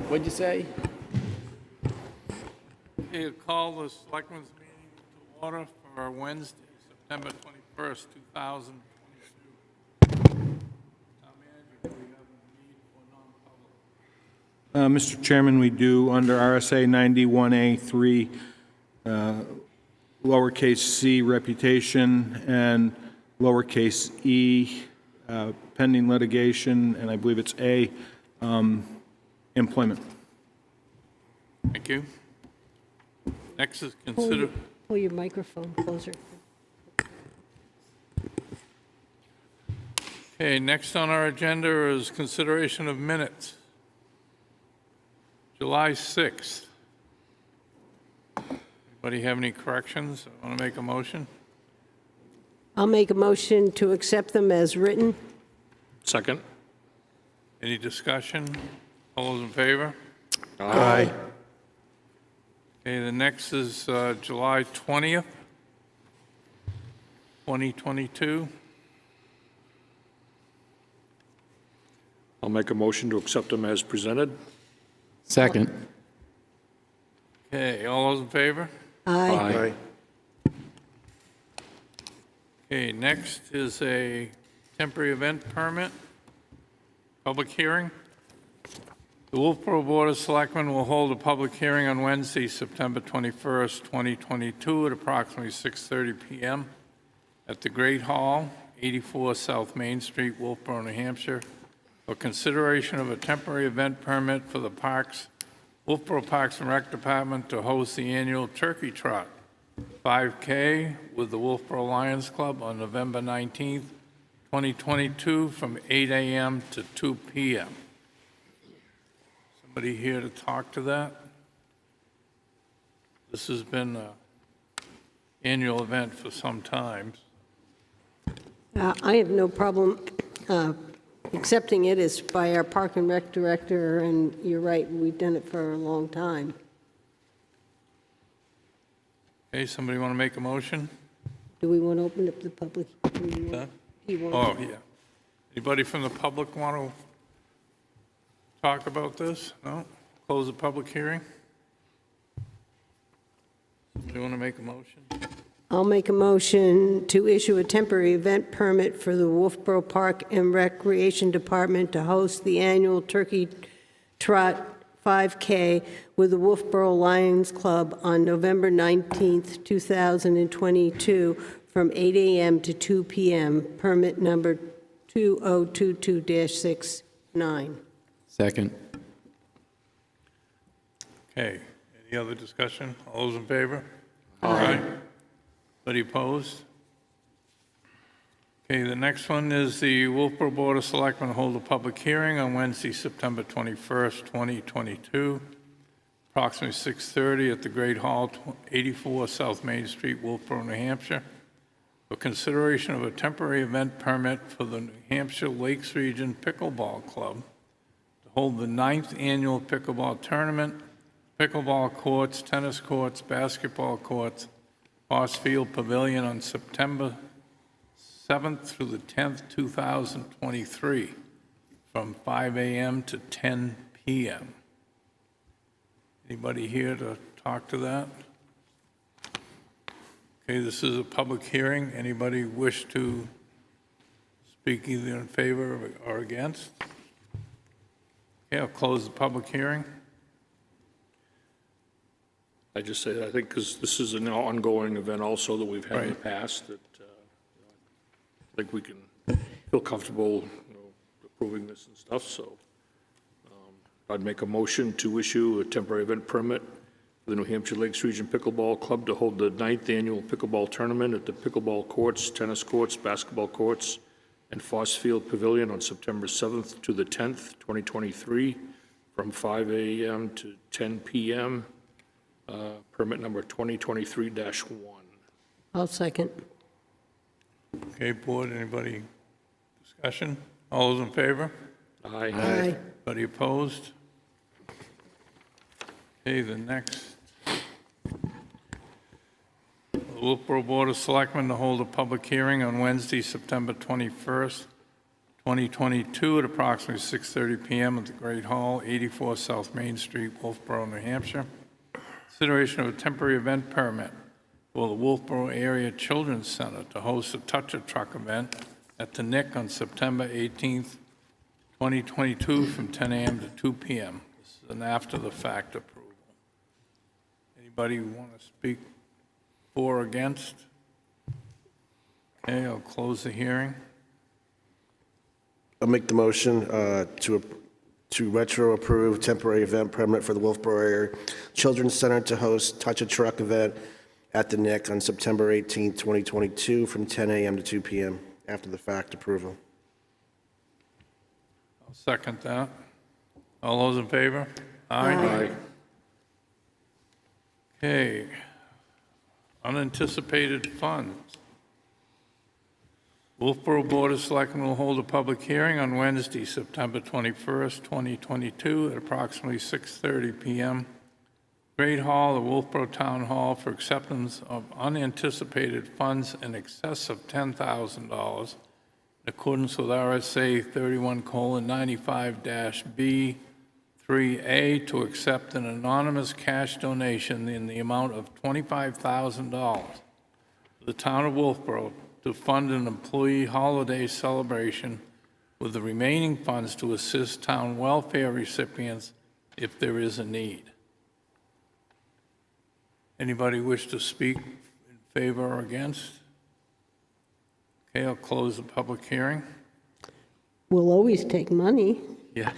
What'd you say? Okay, call the Selectmen's meeting to order for Wednesday, September 21st, 2022. Town manager, do we have a need for non-public? Mr. Chairman, we do, under RSA 91A3, lowercase c, reputation, and lowercase e, pending litigation, and I believe it's A, employment. Thank you. Next is consider, Pull your microphone closer. okay, next on our agenda is consideration of minutes. July 6th. Anybody have any corrections? I want to make a motion. I'll make a motion to accept them as written. Second. Any discussion? All those in favor? Aye. Okay, the next is July 20th, 2022. I'll make a motion to accept them as presented. Second. Okay, all those in favor? Aye. Okay, next is a temporary event permit, public hearing. The Wolfeboro Board of Selectmen will hold a public hearing on Wednesday, September 21st, 2022 at approximately 6:30 p.m. at the Great Hall, 84 South Main Street, Wolfeboro, New Hampshire, for consideration of a temporary event permit for the Wolfeboro Parks and Rec Department to host the annual Turkey Trot 5K with the Wolfeboro Lions Club on November 19th, 2022 from 8 a.m. to 2 p.m. Somebody here to talk to that? This has been an annual event for some time. I have no problem accepting it as by our Park and Rec Director, and you're right, we've done it for a long time. Okay, somebody want to make a motion? Do we want to open up the public? Huh? You want- Oh, yeah. Anybody from the public want to talk about this? No? Close the public hearing? Somebody want to make a motion? I'll make a motion to issue a temporary event permit for the Wolfeboro Park and Recreation Department to host the annual Turkey Trot 5K with the Wolfeboro Lions Club on November 19th, 2022, from 8 a.m. to 2 p.m., permit number 2022-69. Second. Okay, any other discussion? All those in favor? Aye. Anybody opposed? Okay, the next one is the Wolfeboro Board of Selectmen hold a public hearing on Wednesday, September 21st, 2022, approximately 6:30 at the Great Hall, 84 South Main Street, Wolfeboro, New Hampshire, for consideration of a temporary event permit for the New Hampshire Lakes Region Pickleball Club to hold the 9th annual pickleball tournament, pickleball courts, tennis courts, basketball courts, BoS Field Pavilion on September 7th through the 10th, 2023, from 5 a.m. to 10 p.m. Anybody here to talk to that? Okay, this is a public hearing. Anybody wish to speak either in favor or against? Okay, I'll close the public hearing. I just say that I think because this is an ongoing event also that we've had in the Right. past, that I think we can feel comfortable approving this and stuff, so I'd make a motion to issue a temporary event permit for the New Hampshire Lakes Region Pickleball Club to hold the 9th annual pickleball tournament at the pickleball courts, tennis courts, basketball courts, and BoS Field Pavilion on September 7th to the 10th, 2023, from 5 a.m. to 10 p.m., permit number 2023-1. I'll second. Okay, board, anybody discussion? All those in favor? Aye. Aye. Anybody opposed? Okay, the next. The Wolfeboro Board of Selectmen to hold a public hearing on Wednesday, September 21st, 2022, at approximately 6:30 PM at the Great Hall, 84 South Main Street, Wolfeboro, New Hampshire. Consideration of a temporary event permit for the Wolfeboro Area Children's Center to host a Touch a Truck event at the Nick on September 18th, 2022, from 10 a.m. to 2 p.m. This is an after-the-fact approval. Anybody want to speak for or against? Okay, I'll close the hearing. I'll make the motion to retro approve temporary event permit for the Wolfeboro Area Children's Center to host Touch a Truck event at the Nick on September 18th, 2022, from 10 a.m. to 2 p.m. after the fact approval. I'll second that. All those in favor? Aye. Okay. Unanticipated funds. Wolfeboro Board of Selectmen will hold a public hearing on Wednesday, September 21st, 2022, at approximately 6:30 p.m. Great Hall, the Wolfeboro Town Hall, for acceptance of unanticipated funds in excess of $10,000 in accordance with RSA 31:95-B3A to accept an anonymous cash donation in the amount of $25,000 to the town of Wolfeboro to fund an employee holiday celebration, with the remaining funds to assist town welfare recipients if there is a need. Anybody wish to speak in favor or against? Okay, I'll close the public hearing. We'll always take money. Yeah.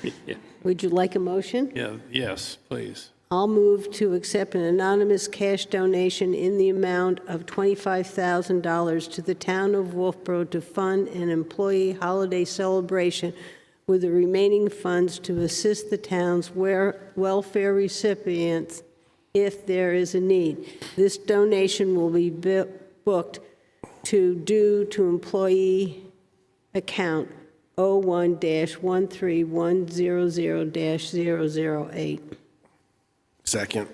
Would you like a motion? Yeah, yes, please. I'll move to accept an anonymous cash donation in the amount of $25,000 to the town of Wolfeboro to fund an employee holiday celebration, with the remaining funds to assist the town's welfare recipients if there is a need. This donation will be booked to due to employee account 01-13100-008. Second.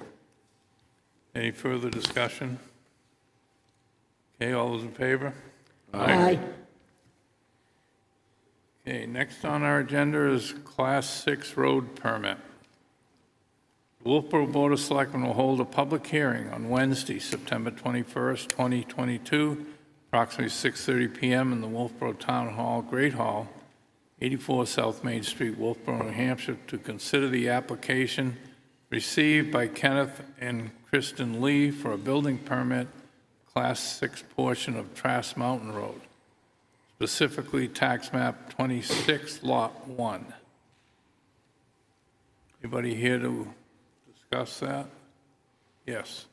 Any further discussion? Okay, all those in favor? Aye. Okay, next on our agenda is Class 6 road permit. The Wolfeboro Board of Selectmen will hold a public hearing on Wednesday, September 21st, 2022, approximately 6:30 p.m. in the Wolfeboro Town Hall, Great Hall, 84 South Main Street, Wolfeboro, New Hampshire, to consider the application received by Kenneth and Kristen Lee for a building permit, Class 6 portion of Trass Mountain Road, specifically tax map 26, lot 1. Anybody here to discuss that? Yes.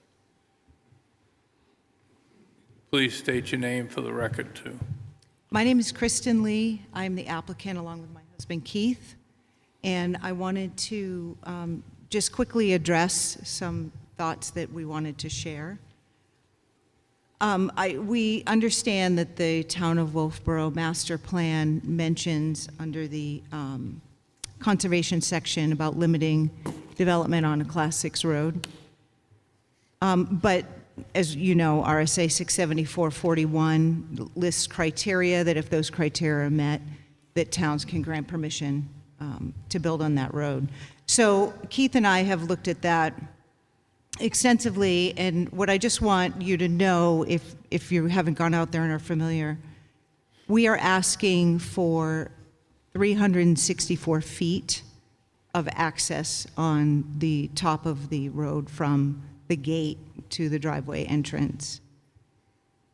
Please state your name for the record, too. My name is Kristen Lee. I'm the applicant along with my husband Keith, and I wanted to just quickly address some thoughts that we wanted to share. We understand that the Town of Wolfeboro Master Plan mentions under the conservation section about limiting development on a Class 6 road. But as you know, RSA 674-41 lists criteria that if those criteria are met, that towns can grant permission to build on that road. So Keith and I have looked at that extensively, and what I just want you to know, if you haven't gone out there and are familiar, we are asking for 364 feet of access on the top of the road from the gate to the driveway entrance.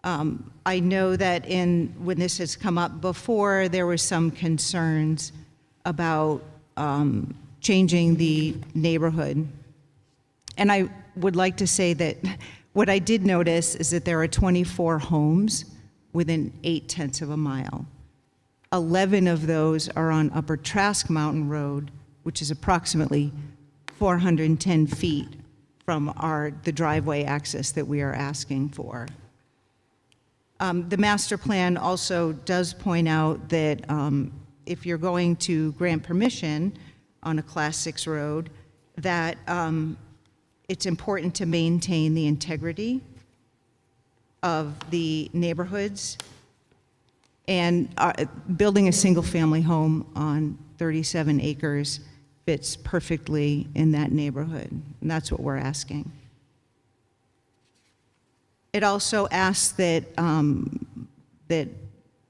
I know that when this has come up before, there were some concerns about changing the neighborhood. And I would like to say that what I did notice is that there are 24 homes within 0.8 of a mile. 11 of those are on Upper Trask Mountain Road, which is approximately 410 feet from the driveway access that we are asking for. The master plan also does point out that if you're going to grant permission on a Class 6 road, that it's important to maintain the integrity of the neighborhoods And building a single-family home on 37 acres fits perfectly in that neighborhood, and that's what we're asking. It also asks that, that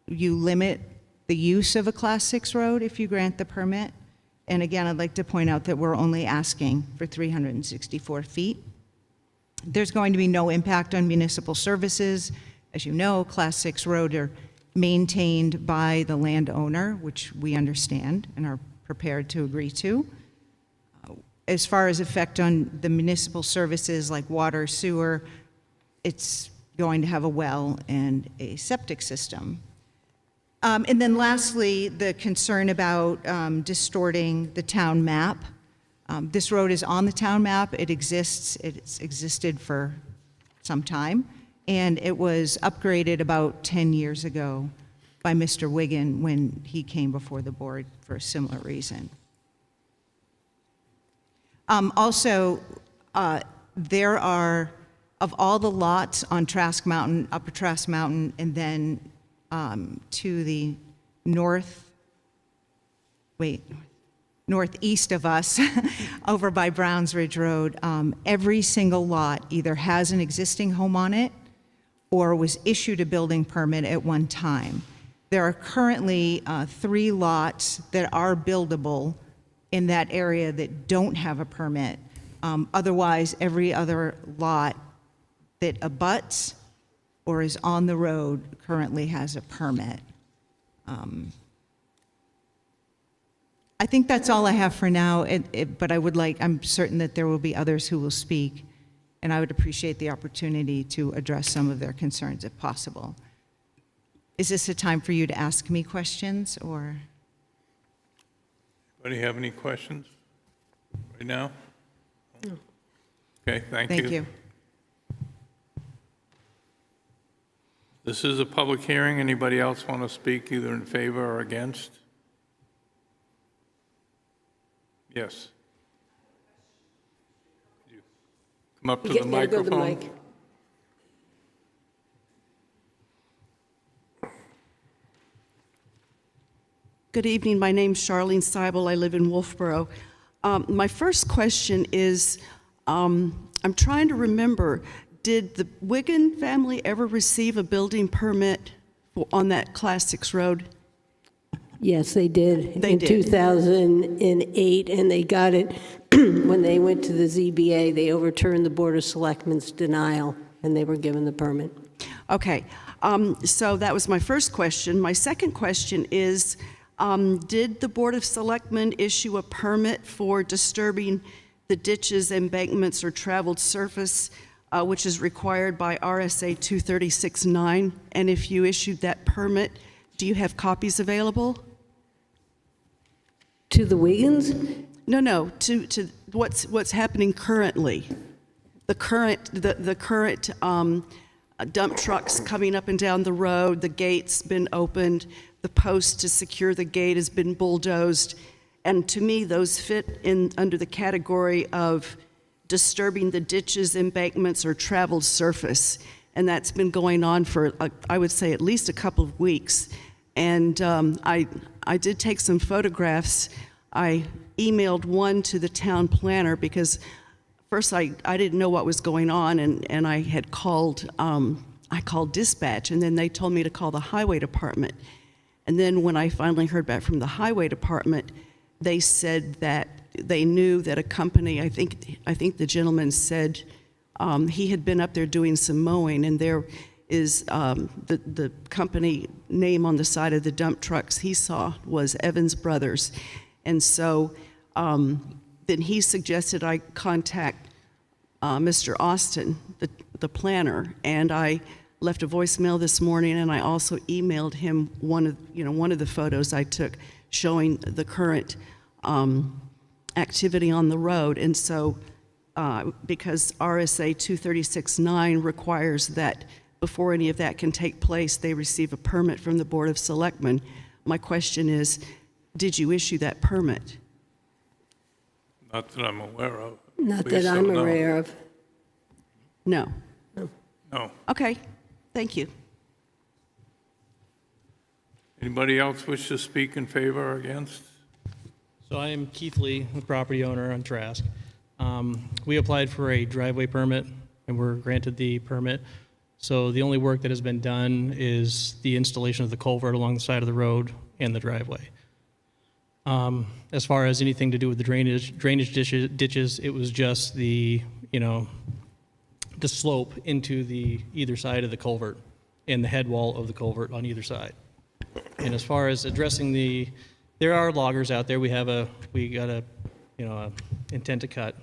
you limit the use of a Class 6 road if you grant the permit. And again, I'd like to point out that we're only asking for 364 feet. There's going to be no impact on municipal services. As you know, Class 6 roads are maintained by the landowner, which we understand and are prepared to agree to. As far as effect on the municipal services like water, sewer, it's going to have a well and a septic system. And then lastly, the concern about distorting the town map. This road is on the town map. It exists. It's existed for some time. And it was upgraded about 10 years ago by Mr. Wigan when he came before the board for a similar reason. Also, there are, of all the lots on Trask Mountain, Upper Trask Mountain, and then to the northeast of us, over by Browns Ridge Road, every single lot either has an existing home on it or was issued a building permit at one time. There are currently 3 lots that are buildable in that area that don't have a permit. Otherwise, every other lot that abuts or is on the road currently has a permit. I think that's all I have for now, but I'm certain that there will be others who will speak, and I would appreciate the opportunity to address some of their concerns if possible. Is this a time for you to ask me questions, or? Anybody have any questions right now? No. Okay, thank you. Thank you. This is a public hearing. Anybody else want to speak either in favor or against? Yes. Could you come up to the Yeah, go to the microphone? mic. Good evening. My name's Charlene Seibel. I live in Wolfeboro. My first question is, I'm trying to remember, did the Wigan family ever receive a building permit on that Class 6 road? Yes, they did. They in did. 2008, and they got it when they went to the ZBA. They overturned the Board of Selectmen's denial, and they were given the permit. Okay. So that was my first question. My second question is, did the Board of Selectmen issue a permit for disturbing the ditches, embankments, or traveled surface, which is required by RSA 236-9? And if you issued that permit, do you have copies available? To the Wiggins? No, to what's happening currently. The current dump trucks coming up and down the road, the gate's been opened, the post to secure the gate has been bulldozed, and to me, those fit in under the category of disturbing the ditches, embankments, or traveled surface, and that's been going on for, I would say, at least a couple of weeks. And I did take some photographs. I emailed one to the town planner because first I didn't know what was going on, and I had called, I called dispatch, and then they told me to call the highway department. And then when I finally heard back from the highway department, they said that they knew that a company, I think the gentleman said he had been up there doing some mowing, and there is the company name on the side of the dump trucks he saw was Evans Brothers. And so then he suggested I contact Mr. Austin, the planner, and I left a voicemail this morning, and I also emailed him one of the photos I took showing the current activity on the road. And so because RSA 236-9 requires that before any of that can take place, they receive a permit from the Board of Selectmen. My question is, did you issue that permit? Not that I'm aware of. Not Please that I'm don't know. aware of. No. No. Okay, thank you. Anybody else wish to speak in favor or against? So I am Keith Lee, the property owner on Trask. We applied for a driveway permit and were granted the permit. So the only work that has been done is the installation of the culvert along the side of the road and the driveway. As far as anything to do with the drainage ditches, it was just the slope into the either side of the culvert and the head wall of the culvert on either side. And as far as addressing there are loggers out there. We got a intent to cut.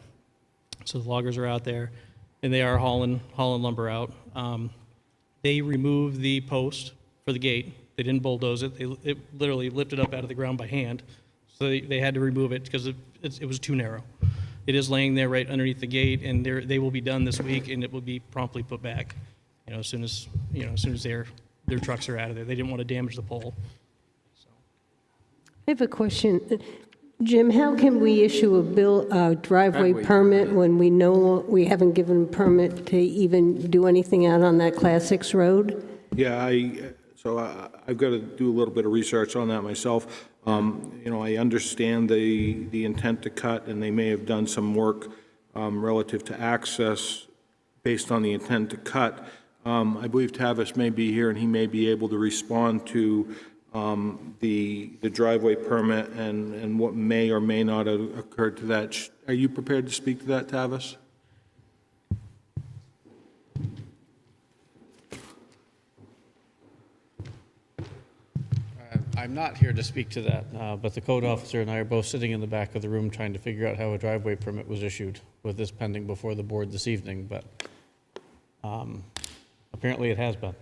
So the loggers are out there, and they are hauling lumber out. They removed the post for the gate. They didn't bulldoze it. It literally lifted up out of the ground by hand. So they had to remove it because it was too narrow. It is laying there right underneath the gate, and they will be done this week, and it will be promptly put back. As soon as their trucks are out of there. They didn't want to damage the pole. I have a question. Jim, how can we issue a driveway permit when we know we haven't given a permit to even do anything out on that Class 6 road? Yeah, I've got to do a little bit of research on that myself. I understand the intent to cut, and they may have done some work relative to access based on the intent to cut. I believe Tavis may be here, and he may be able to respond to the driveway permit and what may or may not have occurred to that. Are you prepared to speak to that, Tavis? I'm not here to speak to that, but the code officer and I are both sitting in the back of the room trying to figure out how a driveway permit was issued with this pending before the board this evening, but apparently it has been,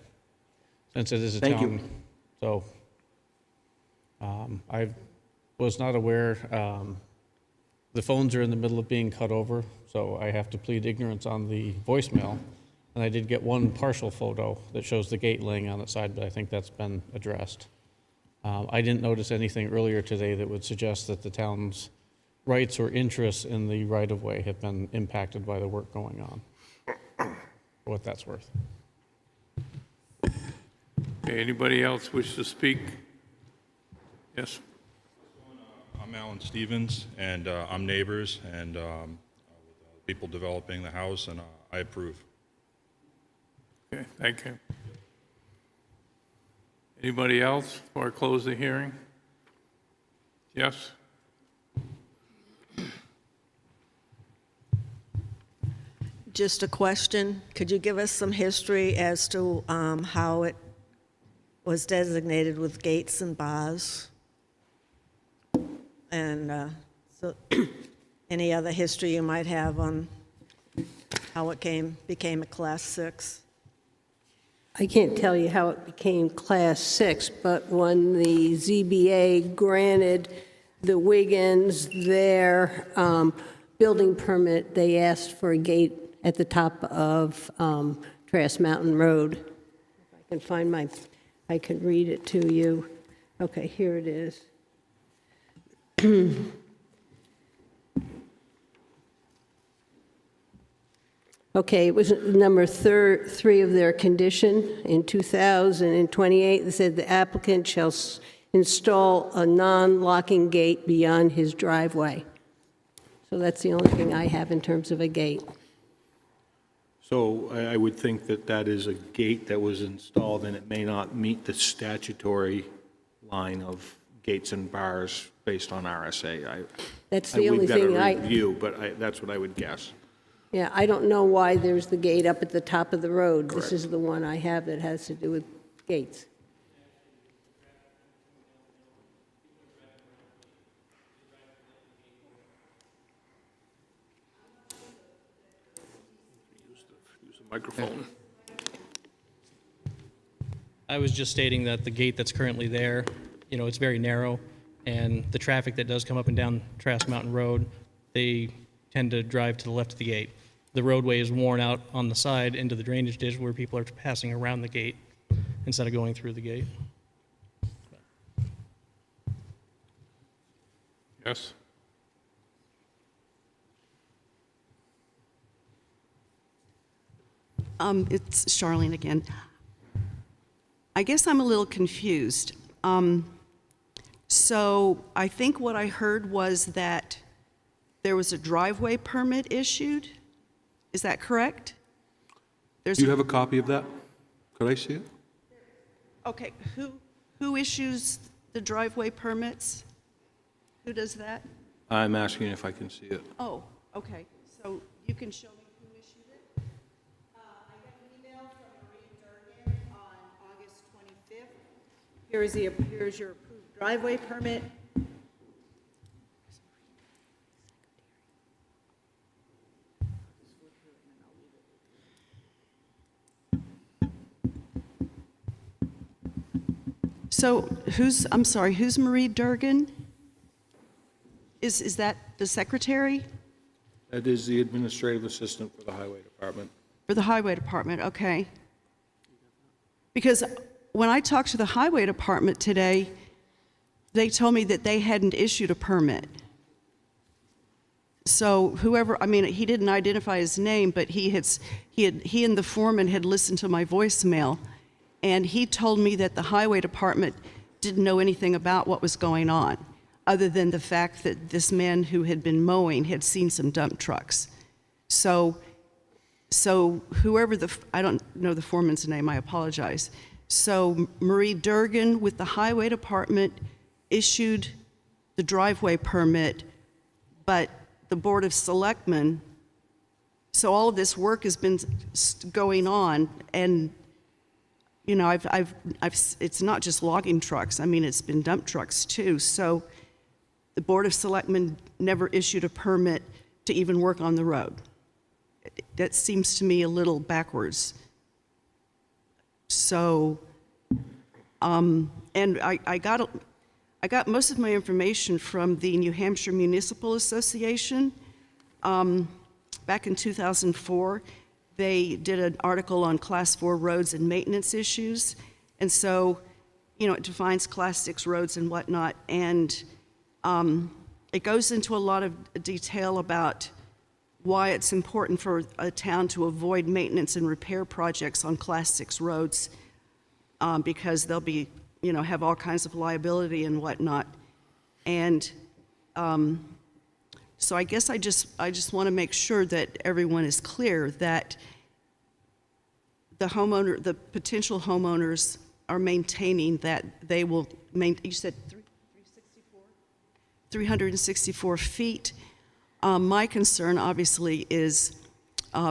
since it is a Thank town. you. So I was not aware. The phones are in the middle of being cut over, so I have to plead ignorance on the voicemail. And I did get one partial photo that shows the gate laying on its side, but I think that's been addressed. I didn't notice anything earlier today that would suggest that the town's rights or interests in the right-of-way have been impacted by the work going on, for what that's worth. Okay, anybody else wish to speak? Yes. I'm Alan Stevens, and I'm neighbors, and with people developing the house, and I approve. Okay, thank you. Anybody else before I close the hearing? Yes? Just a question. Could you give us some history as to how it was designated with gates and bars? And so any other history you might have on how it became a Class 6? I can't tell you how it became Class 6, but when the ZBA granted the Wiggins their building permit, they asked for a gate at the top of Trask Mountain Road. If I can find I can read it to you. Okay, here it is. Okay, it was number 3 of their condition in 2028. It said the applicant shall install a non-locking gate beyond his driveway. So that's the only thing I have in terms of a gate. So I would think that that is a gate that was installed, and it may not meet the statutory line of gates and bars based on RSA. That's the only thing We've got to review, but that's what I would guess. Yeah, I don't know why there's the gate up at the top of the road. Correct. This is the one I have that has to do with gates. Use the microphone. I was just stating that the gate that's currently there, it's very narrow, and the traffic that does come up and down Trask Mountain Road, they tend to drive to the left of the gate. The roadway is worn out on the side into the drainage ditch where people are passing around the gate instead of going through the gate. Yes? It's Charlene again. I guess I'm a little confused. So I think what I heard was that there was a driveway permit issued. Is that correct? Do you have a copy of that? Could I see it? Okay, who issues the driveway permits? Who does that? I'm asking if I can see it. Oh, okay, so you can show me who issued it? I got an email from Marie Durgan on August 25th. Here's your approved driveway permit. So I'm sorry, who's Marie Durgan? Is that the secretary? That is the administrative assistant for the highway department. For the highway department, okay. Because when I talked to the highway department today, they told me that they hadn't issued a permit. So whoever, I mean, he didn't identify his name, but he and the foreman had listened to my voicemail, and he told me that the highway department didn't know anything about what was going on, other than the fact that this man who had been mowing had seen some dump trucks. So whoever I don't know the foreman's name, I apologize. So Marie Durgan with the highway department issued the driveway permit, but the Board of Selectmen, so all of this work has been going on, and you know, it's not just logging trucks. I mean, it's been dump trucks too. So the Board of Selectmen never issued a permit to even work on the road. That seems to me a little backwards. So, and I got most of my information from the New Hampshire Municipal Association. Back in 2004, they did an article on Class 4 roads and maintenance issues. And so, you know, it defines Class 6 roads and whatnot. And it goes into a lot of detail about why it's important for a town to avoid maintenance and repair projects on Class 6 roads, because they'll be, you know, have all kinds of liability and whatnot. And so I guess I just want to make sure that everyone is clear that the potential homeowners are maintaining that they will you said 364 feet. My concern obviously is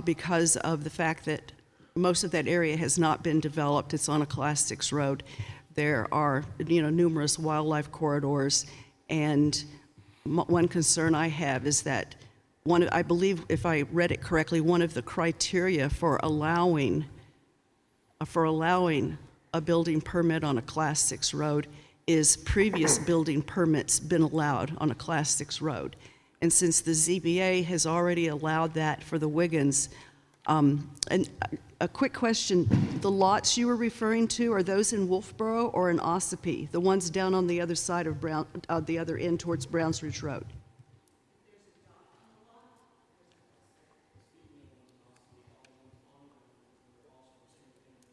because of the fact that most of that area has not been developed. It's on a Class 6 road. There are, you know, numerous wildlife corridors, and one concern I have is that I believe, if I read it correctly, one of the criteria for allowing a building permit on a Class 6 road is previous building permits been allowed on a Class 6 road. And since the ZBA has already allowed that for the Wiggins, and a quick question, the lots you were referring to, are those in Wolfeboro or in Ossipee? The ones down on the other side of the other end towards Browns Ridge Road?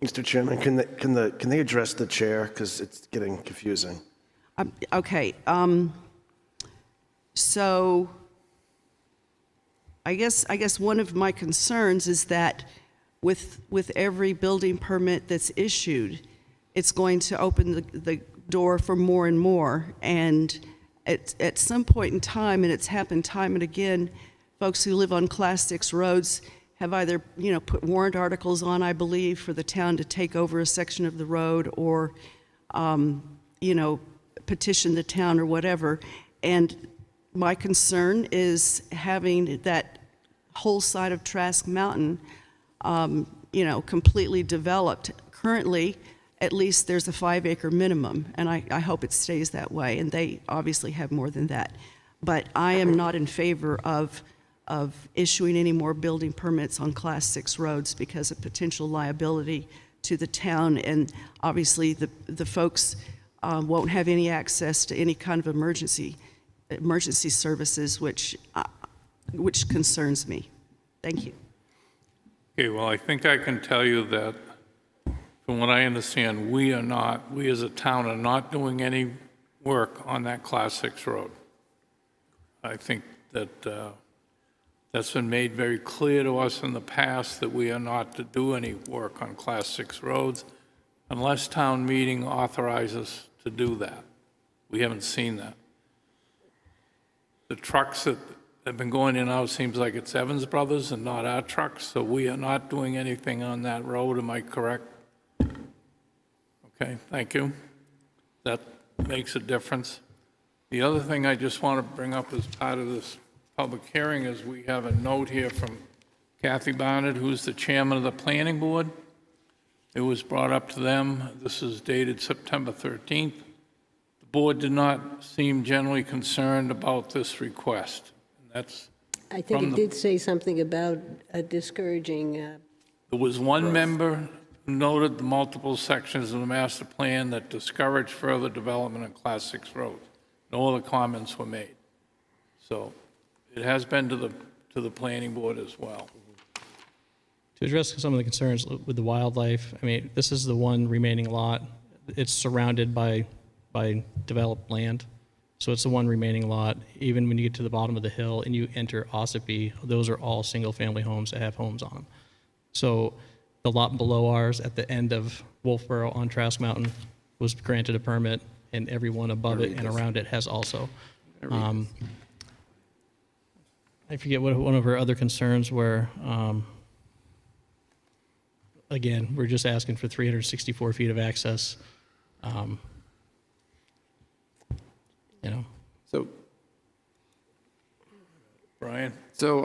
Mr. Chairman, can they address the chair, because it's getting confusing? Okay. So I guess one of my concerns is that with every building permit that's issued, it's going to open the door for more and more. And at some point in time, and it's happened time and again, folks who live on Class 6 roads have either, you know, put warrant articles on, I believe, for the town to take over a section of the road, or, you know, petition the town or whatever. And my concern is having that whole side of Trask Mountain, you know, completely developed. Currently, at least there's a 5-acre minimum, and I hope it stays that way, and they obviously have more than that. But I am not in favor of issuing any more building permits on Class 6 roads because of potential liability to the town, and obviously the folks won't have any access to any kind of emergency services, which concerns me. Thank you. Okay, well, I think I can tell you that from what I understand, we as a town are not doing any work on that Class 6 road. I think that that's been made very clear to us in the past that we are not to do any work on Class 6 roads unless town meeting authorizes to do that. We haven't seen that. The trucks that have been going in and out, seems like it's Evans Brothers and not our trucks, so we are not doing anything on that road, am I correct? Okay, thank you. That makes a difference. The other thing I just want to bring up as part of this public hearing is we have a note here from Kathy Barnett, who's the chairman of the planning board. It was brought up to them. This is dated September 13th. The board did not seem generally concerned about this request. And that's I think from it did say something about discouraging. There was one member who noted the multiple sections of the master plan that discouraged further development of Class 6 roads. No other comments were made. So it has been to the planning board as well. To address some of the concerns with the wildlife, I mean, this is the one remaining lot. It's surrounded by developed land. So it's the one remaining lot. Even when you get to the bottom of the hill and you enter Ossipee, those are all single-family homes that have homes on them. So the lot below ours at the end of Wolfeboro on Trask Mountain was granted a permit, and everyone above it and around it has also. I forget what one of our other concerns were. Again, we're just asking for 364 feet of access. You know. So, Brian? So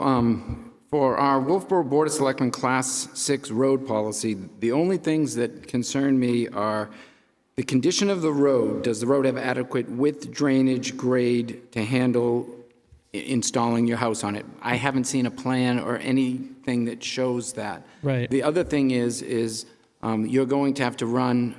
for our Wolfeboro Board of Selectmen Class 6 road policy, the only things that concern me are the condition of the road. Does the road have adequate width, drainage, grade to handle installing your house on it? I haven't seen a plan or anything that shows that. Right. The other thing is you're going to have to run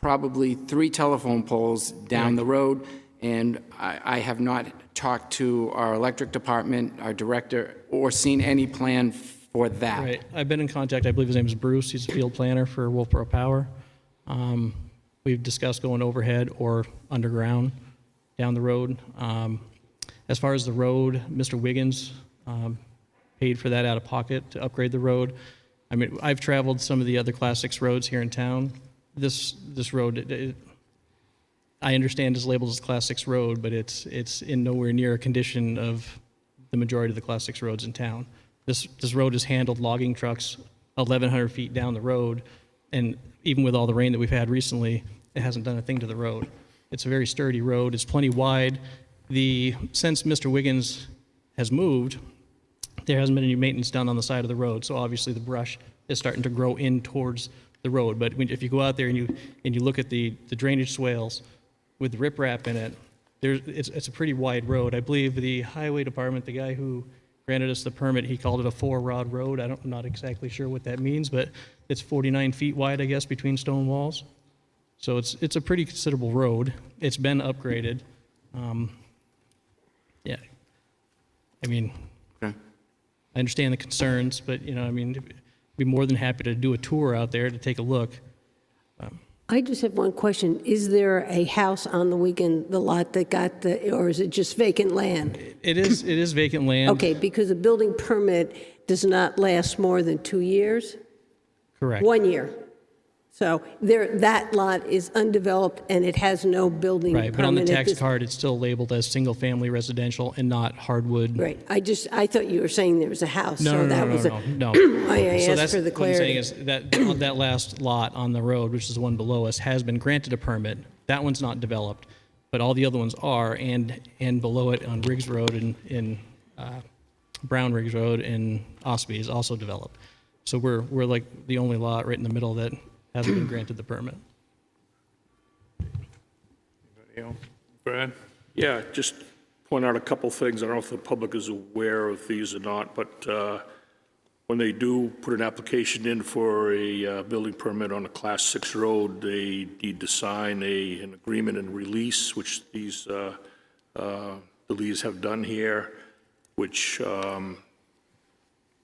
probably 3 telephone poles down the road, and I have not talked to our electric department, our director, or seen any plan for that. Right. I've been in contact. I believe his name is Bruce. He's a field planner for Wolfeboro Power. We've discussed going overhead or underground down the road. As far as the road, Mr. Wiggins paid for that out of pocket to upgrade the road. I mean, I've traveled some of the other Class 6 roads here in town. This road, I understand is labeled as Class 6 road, but it's in nowhere near a condition of the majority of the Class 6 roads in town. This road has handled logging trucks 1,100 feet down the road, and even with all the rain that we've had recently, it hasn't done a thing to the road. It's a very sturdy road. It's plenty wide. Since Mr. Wiggins has moved, there hasn't been any maintenance done on the side of the road, so obviously the brush is starting to grow in towards the road. But if you go out there and you look at the drainage swales with the riprap in it, it's a pretty wide road. I believe the highway department, the guy who granted us the permit, he called it a 4-rod road. I'm not exactly sure what that means, but it's 49 feet wide, I guess, between stone walls. So it's a pretty considerable road. It's been upgraded. Yeah. I mean, Okay. I understand the concerns, but, I mean, I'd be more than happy to do a tour out there to take a look. I just have one question. Is there a house on the lot that got or is it just vacant land? It is vacant land. Okay, because a building permit does not last more than 2 years? Correct. 1 year. So that lot is undeveloped and it has no building permit. Right, but on the at tax this- card, it's still labeled as single-family residential and not hardwood. Right. I thought you were saying there was a house. No, so no, that no, was no, no. I So asked that's for the what I'm saying clarity. is that last lot on the road, which is the one below us, has been granted a permit. That one's not developed, but all the other ones are, and below it on Riggs Road and Brown Riggs Road and Ossipee is also developed. So we're like the only lot right in the middle that hasn't been granted the permit. Anybody else? Brad? Yeah, just point out a couple things. I don't know if the public is aware of these or not, but when they do put an application in for a building permit on a Class 6 road, they need to sign an agreement and release, which these the leads have done here, which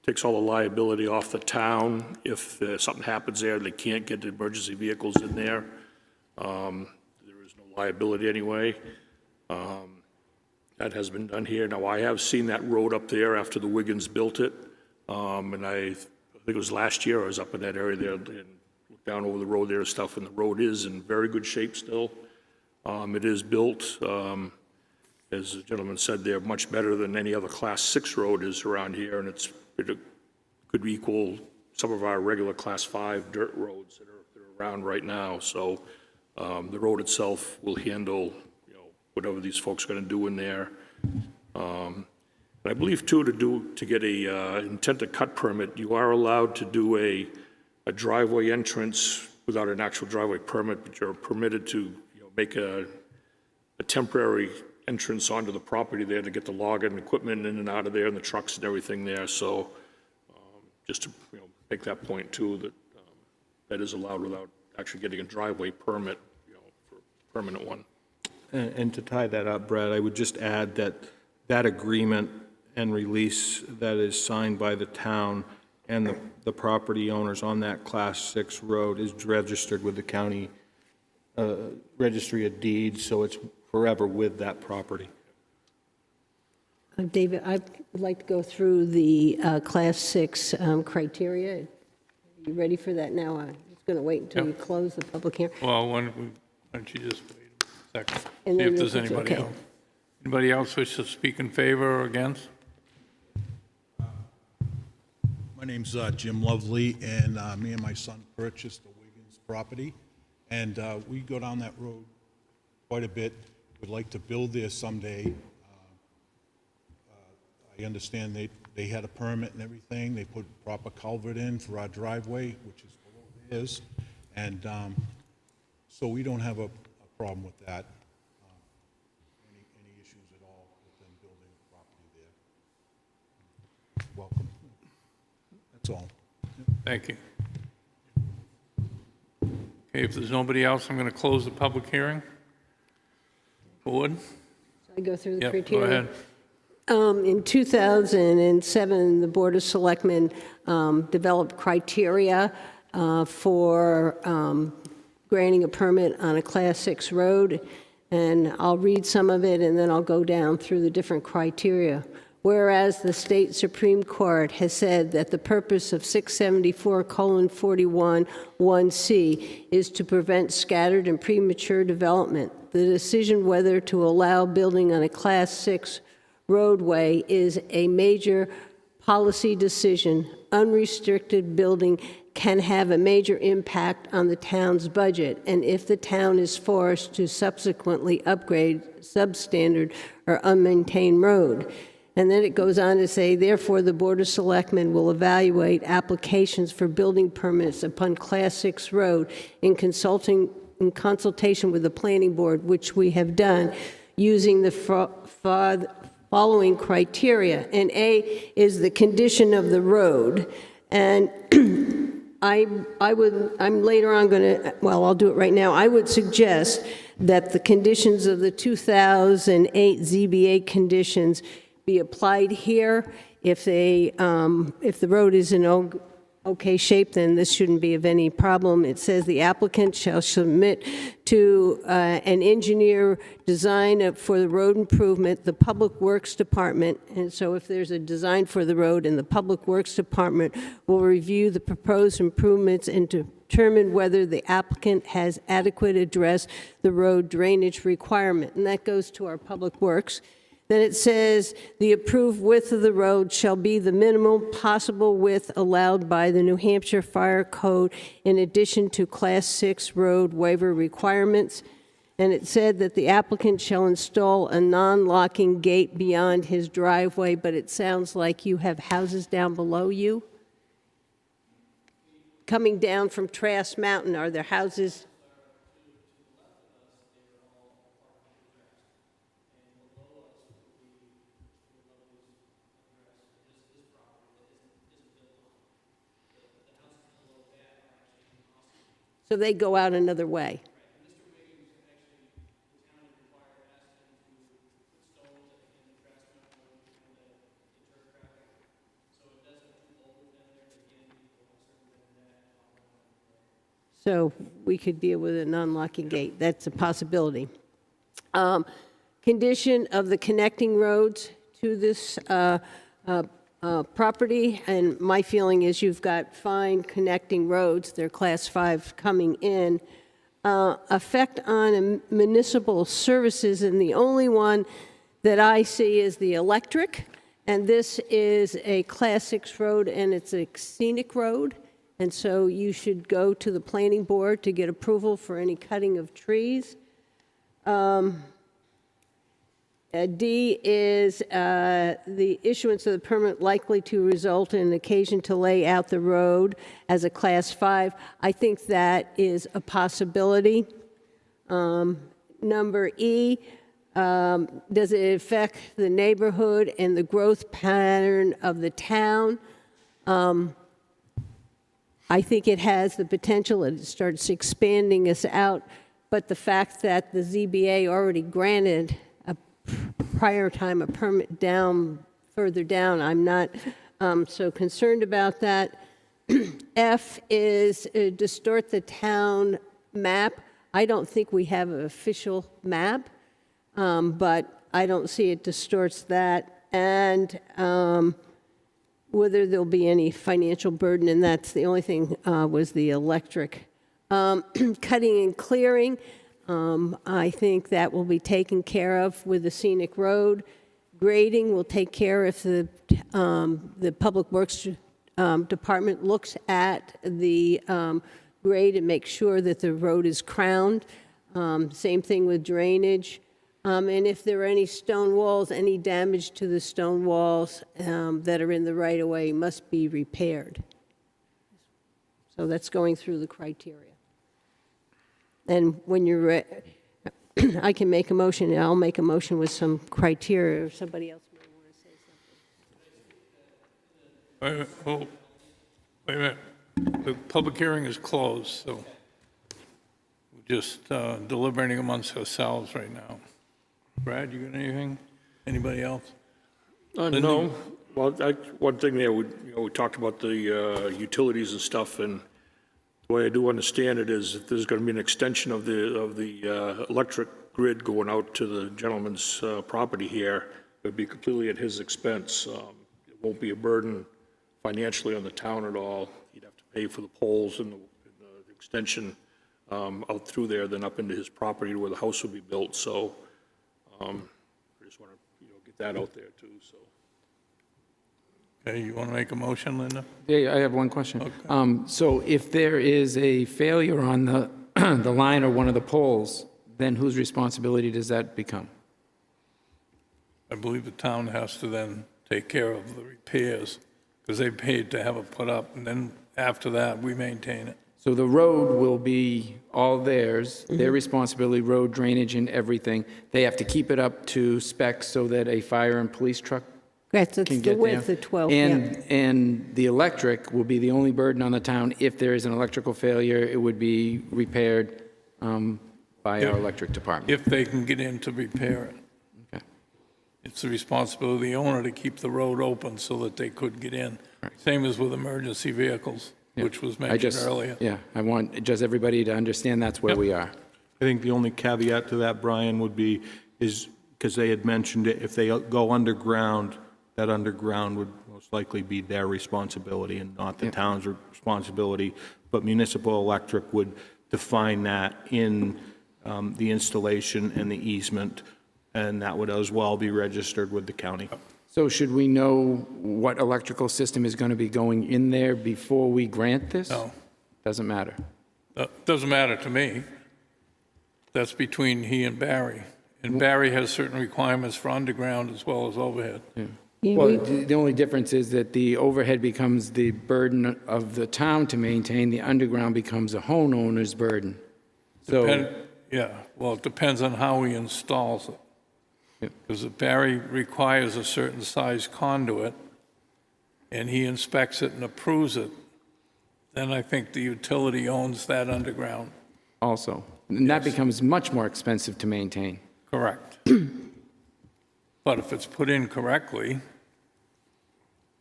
takes all the liability off the town. If something happens there, they can't get the emergency vehicles in there. There is no liability anyway. That has been done here. Now, I have seen that road up there after the Wiggins built it, and I think it was last year I was up in that area there and looked down over the road there and stuff, and the road is in very good shape still. It is built, as the gentleman said, they're much better than any other Class 6 road is around here, and it could equal some of our regular Class 5 dirt roads that are around right now. So the road itself will handle, whatever these folks are going to do in there. And I believe, too, to get a intent to cut permit, you are allowed to do a driveway entrance without an actual driveway permit, but you're permitted to make a temporary entrance onto the property there to get the logging equipment in and out of there and the trucks and everything there. So just to make that point, too, that that is allowed without actually getting a driveway permit, for a permanent one. And to tie that up, Brad, I would just add that that agreement and release that is signed by the town and the property owners on that Class 6 road is registered with the county registry of deeds, so it's forever with that property. David, I'd like to go through the Class 6 criteria. Are you ready for that now? I'm just going to wait until you close the public hearing. Well, why don't you just wait a second, And see then if there's if it's anybody okay. else. Anybody else wish to speak in favor or against? My name's Jim Lovely, and me and my son purchased the Wiggins property, and we go down that road quite a bit. Would like to build there someday. I understand they had a permit and everything. They put proper culvert in for our driveway, which is below theirs, and so we don't have a problem with that. Any issues at all with them building the property there? Welcome. That's all. Thank you. Okay, if there's nobody else, I'm going to close the public hearing. Board? I go through the Yep, go criteria. ahead. In 2007, the Board of Selectmen developed criteria for granting a permit on a Class 6 road, and I'll read some of it, and then I'll go down through the different criteria. Whereas the state Supreme Court has said that the purpose of 674:41(1)C is to prevent scattered and premature development, the decision whether to allow building on a Class 6 roadway is a major policy decision. Unrestricted building can have a major impact on the town's budget, and if the town is forced to subsequently upgrade substandard or unmaintained road. And then it goes on to say, therefore, the Board of Selectmen will evaluate applications for building permits upon Class 6 road in consultation with the Planning Board, which we have done, using the following criteria. And A is the condition of the road. And I'm later on going to, well, I'll do it right now. I would suggest that the conditions of the 2008 ZBA conditions be applied here. If the road is in okay shape, then this shouldn't be of any problem. It says the applicant shall submit to an engineer design for the road improvement, the Public Works Department, and so if there's a design for the road, and the Public Works Department will review the proposed improvements and determine whether the applicant has adequate addressed the road drainage requirement, and that goes to our Public Works. Then it says, the approved width of the road shall be the minimum possible width allowed by the New Hampshire Fire Code in addition to Class 6 road waiver requirements. And it said that the applicant shall install a non-locking gate beyond his driveway, but it sounds like you have houses down below you. Coming down from Trask Mountain, are there houses? So they go out another way. So we could deal with a non-locking gate. That's a possibility. Condition of the connecting roads to this property, and my feeling is you've got fine connecting roads, they're Class 5 coming in. Effect on municipal services, and the only one that I see is the electric, and this is a Class 6 road, and it's a scenic road, and so you should go to the planning board to get approval for any cutting of trees. D is the issuance of the permit likely to result in an occasion to lay out the road as a Class 5. I think that is a possibility. Number E, does it affect the neighborhood and the growth pattern of the town? I think it has the potential. It starts expanding us out, but the fact that the ZBA already granted prior time a permit further down, I'm not so concerned about that. F is distort the town map. I don't think we have an official map, but I don't see it distorts that. And whether there'll be any financial burden, and that's the only thing was the electric. Cutting and clearing. I think that will be taken care of with the scenic road. Grading will take care if the Public Works Department looks at the grade and makes sure that the road is crowned. Same thing with drainage. And if there are any stone walls, any damage to the stone walls that are in the right-of-way must be repaired. So that's going through the criteria. And when you're ready, I can make a motion, and I'll make a motion with some criteria, or somebody else may want to say something. Wait a minute. The public hearing is closed, so we're just deliberating amongst ourselves right now. Brad, you got anything? Anybody else? No. Well, one thing there, we talked about the utilities and stuff, and the way I do understand it is if there's going to be an extension of the electric grid going out to the gentleman's property here, it would be completely at his expense. It won't be a burden financially on the town at all. He'd have to pay for the poles and the extension out through there, then up into his property where the house will be built. So I just want to get that out there too. So. Okay, you want to make a motion, Linda? Yeah, I have one question. Okay. So if there is a failure on the, the line or one of the poles, then whose responsibility does that become? I believe the town has to then take care of the repairs because they paid to have it put up, and then after that, we maintain it. So the road will be all theirs, their responsibility, road drainage and everything. They have to keep it up to specs so that a fire and police truck That's it's can the get width there. of 12, And the electric will be the only burden on the town. If there is an electrical failure, it would be repaired by our electric department. If they can get in to repair it. Okay. It's the responsibility of the owner to keep the road open so that they could get in. Right. Same as with emergency vehicles, which was I mentioned just, earlier. yeah, I want just everybody to understand that's where we are. I think the only caveat to that, Brian, would be, is because they had mentioned it, if they go underground, that underground would most likely be their responsibility and not the town's responsibility. But municipal electric would define that in the installation and the easement, and that would as well be registered with the county. So should we know what electrical system is going to be going in there before we grant this? No. Doesn't matter. Doesn't matter to me. That's between he and Barry. And Barry has certain requirements for underground as well as overhead. Yeah. Well, the only difference is that the overhead becomes the burden of the town to maintain, the underground becomes a homeowner's burden. So, Yeah, well, it depends on how he installs it. Because if Barry requires a certain size conduit, and he inspects it and approves it, then I think the utility owns that underground. also, and that becomes much more expensive to maintain. Correct. But if it's put in correctly,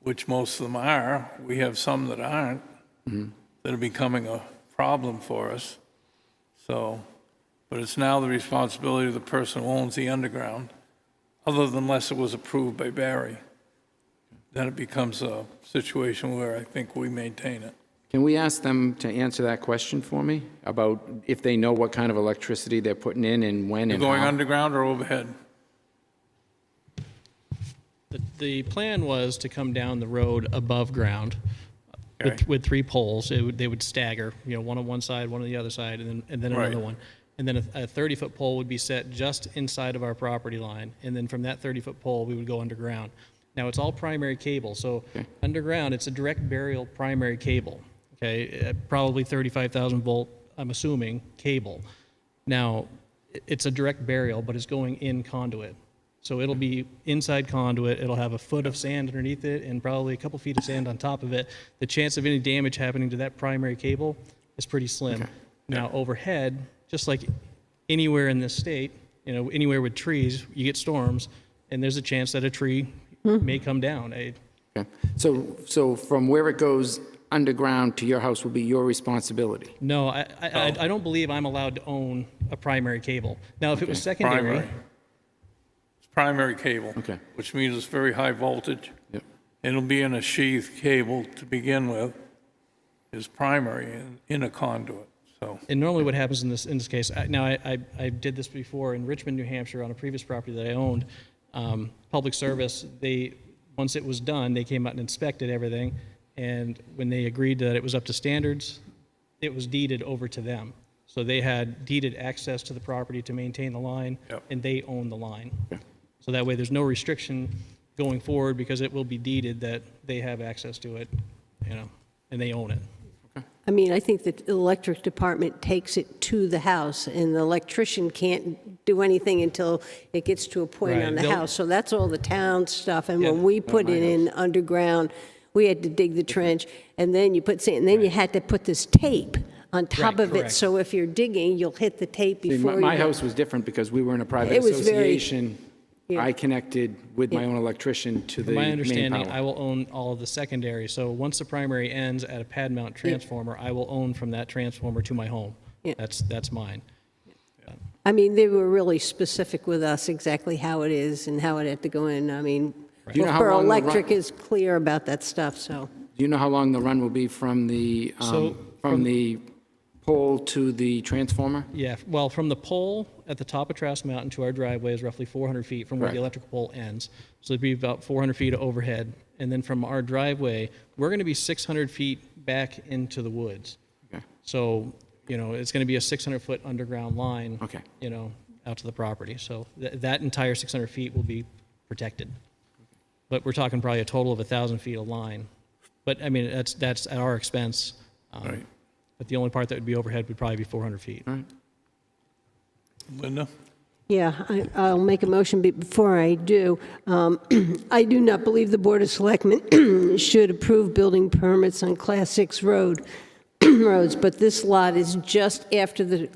which most of them are, we have some that aren't, that are becoming a problem for us. So, but it's now the responsibility of the person who owns the underground, other than unless it was approved by Barry. Then it becomes a situation where I think we maintain it. Can we ask them to answer that question for me about if they know what kind of electricity they're putting in and when You're and going how? underground or overhead? The plan was to come down the road above ground Okay. with 3 poles. They would stagger, one on one side, one on the other side, and then Right. another one. And then a 30-foot pole would be set just inside of our property line. And then from that 30-foot pole, we would go underground. Now, it's all primary cable. So underground, it's a direct burial primary cable. Okay, probably 35,000 volt, I'm assuming, cable. Now, it's a direct burial, but it's going in conduit. So it'll be inside conduit, it'll have a foot of sand underneath it and probably a couple feet of sand on top of it. The chance of any damage happening to that primary cable is pretty slim. Now, overhead, just like anywhere in this state, anywhere with trees, you get storms, and there's a chance that a tree may come down. Okay. So from where it goes underground to your house will be your responsibility? No, I don't believe I'm allowed to own a primary cable. Now, if it was secondary, Primary. It's primary cable. Okay. Which means it's very high voltage. Yep. It'll be in a sheath cable to begin with, is primary in a conduit, so. and normally what happens in this case, I did this before in Richmond, New Hampshire, on a previous property that I owned. Public service, once it was done, they came out and inspected everything, and when they agreed that it was up to standards, it was deeded over to them. So they had deeded access to the property to maintain the line, Yep. and they own the line. So that way, there's no restriction going forward because it will be deeded that they have access to it, and they own it. I mean, I think the electric department takes it to the house, and the electrician can't do anything until it gets to a point Right. on the They'll- house. So that's all the town stuff, and Yeah. when we put it in underground, we had to dig the trench, and then you put sand, and then you had to put this tape on top Right, of it, correct. so if you're digging, you'll hit the tape See, before you... my house was different because we were in a private It was very- association. Yeah. I connected with my Yeah. own electrician to the From my main understanding, power. I will own all of the secondary. So once the primary ends at a pad mount transformer, I will own from that transformer to my home. Yeah. That's mine. I mean, they were really specific with us exactly how it is and how it had to go in. I mean, Do you know how Wolfboro long the Electric run- is clear about that stuff, so... Do you know how long the run will be from the, So, from the pole to the transformer? Yeah, well, from the pole at the top of Trask Mountain to our driveway is roughly 400 feet from where the Correct. electrical pole ends. So it'd be about 400 feet of overhead. And then from our driveway, we're going to be 600 feet back into the woods. Okay. So, it's going to be a 600-foot underground line, Okay. out to the property. So that entire 600 feet will be protected. But we're talking probably a total of 1,000 feet of line. But, I mean, that's at our expense. Right. But the only part that would be overhead would probably be 400 feet. All right. Linda? Yeah, I'll make a motion, but before I do, I do not believe the Board of Selectmen should approve building permits on Class 6 roads, but this lot is just after the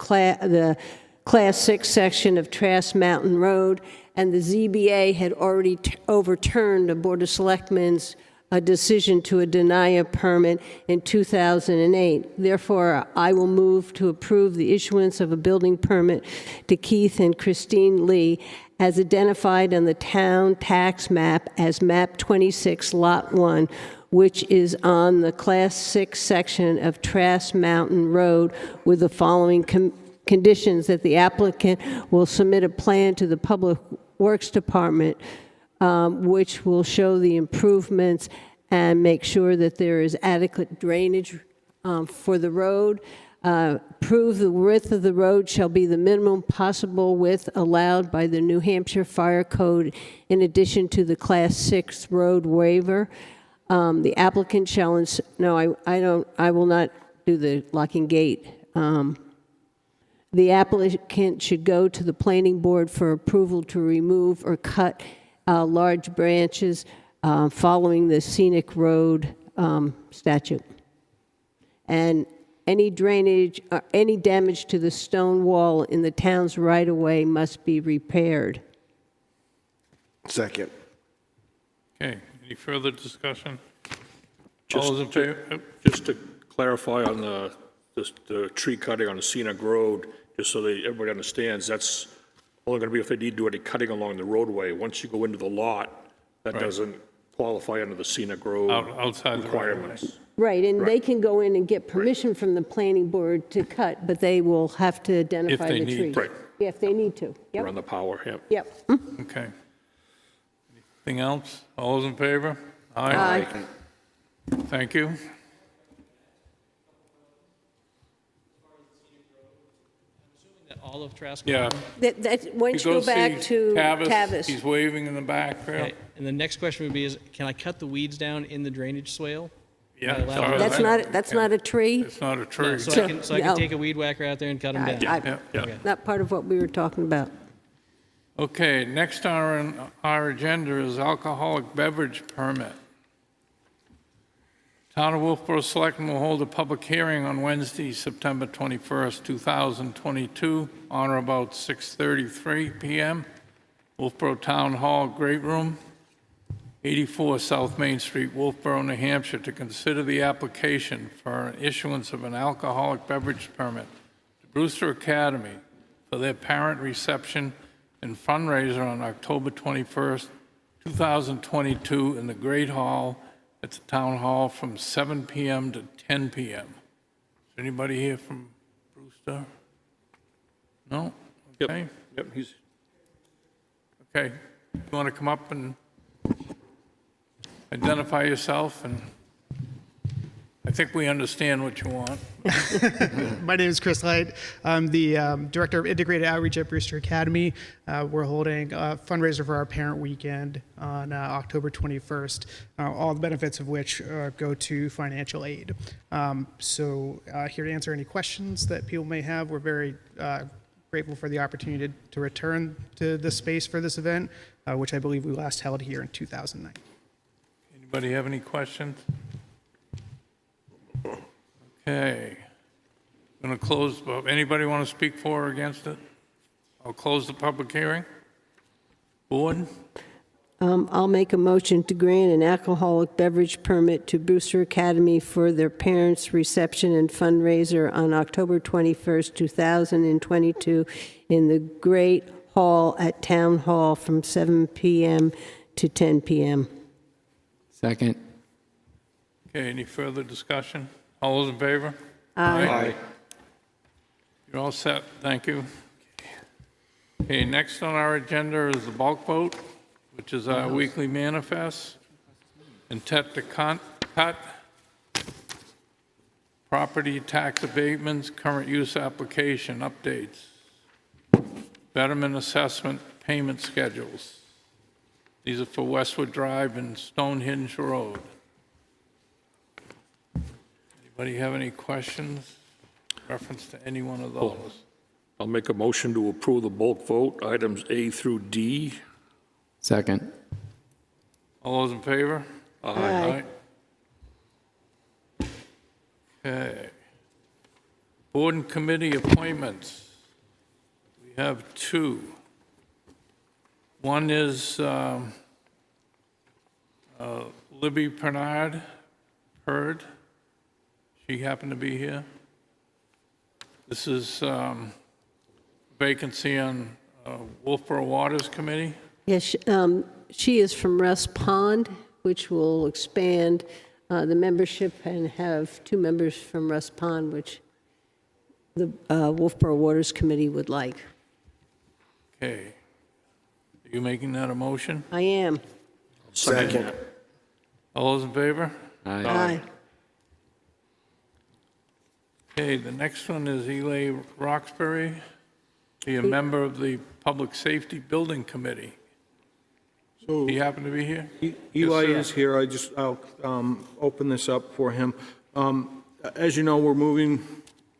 Class 6 section of Trask Mountain Road, and the ZBA had already overturned the Board of Selectmen's decision to deny a permit in 2008. Therefore, I will move to approve the issuance of a building permit to Keith and Christine Lee as identified on the town tax map as map 26, lot 1, which is on the Class 6 section of Trask Mountain Road, with the following conditions: that the applicant will submit a plan to the Public Works Department which will show the improvements and make sure that there is adequate drainage for the road. Prove the width of the road shall be the minimum possible width allowed by the New Hampshire Fire Code in addition to the Class 6 road waiver. The applicant shall, I will not do the locking gate. The applicant should go to the planning board for approval to remove or cut large branches following the scenic road statute. And any drainage, any damage to the stone wall in the town's right-of-way must be repaired. Second. Okay, any further discussion? All those in favor? Just to clarify on the the tree cutting on a scenic road, just so that everybody understands, that's only going to be if they need to do any cutting along the roadway. Once you go into the lot, that doesn't qualify under the scenic road Outside the right of way. requirements. Right, and they can go in and get permission from the planning board to cut, but they will have to identify they the need tree. to. Right. Yeah, if they need to. Yep, Run the power, yeah. yep. Okay. Anything else? All those in favor? Aye. Thank you. That all of Trask. Yeah. Once you go back see to Tavis, Tavis. he's waving in the back there. Okay, and the next question would be is, can I cut the weeds down in the drainage swale? Yeah. Am I allowed to do That's that? not a tree, It's not a tree. So I No. can take a weed whacker out there and cut them down? I- not part of what we were talking about. Okay, next on our agenda is alcoholic beverage permit. Town of Wolfeboro Selectmen will hold a public hearing on Wednesday, September 21st, 2022, on or about 6:33 PM, Wolfeboro Town Hall, Great Room, 84 South Main Street, Wolfeboro, New Hampshire, to consider the application for an issuance of an alcoholic beverage permit to Brewster Academy for their parent reception and fundraiser on October 21st, 2022, in the Great Hall at the Town Hall from 7 PM to 10 PM. Is anybody here from Brewster? No? Yep. Okay. Yep, he's, Okay. You want to come up and identify yourself? And I think we understand what you want. My name is Chris Light. I'm the Director of Integrated Outreach at Brewster Academy. We're holding a fundraiser for our parent weekend on October 21st, all the benefits of which go to financial aid. So here to answer any questions that people may have. We're very grateful for the opportunity to return to the space for this event, which I believe we last held here in 2009. Anybody have any questions? Okay. Going to close, anybody want to speak for or against it? I'll close the public hearing. Board? I'll make a motion to grant an alcoholic beverage permit to Brewster Academy for their parents' reception and fundraiser on October 21st, 2022, in the Great Hall at Town Hall from 7 PM to 10 PM. Second. Okay, any further discussion? All those in favor? Aye. You're all set, thank you. Okay, next on our agenda is the bulk vote, which is our weekly manifest. Intent to cut property tax abatements, current use application updates, betterment assessment payment schedules. These are for Westwood Drive and Stonehenge Road. Anybody have any questions, reference to any one of those? I'll make a motion to approve the bulk vote, items A through D. Second. All those in favor? Aye. Okay. Board and committee appointments. We have two. One is Libby Pernard, Heard. She happened to be here. This is vacancy on Wolfeboro Waters Committee. Yes, she is from Russ Pond, which will expand the membership and have two members from Russ Pond, which the Wolfeboro Waters Committee would like. Okay. Are you making that a motion? I am. Second. All those in favor? Aye. Okay, the next one is Eli Roxbury, be a member of the Public Safety Building Committee. So He happen to be here? Eli Yes, is here. I'll open this up for him. As you know, we're moving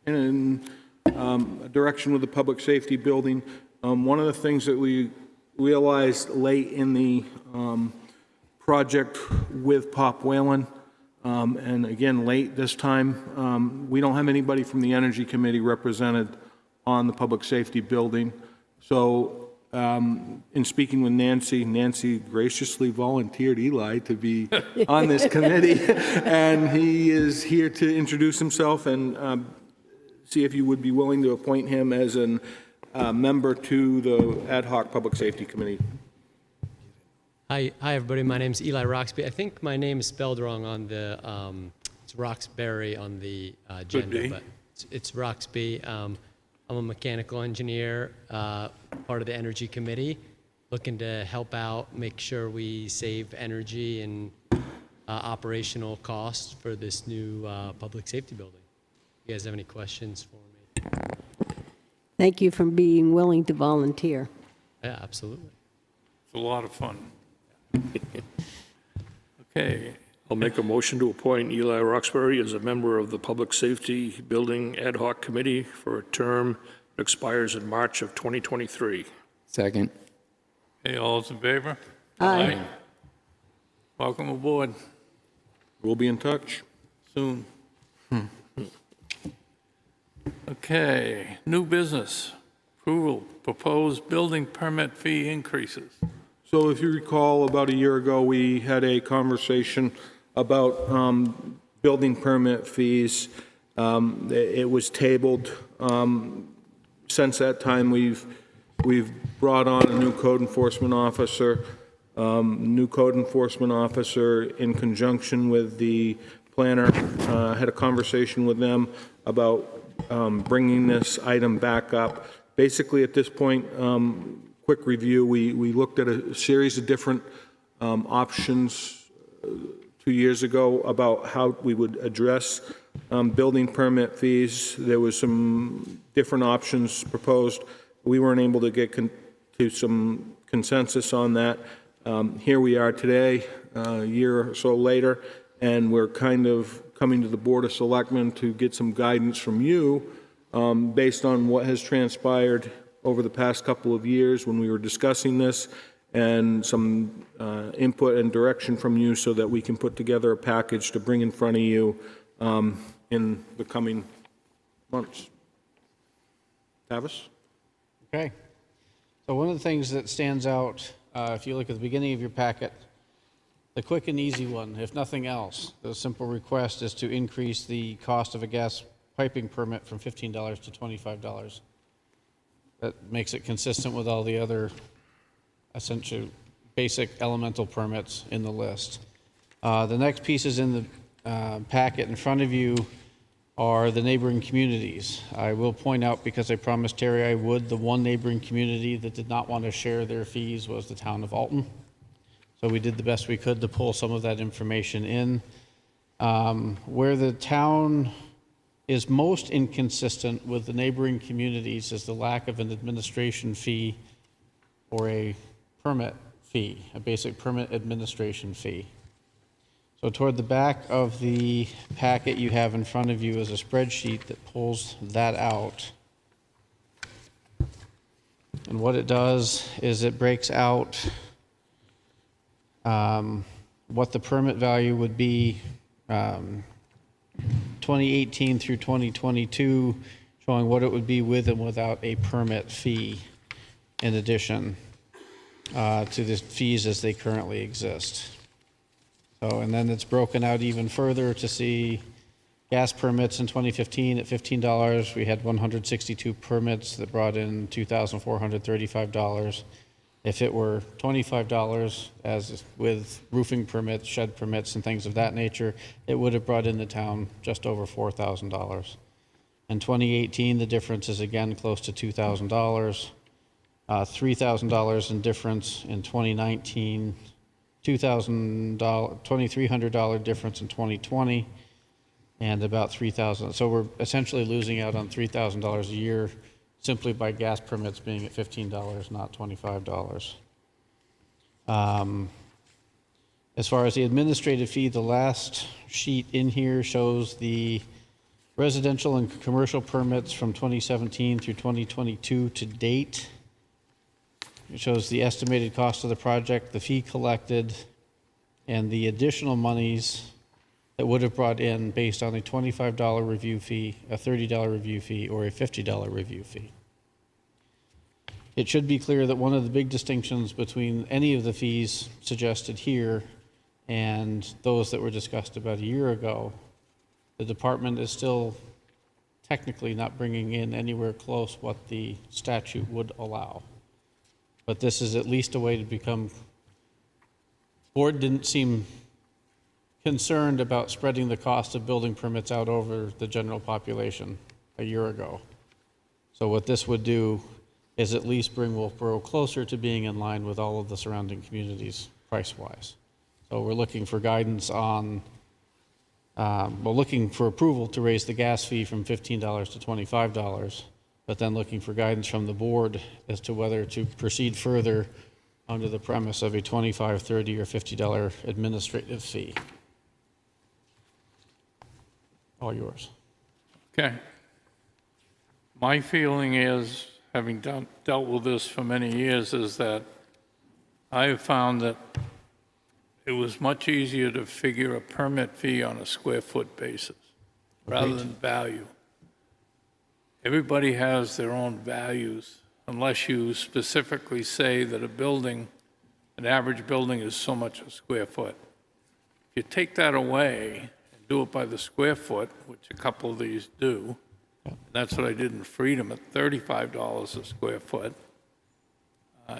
in a direction with the public safety building. One of the things that we realized late in the project with Pop Whalen, and again, late this time, we don't have anybody from the Energy Committee represented on the public safety building. So in speaking with Nancy graciously volunteered Eli to be on this committee, and he is here to introduce himself and see if you would be willing to appoint him as a member to the Ad hoc Public Safety Committee. Hi, everybody. My name's Eli Roxby. I think my name is spelled wrong on the, it's Roxbury on the agenda, but it's Roxby. I'm a mechanical engineer, part of the Energy Committee, looking to help out, make sure we save energy and operational costs for this new public safety building. You guys have any questions for me? Thank you for being willing to volunteer. Yeah, absolutely. It's a lot of fun. Okay, I'll make a motion to appoint Eli Roxbury as a member of the Public Safety Building Ad hoc Committee for a term that expires in March of 2023. Second. hey, all those in favor? Aye. Welcome aboard We'll be in touch. soon. Okay, new business. Approval, proposed building permit fee increases. So if you recall, about a year ago, we had a conversation about building permit fees. It was tabled. Since that time, we've brought on a new code enforcement officer. New code enforcement officer, in conjunction with the planner, had a conversation with them about bringing this item back up. Basically, at this point, quick review, we looked at a series of different options 2 years ago about how we would address building permit fees. There was some different options proposed. We weren't able to get to some consensus on that. Here we are today, a year or so later, and we're kind of coming to the Board of Selectmen to get some guidance from you based on what has transpired over the past couple of years when we were discussing this, and some input and direction from you so that we can put together a package to bring in front of you in the coming months. Tavis? Okay. So one of the things that stands out, if you look at the beginning of your packet, the quick and easy one, if nothing else, the simple request is to increase the cost of a gas piping permit from $15 to $25. That makes it consistent with all the other essential basic elemental permits in the list. The next pieces in the packet in front of you are the neighboring communities. I will point out, because I promised Terry I would, the one neighboring community that did not want to share their fees was the town of Alton. So we did the best we could to pull some of that information in. Where the town is most inconsistent with the neighboring communities is the lack of an administration fee or a permit fee, a basic permit administration fee. So toward the back of the packet you have in front of you is a spreadsheet that pulls that out. And what it does is it breaks out what the permit value would be 2018 through 2022, showing what it would be with and without a permit fee in addition to the fees as they currently exist. So, and then it's broken out even further to see gas permits in 2015 at $15. We had 162 permits that brought in $2,435. If it were $25, as with roofing permits, shed permits, and things of that nature, it would have brought in the town just over $4,000. In 2018, the difference is again close to $2,000. $3,000 in difference in 2019, $2,300 difference in 2020, and about $3,000. So we're essentially losing out on $3,000 a year simply by gas permits being at $15, not $25. As far as the administrative fee, the last sheet in here shows the residential and commercial permits from 2017 through 2022 to date. It shows the estimated cost of the project, the fee collected, and the additional monies that would have brought in based on a $25 review fee, a $30 review fee, or a $50 review fee. It should be clear that one of the big distinctions between any of the fees suggested here and those that were discussed about a year ago, the department is still technically not bringing in anywhere close what the statute would allow. But this is at least a way to become, board didn't seem concerned about spreading the cost of building permits out over the general population a year ago. So what this would do is at least bring Wolfeboro closer to being in line with all of the surrounding communities price-wise. So we're looking for guidance on, we're looking for approval to raise the gas fee from $15 to $25, but then looking for guidance from the board as to whether to proceed further under the premise of a $25, $30, or $50 administrative fee. All yours. Okay. My feeling is, having dealt with this for many years, is that I have found that it was much easier to figure a permit fee on a square foot basis rather than value. Everybody has their own values unless you specifically say that a building, an average building is so much a square foot. If you take that away and do it by the square foot, which a couple of these do, that's what I did in Freedom at $35 a square foot,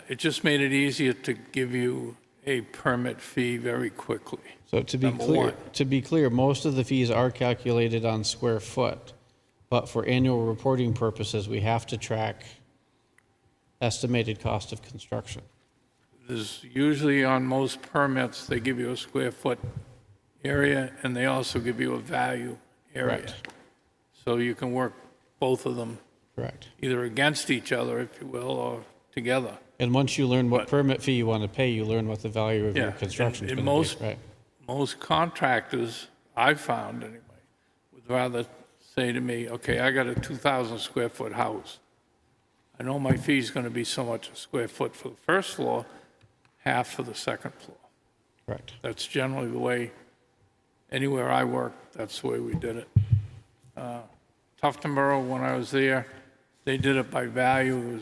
it just made it easier to give you a permit fee very quickly. So to be clear, most of the fees are calculated on square foot, but for annual reporting purposes, we have to track estimated cost of construction. There's usually on most permits, they give you a square foot area and they also give you a value area. Correct. So you can work both of them. Correct. Either against each other, if you will, or together. And once you learn what permit fee you want to pay, you learn what the value of your construction is going to be, right? Most contractors, I've found anyway, would rather say to me, okay, I got a 2,000 square foot house. I know my fee is going to be so much a square foot for the first floor, half for the second floor. Correct. That's generally the way, anywhere I work, that's the way we did it. Tuftonboro, when I was there, they did it by value.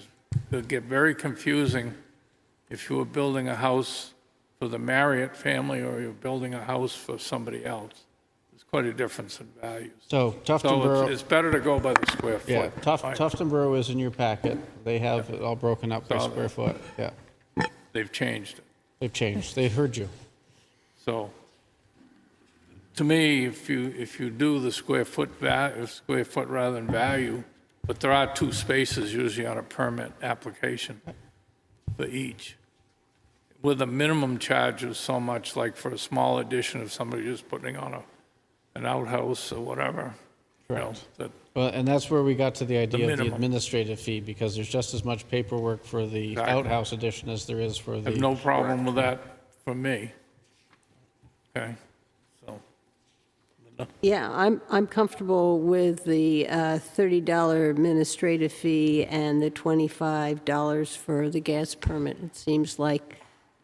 It would get very confusing if you were building a house for the Marriott family or you're building a house for somebody else. There's quite a difference in values. So Tuftonboro, it's better to go by the square foot. yeah, Tuftonboro is in your packet. They have it all broken up by square foot. Yeah, They've changed it. they've changed. They heard you. So, to me, if you do the square foot rather than value, but there are two spaces usually on a permit application for each, with a minimum charge of so much, like for a small addition of somebody just putting on an outhouse or whatever. Correct. That, Well, and that's where we got to the idea of the minimum. administrative fee, because there's just as much paperwork for the Exactly. outhouse addition as there is for I the. have no problem with that for me. Okay, so. Yeah, I'm comfortable with the $30 administrative fee and the $25 for the gas permit. It seems like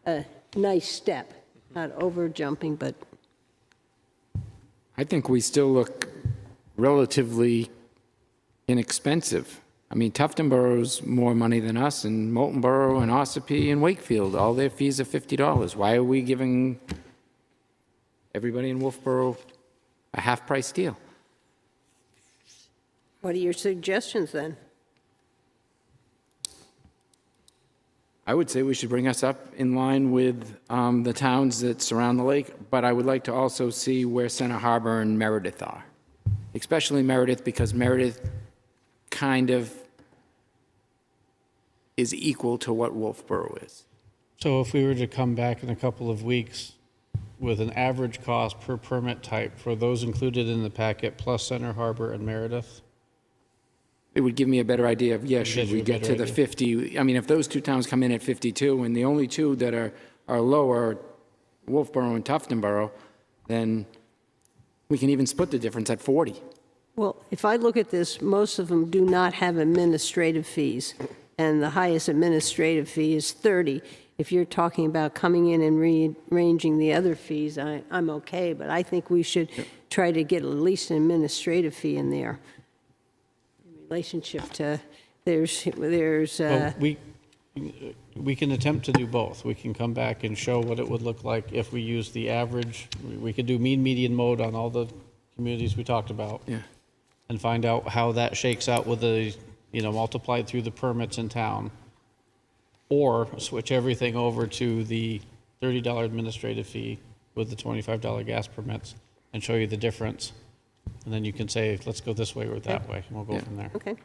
a nice step, not over jumping, but I think we still look relatively inexpensive. I mean, Tuftonboro's more money than us, and Moultonboro and Ossipee and Wakefield, all their fees are $50. Why are we giving everybody in Wolfeboro a half-price deal? what are your suggestions then? I would say we should bring us up in line with the towns that surround the lake, but I would like to also see where Center Harbor and Meredith are, especially Meredith, because Meredith kind of is equal to what Wolfeboro is. So if we were to come back in a couple of weeks with an average cost per permit type for those included in the packet, plus Center Harbor and Meredith? It would give me a better idea of, yes, should Gives you we a get better to the idea. 50? I mean, if those two towns come in at 52, and the only two that are lower, Wolfeboro and Tuftonboro, then we can even split the difference at 40. Well, if I look at this, most of them do not have administrative fees, and the highest administrative fee is 30. If you're talking about coming in and rearranging the other fees, I'm okay, but I think we should try to get at least an administrative fee in there. In relationship to, Well, we can attempt to do both. We can come back and show what it would look like if we use the average. We could do mean, median, mode on all the communities we talked about. Yeah. and find out how that shakes out with the, multiplied through the permits in town. Or switch everything over to the $30 administrative fee with the $25 gas permits and show you the difference. And then you can say, let's go this way or that way, and we'll go from there. Okay.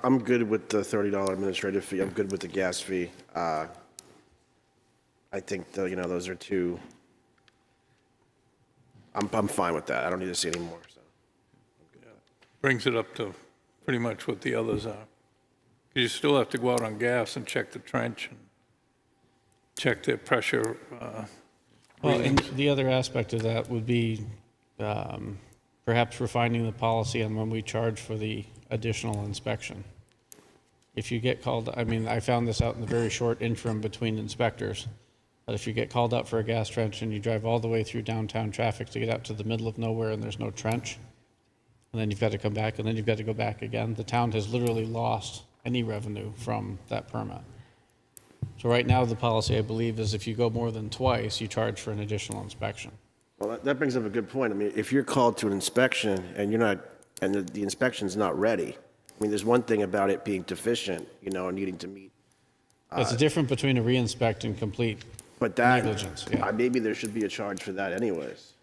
I'm good with the $30 administrative fee. I'm good with the gas fee. I think, those are two. I'm fine with that. I don't need to see any more, so. Brings it up to pretty much what the others are. You still have to go out on gas and check the trench and check their pressure. Well, and the other aspect of that would be perhaps refining the policy on when we charge for the additional inspection. If you get called, I found this out in the very short interim between inspectors, but if you get called out for a gas trench and you drive all the way through downtown traffic to get out to the middle of nowhere and there's no trench, and then you've got to come back and then you've got to go back again, the town has literally lost any revenue from that permit. So right now, the policy, I believe, is if you go more than twice, you charge for an additional inspection. Well, that brings up a good point. If you're called to an inspection and you're not, and the inspection's not ready, there's one thing about it being deficient, and needing to meet. It's different between a re-inspect and complete negligence. Yeah. Maybe there should be a charge for that anyways.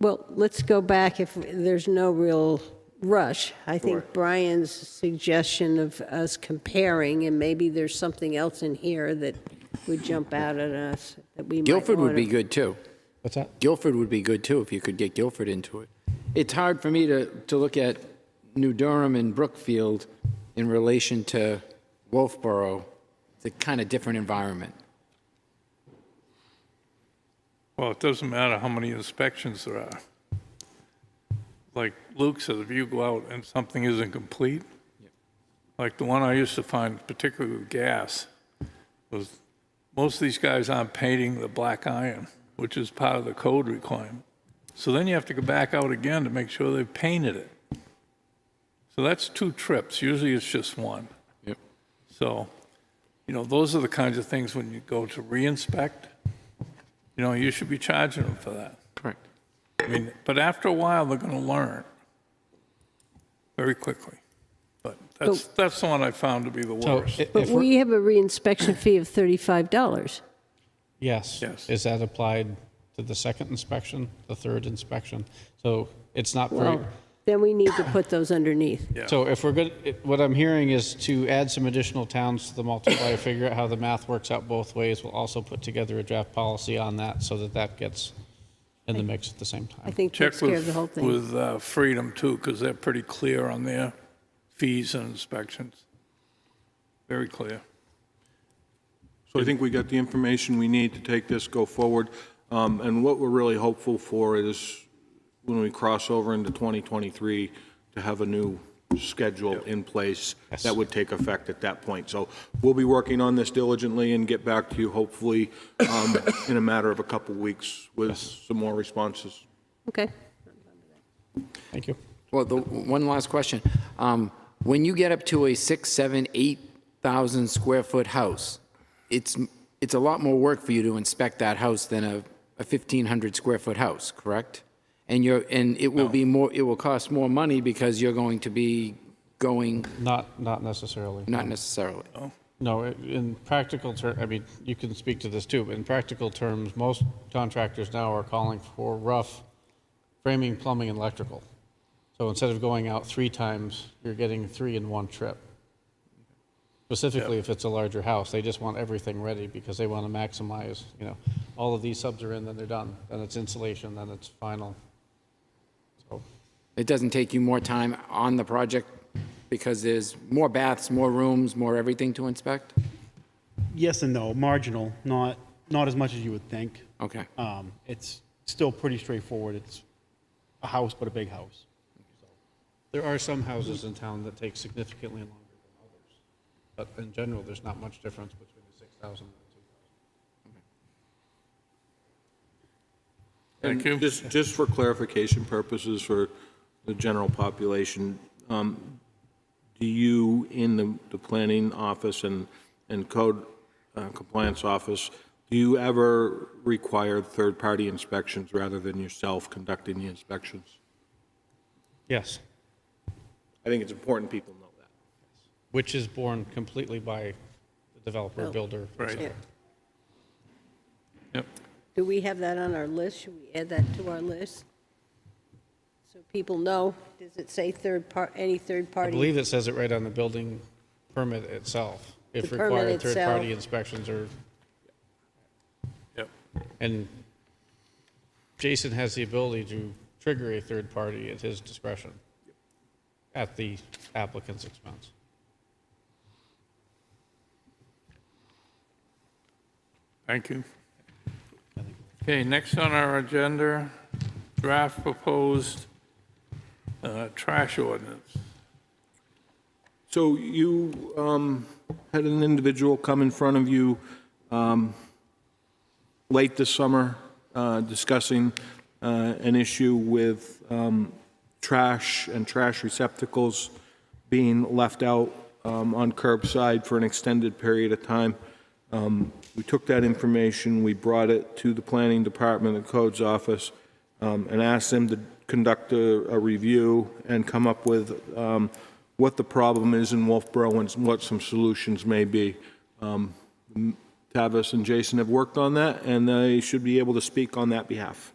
Well, let's go back if there's no real rush. I think Sure. Brian's suggestion of us comparing, and maybe there's something else in here that would jump out at us that we might Guilford would wanna- be good, too. What's that? Guilford would be good, too, if you could get Guilford into it. It's hard for me to look at New Durham and Brookfield in relation to Wolfeboro. It's a kind of different environment. Well, it doesn't matter how many inspections there are. Like Luke said, if you go out and something isn't complete, like the one I used to find, particularly with gas, was most of these guys aren't painting the black iron, which is part of the code requirement. So then you have to go back out again to make sure they've painted it. So that's 2 trips. Usually it's just 1. Yep. So, those are the kinds of things when you go to re-inspect, you should be charging them for that. Correct. But after a while, they're going to learn very quickly. But that's the one I found to be the So worst. But we have a reinspection fee of $35. Yes. Yes. Is that applied to the second inspection, the third inspection? So it's not very. Well, then we need to put those underneath. Yeah. So if we're good, what I'm hearing is to add some additional towns to the multiplier, figure out how the math works out both ways. We'll also put together a draft policy on that so that gets in the mix at the same I time. think Check takes care of the whole thing. with Freedom, too, because they're pretty clear on their fees and inspections. Very clear. So I think we got the information we need to take this, go forward. And what we're really hopeful for is when we cross over into 2023, to have a new schedule in place that would take effect at that point. So we'll be working on this diligently and get back to you hopefully in a matter of a couple weeks with some more responses. Okay. Thank you. Well, one last question. When you get up to a 6, 7, 8,000 square foot house, it's a lot more work for you to inspect that house than a 1,500 square foot house, correct? And it will be more. It will cost more money because you're going to be going. Not necessarily. Not necessarily. No, in practical terms, you can speak to this too, but in practical terms, most contractors now are calling for rough framing, plumbing, and electrical. So instead of going out 3 times, you're getting 3 in one trip. Specifically, if it's a larger house, they just want everything ready because they want to maximize, all of these subs are in, then they're done. Then it's insulation, then it's final. So It doesn't take you more time on the project because there's more baths, more rooms, more everything to inspect? Yes and no, marginal, not as much as you would think. Okay. It's still pretty straightforward. It's a house, but a big house. there are some houses in town that take significantly longer than others. But in general, there's not much difference between the 6,000 and the 2,000. Thank you. Just for clarification purposes for the general population, do you, in the planning office and code compliance office, do you ever require third-party inspections rather than yourself conducting the inspections? Yes. I think it's important people know that. Which is borne completely by the developer, builder. Right. Yeah. Yep. Do we have that on our list? Should we add that to our list? So people know, does it say any third I party? believe it says it right on the building permit itself. If The permit required, third-party itself. inspections are, Yep. and Jason has the ability to trigger a third party at his discretion at the applicant's expense. Thank you. Okay, next on our agenda, draft proposed trash ordinance. So you had an individual come in front of you late this summer discussing an issue with trash and trash receptacles being left out on curbside for an extended period of time. We took that information, we brought it to the planning department, the codes office, and asked them to conduct a review and come up with what the problem is in Wolfeboro and what some solutions may be. Tavis and Jason have worked on that, and they should be able to speak on that behalf.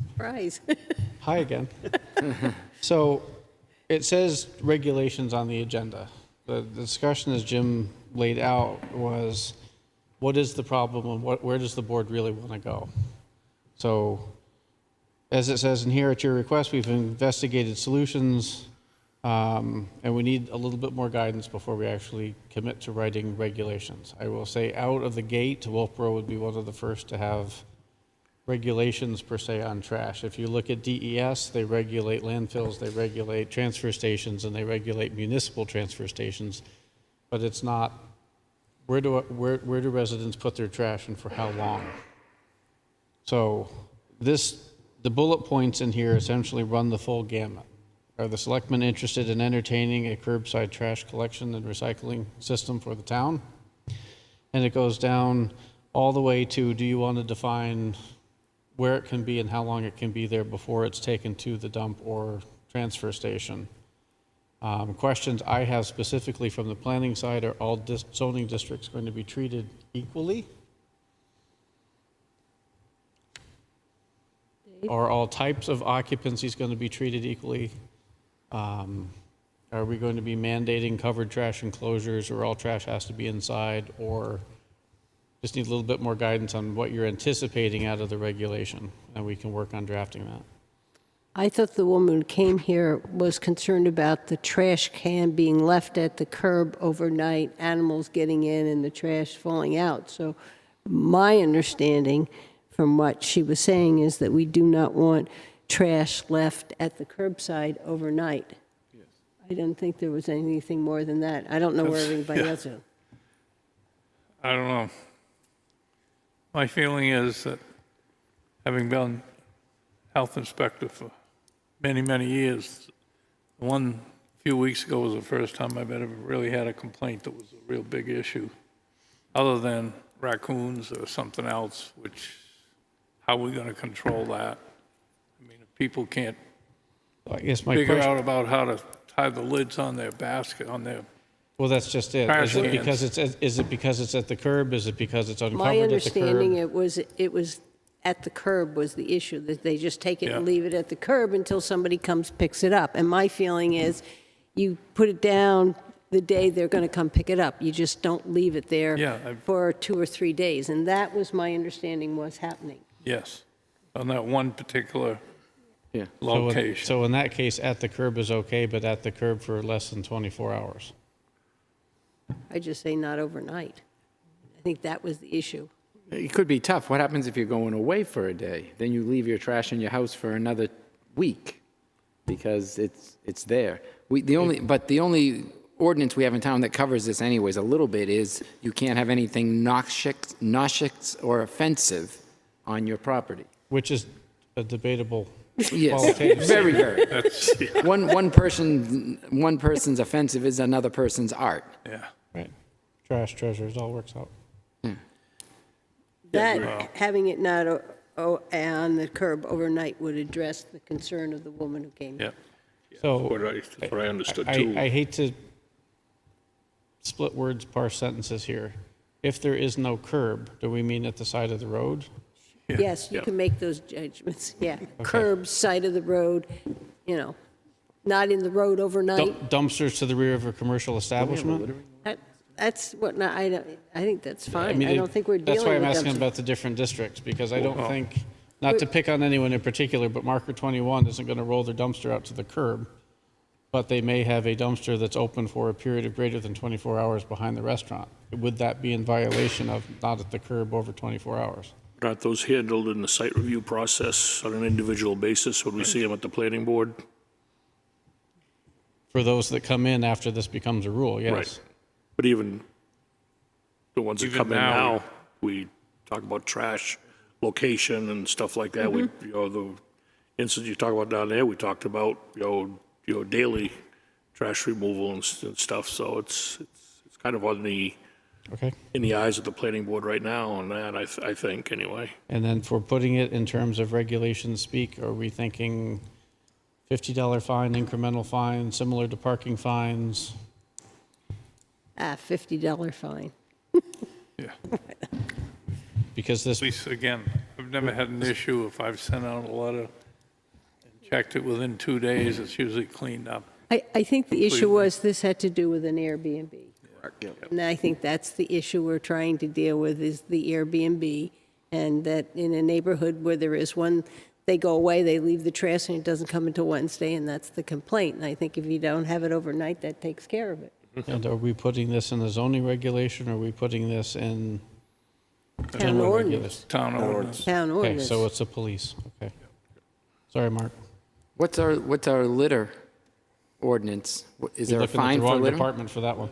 Surprise. Hi again. So it says regulations on the agenda. The discussion, as Jim laid out, was what is the problem and where does the board really want to go? So as it says in here, at your request, we've investigated solutions, and we need a little bit more guidance before we actually commit to writing regulations. I will say out of the gate, Wolfeboro would be one of the first to have regulations per se on trash. If you look at DES, they regulate landfills, they regulate transfer stations, and they regulate municipal transfer stations, but it's not where do residents put their trash and for how long. So the bullet points in here essentially run the full gamut. Are the selectmen interested in entertaining a curbside trash collection and recycling system for the town? And it goes down all the way to, do you want to define where it can be and how long it can be there before it's taken to the dump or transfer station? Questions I have specifically from the planning side, are all zoning districts going to be treated equally? Are all types of occupancies going to be treated equally? Are we going to be mandating covered trash enclosures, or all trash has to be inside, or just need a little bit more guidance on what you're anticipating out of the regulation, and we can work on drafting that. I thought the woman who came here was concerned about the trash can being left at the curb overnight, animals getting in and the trash falling out. So my understanding from what she was saying is that we do not want trash left at the curbside overnight. Yes. I don't think there was anything more than that. I don't know where everybody else is. I don't know. My feeling is that, having been health inspector for many, many years, one few weeks ago was the first time I've ever really had a complaint that was a real big issue, other than raccoons or something else, which, how are we going to control that? I mean, if people can't figure out about how to tie the lids on their basket, on their Well, that's just it. trash Is it cans. because it's at the curb? Is it because it's uncovered My at the understanding, curb? it was at the curb was the issue, that they just take it and Yeah. leave it at the curb until somebody comes, picks it up. And my feeling is, you put it down the day they're going to come pick it up. You just don't leave it there Yeah, for 2 or 3 days. And that was my understanding was happening. Yes, on that one particular Yeah. location. So in that case, at the curb is okay, but at the curb for less than 24 hours. I just say not overnight. I think that was the issue. It could be tough. What happens if you're going away for a day? Then you leave your trash in your house for another week because it's there. The only ordinance we have in town that covers this anyways a little bit is you can't have anything noxious or offensive on your property. Which is a debatable Yes, qualitative very, very. That's, yeah. One person's offensive is another person's art. Yeah. Right. Trash, treasures, all works out. That, having it not on the curb overnight would address the concern of the woman who came. Yeah. So That's what I understood I too. hate to split words, parse sentences here. If there is no curb, do we mean at the side of the road? Yes, you can make those judgments, yeah. Curb, side of the road, you know, not in the road overnight. Dumpsters to the rear of a commercial establishment? That's what, I think that's fine. mean, I don't think we're dealing with That's why I'm asking dumpsters. about the different districts, because I don't think, not to pick on anyone in particular, but Marker 21 isn't going to roll their dumpster out to the curb, but they may have a dumpster that's open for a period of greater than 24 hours behind the restaurant. Would that be in violation of not at the curb over 24 hours? Aren't those handled in the site review process on an individual basis? Would we see them at the planning board? For those that come in after this becomes a rule, yes. Right. But even the ones that Even come in now, now, we talk about trash location and stuff like that. We, the instance you talk about down there, we talked about, daily trash removal and stuff. So it's kind of on the, in the eyes of the planning board right now on that, I think, anyway. And then for putting it in terms of regulation speak, are we thinking $50 fine, incremental fine, similar to parking fines? $50 fine. Yeah. Because this, At least, again, I've never had an issue if I've sent out a letter and checked it within 2 days, it's usually cleaned up. I think the issue Completely. was this had to do with an Airbnb. And I think that's the issue we're trying to deal with is the Airbnb. And that in a neighborhood where there is one, they go away, they leave the trash and it doesn't come until Wednesday, and that's the complaint. And I think if you don't have it overnight, that takes care of it. and are we putting this in the zoning regulation, or are we putting this in? Town general ordinance. Town ordinance. Town Okay, ordinance. so it's a police, okay. Sorry, Mark. What's our litter ordinance? Is there a You're looking at fine the for wrong litter? department for that one.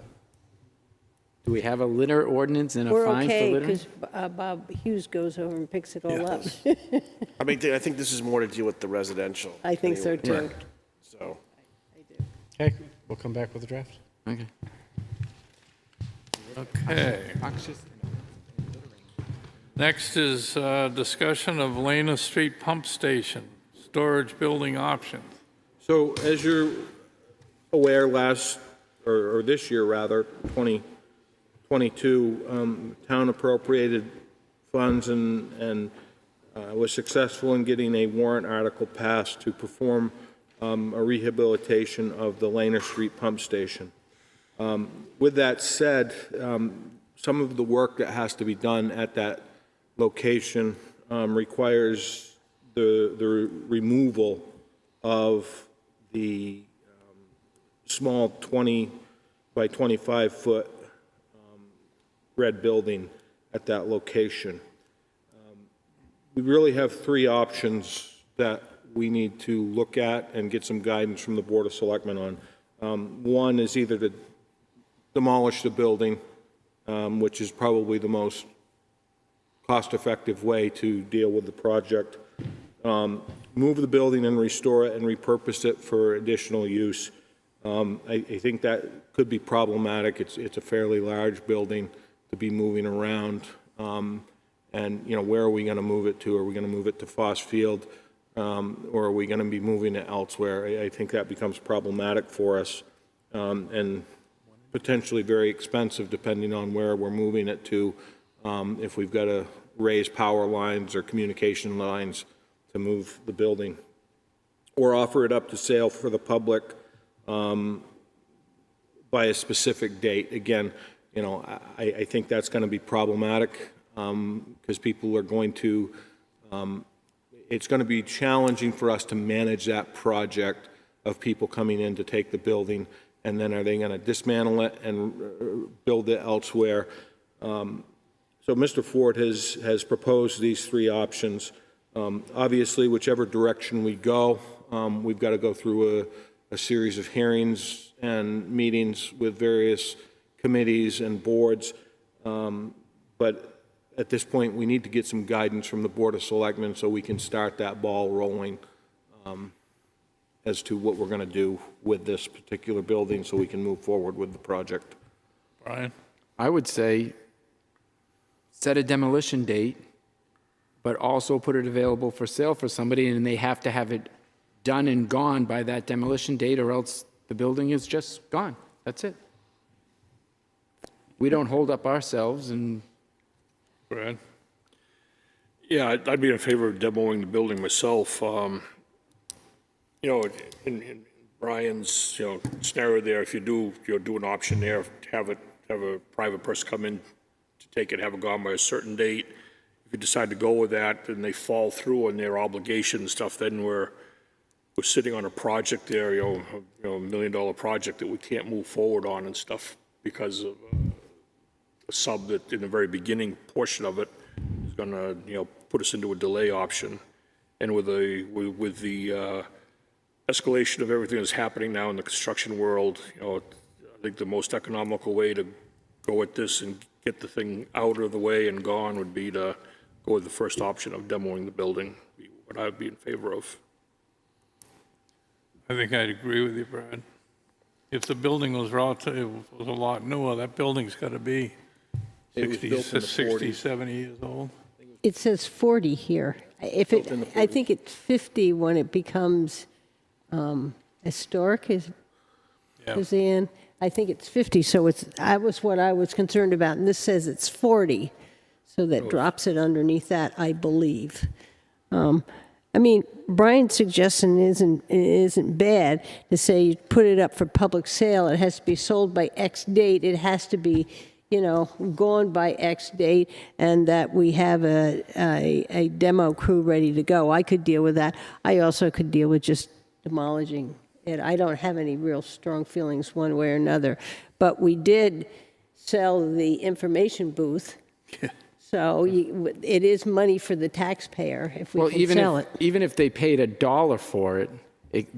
Do we have a litter ordinance and a We're fine for okay, litter? because Bob Hughes goes over and picks it all up. I mean, I think this is more to do with the residential. I think so, anyway. too. So, Okay, we'll come back with a draft. Okay. Okay. Next is discussion of Lena Street Pump Station, storage building options. So as you're aware, or this year rather, 2022, town appropriated funds and was successful in getting a warrant article passed to perform a rehabilitation of the Lena Street Pump Station. With that said, some of the work that has to be done at that location requires the removal of the small 20 by 25 foot red building at that location. We really have three options that we need to look at and get some guidance from the Board of Selectmen on. One is either to demolish the building, which is probably the most cost-effective way to deal with the project. Move the building and restore it and repurpose it for additional use. I think that could be problematic. It's a fairly large building to be moving around. And, where are we going to move it to? Are we going to move it to Foss Field? Or are we going to be moving it elsewhere? I think that becomes problematic for us and potentially very expensive depending on where we're moving it to. If we've got to raise power lines or communication lines to move the building, or offer it up to sale for the public by a specific date. Again, I think that's going to be problematic because people are going to, it's going to be challenging for us to manage that project of people coming in to take the building, and then are they going to dismantle it and build it elsewhere? So Mr. Ford has proposed these three options. Obviously, whichever direction we go, we've got to go through a series of hearings and meetings with various committees and boards. But at this point, we need to get some guidance from the Board of Selectmen so we can start that ball rolling as to what we're going to do with this particular building so we can move forward with the project. Brian? I would say set a demolition date but also put it available for sale for somebody, and they have to have it done and gone by that demolition date, or else the building is just gone. That's it. We don't hold up ourselves, and Brad? Yeah, I'd be in favor of demoing the building myself. You know, in Brian's, you know, scenario there, if you do an option there, have a private person come in to take it, have it gone by a certain date. If you decide to go with that, and they fall through on their obligation and stuff, then we're sitting on a project there, you know, $1 million project that we can't move forward on and stuff because of a sub that in the very beginning portion of it is going to, you know, put us into a delay option. And with the escalation of everything that's happening now in the construction world, you know, I think the most economical way to go at this and get the thing out of the way and gone would be to go with the first option of demoing the building, what I would be in favor of. I think I'd agree with you, Brad. If the building was a lot newer, that building's got to be 60, 70 years old. It says 40 here. If it, I think it's 50 when it becomes historic, Suzanne. I think it's 50, so that was what I was concerned about, and this says it's 40, so that drops it underneath that, I believe. I mean, Brian's suggestion isn't bad to say you put it up for public sale. It has to be sold by X date. It has to be, you know, gone by X date, and that we have a demo crew ready to go. I could deal with that. I also could deal with just demolishing it. I don't have any real strong feelings one way or another. But we did sell the information booth. So it is money for the taxpayer if we can sell it. Even if they paid $1 for it,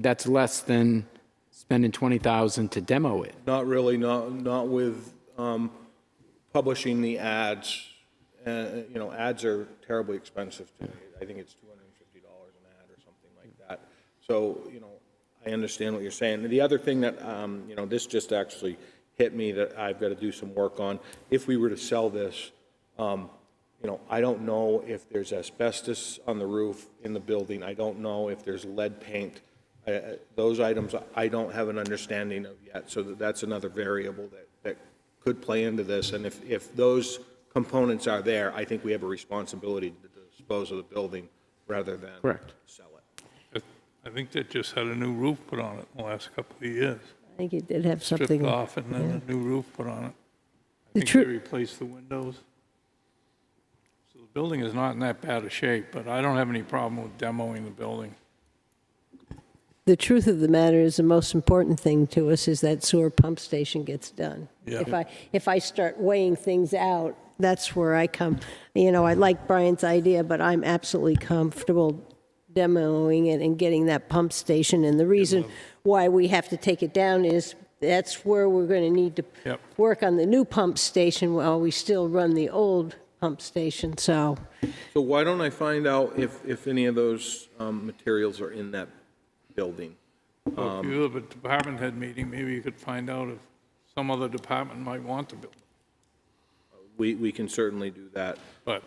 that's less than spending $20,000 to demo it. Not really, not with publishing the ads. You know, ads are terribly expensive to me. I think it's $250 an ad or something like that. So, you know, I understand what you're saying. The other thing that, you know, this just actually hit me that I've got to do some work on. If we were to sell this, you know, I don't know if there's asbestos on the roof in the building. I don't know if there's lead paint. Those items I don't have an understanding of yet. So that's another variable that could play into this. And if those components are there, I think we have a responsibility to dispose of the building rather than sell it. I think they just had a new roof put on it in the last couple of years. I think it did have something. Stripped off and then a new roof put on it. I think they replaced the windows. So the building is not in that bad a shape, but I don't have any problem with demoing the building. The truth of the matter is the most important thing to us is that sewer pump station gets done. Yeah. If I start weighing things out, that's where I come. You know, I like Brian's idea, but I'm absolutely comfortable demoing it and getting that pump station. And the reason why we have to take it down is that's where we're going to need to work on the new pump station while we still run the old pump station. So why don't I find out if any of those materials are in that building? Well, if you have a department head meeting, maybe you could find out if some other department might want the building. We can certainly do that. But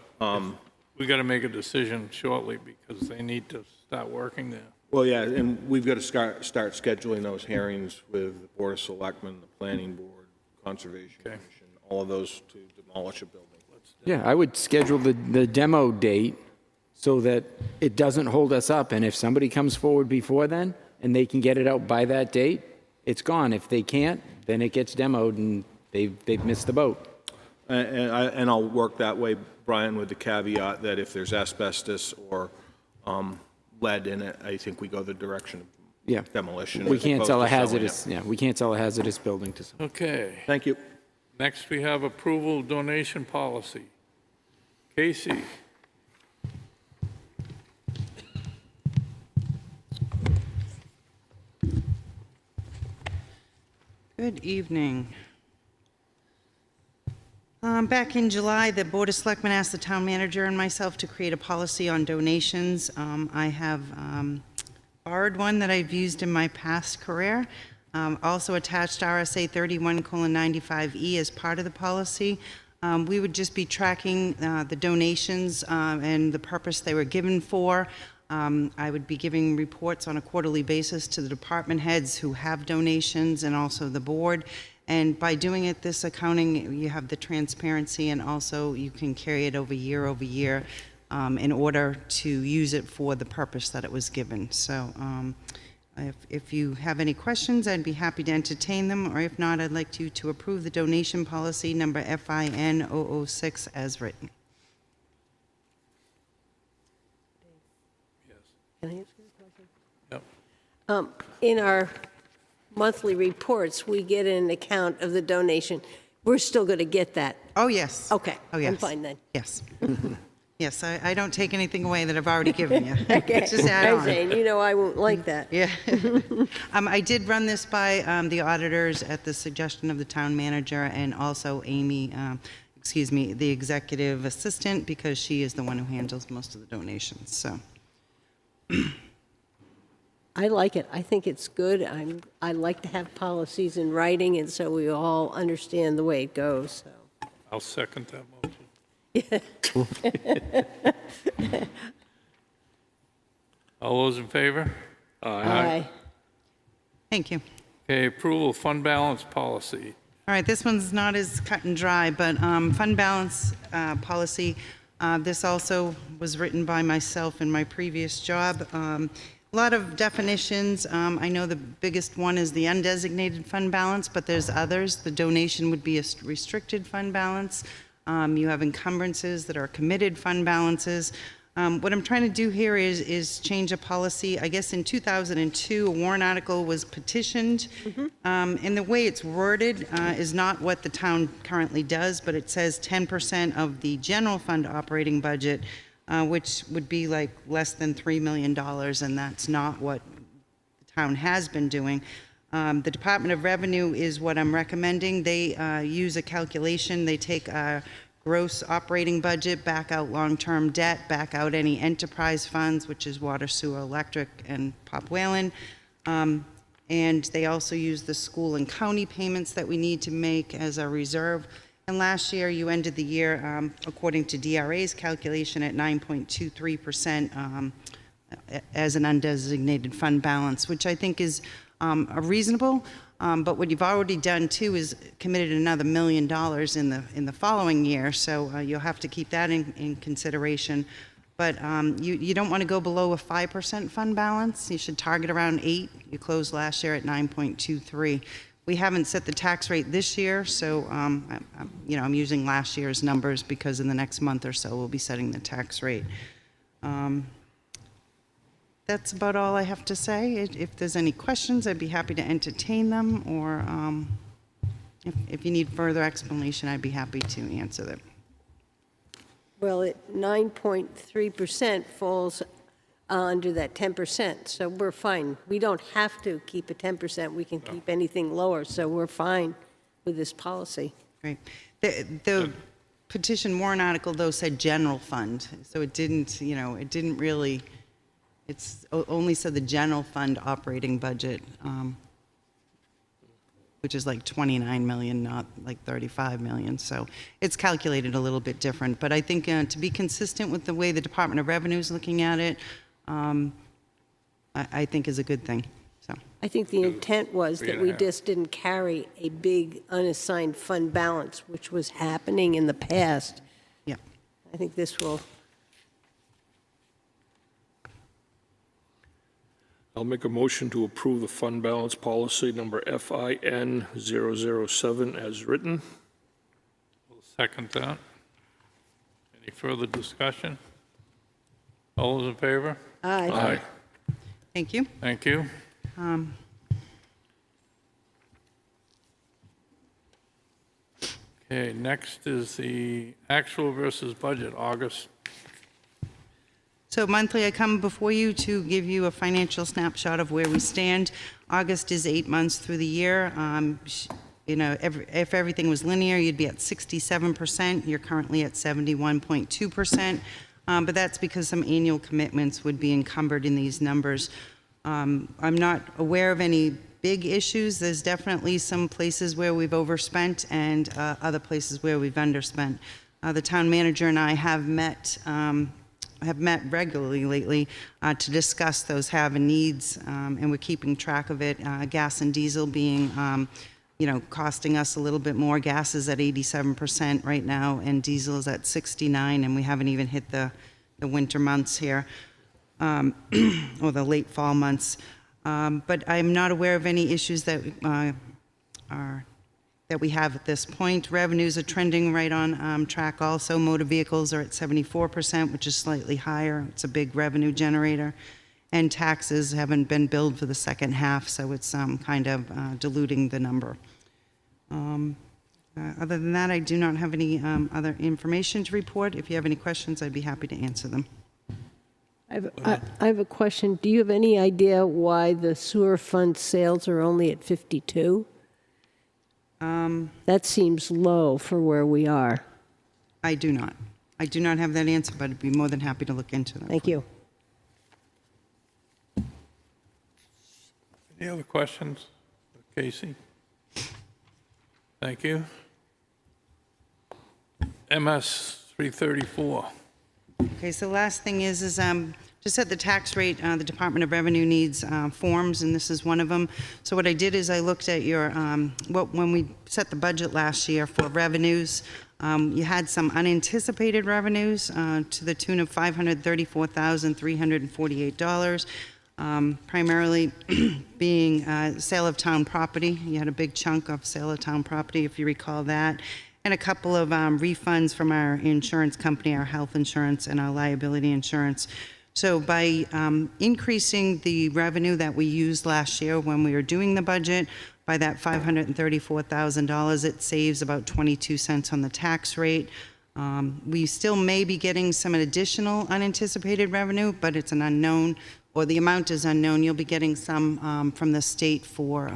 we got to make a decision shortly because they need to start working there. Well, yeah, and we've got to start scheduling those hearings with the Board of Selectmen, the Planning Board, Conservation Commission, all of those to demolish a building. Yeah, I would schedule the demo date so that it doesn't hold us up. And if somebody comes forward before then and they can get it out by that date, it's gone. If they can't, then it gets demoed and they've missed the boat. And I'll work that way, Brian, with the caveat that if there's asbestos or lead in it, I think we go the direction of demolition. We can't sell a hazardous. Yeah, we can't sell a hazardous building to someone. Okay. Thank you. Next, we have approval donation policy. Casey. Good evening. Back in July, the Board of Selectmen asked the town manager and myself to create a policy on donations. I have borrowed one that I've used in my past career. Also attached RSA 31:95E as part of the policy. We would just be tracking the donations and the purpose they were given for. I would be giving reports on a quarterly basis to the department heads who have donations and also the board. And by doing it, this accounting, you have the transparency, and also you can carry it over year in order to use it for the purpose that it was given. So if you have any questions, I'd be happy to entertain them, or if not, I'd like you to approve the donation policy number FIN 006 as written. Can I answer the question? Yep. In our monthly reports, we get an account of the donation. We're still going to get that. Oh, yes. Okay. Oh, yes. I'm fine then. Yes. Yes, I don't take anything away that I've already given you. Okay. It's just add I'm on. saying, you know, I won't like that. Yeah. I did run this by the auditors at the suggestion of the town manager, and also Amy, the executive assistant, because she is the one who handles most of the donations, so. I like it. I think it's good. I like to have policies in writing, and so we all understand the way it goes. So. I'll second that motion. All those in favor? Aye. Thank you. Okay, approval of fund balance policy. All right, this one's not as cut and dry, but fund balance policy, this also was written by myself in my previous job. A lot of definitions. I know the biggest one is the undesignated fund balance, but there's others. The donation would be a restricted fund balance. You have encumbrances that are committed fund balances. What I'm trying to do here is change a policy. I guess in 2002, a warrant article was petitioned, and the way it's worded is not what the town currently does, but it says 10% of the general fund operating budget, which would be like less than $3 million, and that's not what the town has been doing. The Department of Revenue is what I'm recommending. They use a calculation. They take a gross operating budget, back out long-term debt, back out any enterprise funds, which is water, sewer, electric, and Pop Whalen. And they also use the school and county payments that we need to make as a reserve. And last year, you ended the year, according to DRA's calculation, at 9.23% as an undesignated fund balance, which I think is reasonable. But what you've already done too is committed another $1 million in the following year, so you'll have to keep that in consideration. But you don't want to go below a 5% fund balance. You should target around 8. You closed last year at 9.23. We haven't set the tax rate this year, so I'm using last year's numbers because in the next month or so we'll be setting the tax rate. That's about all I have to say. If there's any questions, I'd be happy to entertain them, or if you need further explanation, I'd be happy to answer them. Well, 9.3% falls under that 10%, so we're fine. We don't have to keep a 10%. We can keep anything lower, so we're fine with this policy. Great. The petition warrant article, though, said general fund, so it didn't, it didn't really. It's only said the general fund operating budget, which is like 29 million, not like 35 million. So it's calculated a little bit different. But I think to be consistent with the way the Department of Revenue is looking at it, I think is a good thing. So I think the intent was that we just didn't carry a big unassigned fund balance, which was happening in the past. Yeah. I think this will. I'll make a motion to approve the fund balance policy number FIN 007 as written. I'll second that. Any further discussion? All those in favor? Aye. Aye. thank you. Thank you. Okay, next is the actual versus budget, August. So monthly, I come before you to give you a financial snapshot of where we stand. August is 8 months through the year. If everything was linear, you'd be at 67%. You're currently at 71.2%. But that's because some annual commitments would be encumbered in these numbers. I'm not aware of any big issues. There's definitely some places where we've overspent and other places where we've underspent. The town manager and I have met regularly lately to discuss those have and needs, and we're keeping track of it. Gas and diesel being, costing us a little bit more. Gas is at 87% right now, and diesel is at 69%, and we haven't even hit the winter months here, or the late fall months. But I'm not aware of any issues that we have at this point. Revenues are trending right on track also. Motor vehicles are at 74%, which is slightly higher. It's a big revenue generator. And taxes haven't been billed for the second half, so it's kind of diluting the number. Other than that, I do not have any other information to report. If you have any questions, I'd be happy to answer them. I have a question. Do you have any idea why the sewer fund sales are only at 52? That seems low for where we are. I do not. I do not have that answer, but I'd be more than happy to look into that. Thank you. Any other questions? Casey? Thank you. MS 334. Okay, so the last thing is just at the tax rate, the Department of Revenue needs forms, and this is one of them. So what I did is I looked at your, when we set the budget last year for revenues, you had some unanticipated revenues to the tune of $534,348, primarily being sale of town property. You had a big chunk of sale of town property, if you recall that. And a couple of refunds from our insurance company, our health insurance and our liability insurance. So by increasing the revenue that we used last year when we were doing the budget by that $534,000, it saves about 22 cents on the tax rate. We still may be getting some additional unanticipated revenue, but it's an unknown, or the amount is unknown. You'll be getting some from the state for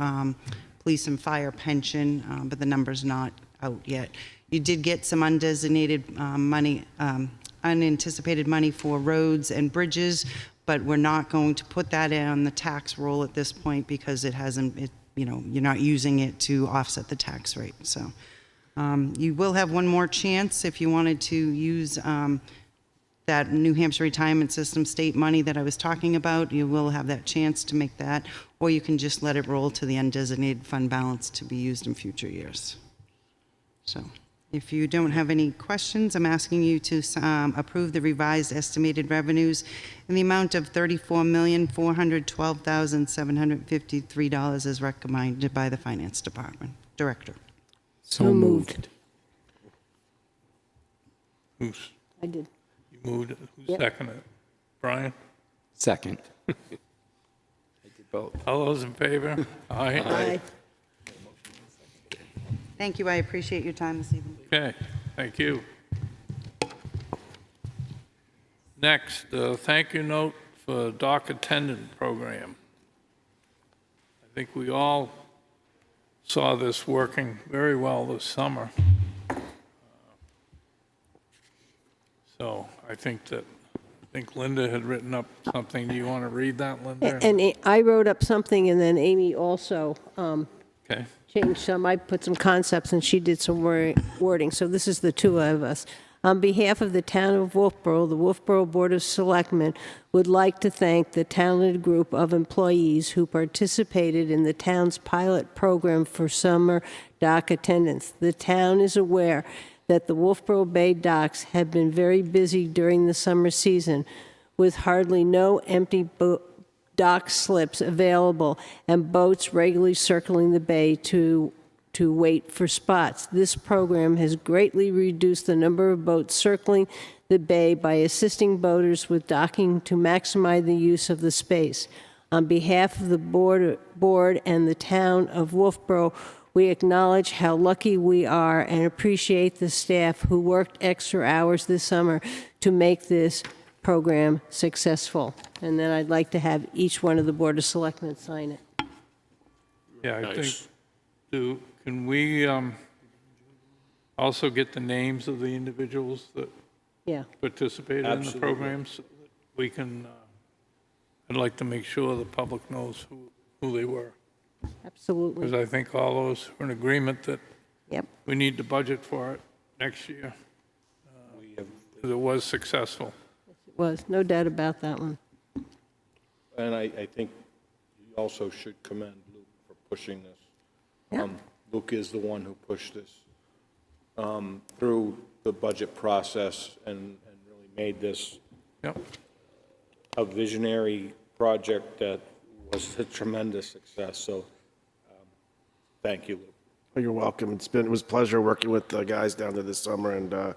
police and fire pension, but the number's not out yet. You did get some undesignated money, unanticipated money for roads and bridges, but we're not going to put that in on the tax roll at this point because it hasn't, you're not using it to offset the tax rate. So you will have one more chance if you wanted to use that New Hampshire Retirement System state money that I was talking about. You will have that chance to make that, or you can just let it roll to the undesignated fund balance to be used in future years. So if you don't have any questions, I'm asking you to approve the revised estimated revenues in the amount of $34,412,753 as recommended by the Finance Department Director. So moved. I did. You moved it. Who seconded it? Brian? Second. I did both. All those in favor? Aye. Aye. Thank you. I appreciate your time this evening. Okay, thank you. Next, thank you note for dock attendant program. I think we all saw this working very well this summer. So I think Linda had written up something. Do you want to read that, Linda? And I wrote up something, and then Amy also Okay. changed some. I put some concepts, and she did some wording. So this is the two of us. On behalf of the town of Wolfeboro, the Wolfeboro Board of Selectmen would like to thank the talented group of employees who participated in the town's pilot program for summer dock attendance. The town is aware that the Wolfeboro Bay docks have been very busy during the summer season, with hardly no empty dock slips available and boats regularly circling the bay to wait for spots. This program has greatly reduced the number of boats circling the bay by assisting boaters with docking to maximize the use of the space. On behalf of the board and the town of Wolfeboro, we acknowledge how lucky we are and appreciate the staff who worked extra hours this summer to make this program successful. And then I'd like to have each one of the Board of Selectmen sign it. Yeah, I think, can we also get the names of the individuals that participated in the program so that we can, I'd like to make sure the public knows who they were. Absolutely. Because I think all those are in agreement that Yep. we need to budget for it next year. Because it was successful. It was, no doubt about that one. And I think you also should commend Luke for pushing this. Yeah. Luke is the one who pushed this through the budget process and really made this a visionary project that was a tremendous success. So thank you, Luke. Well, you're welcome. It was a pleasure working with the guys down there this summer, and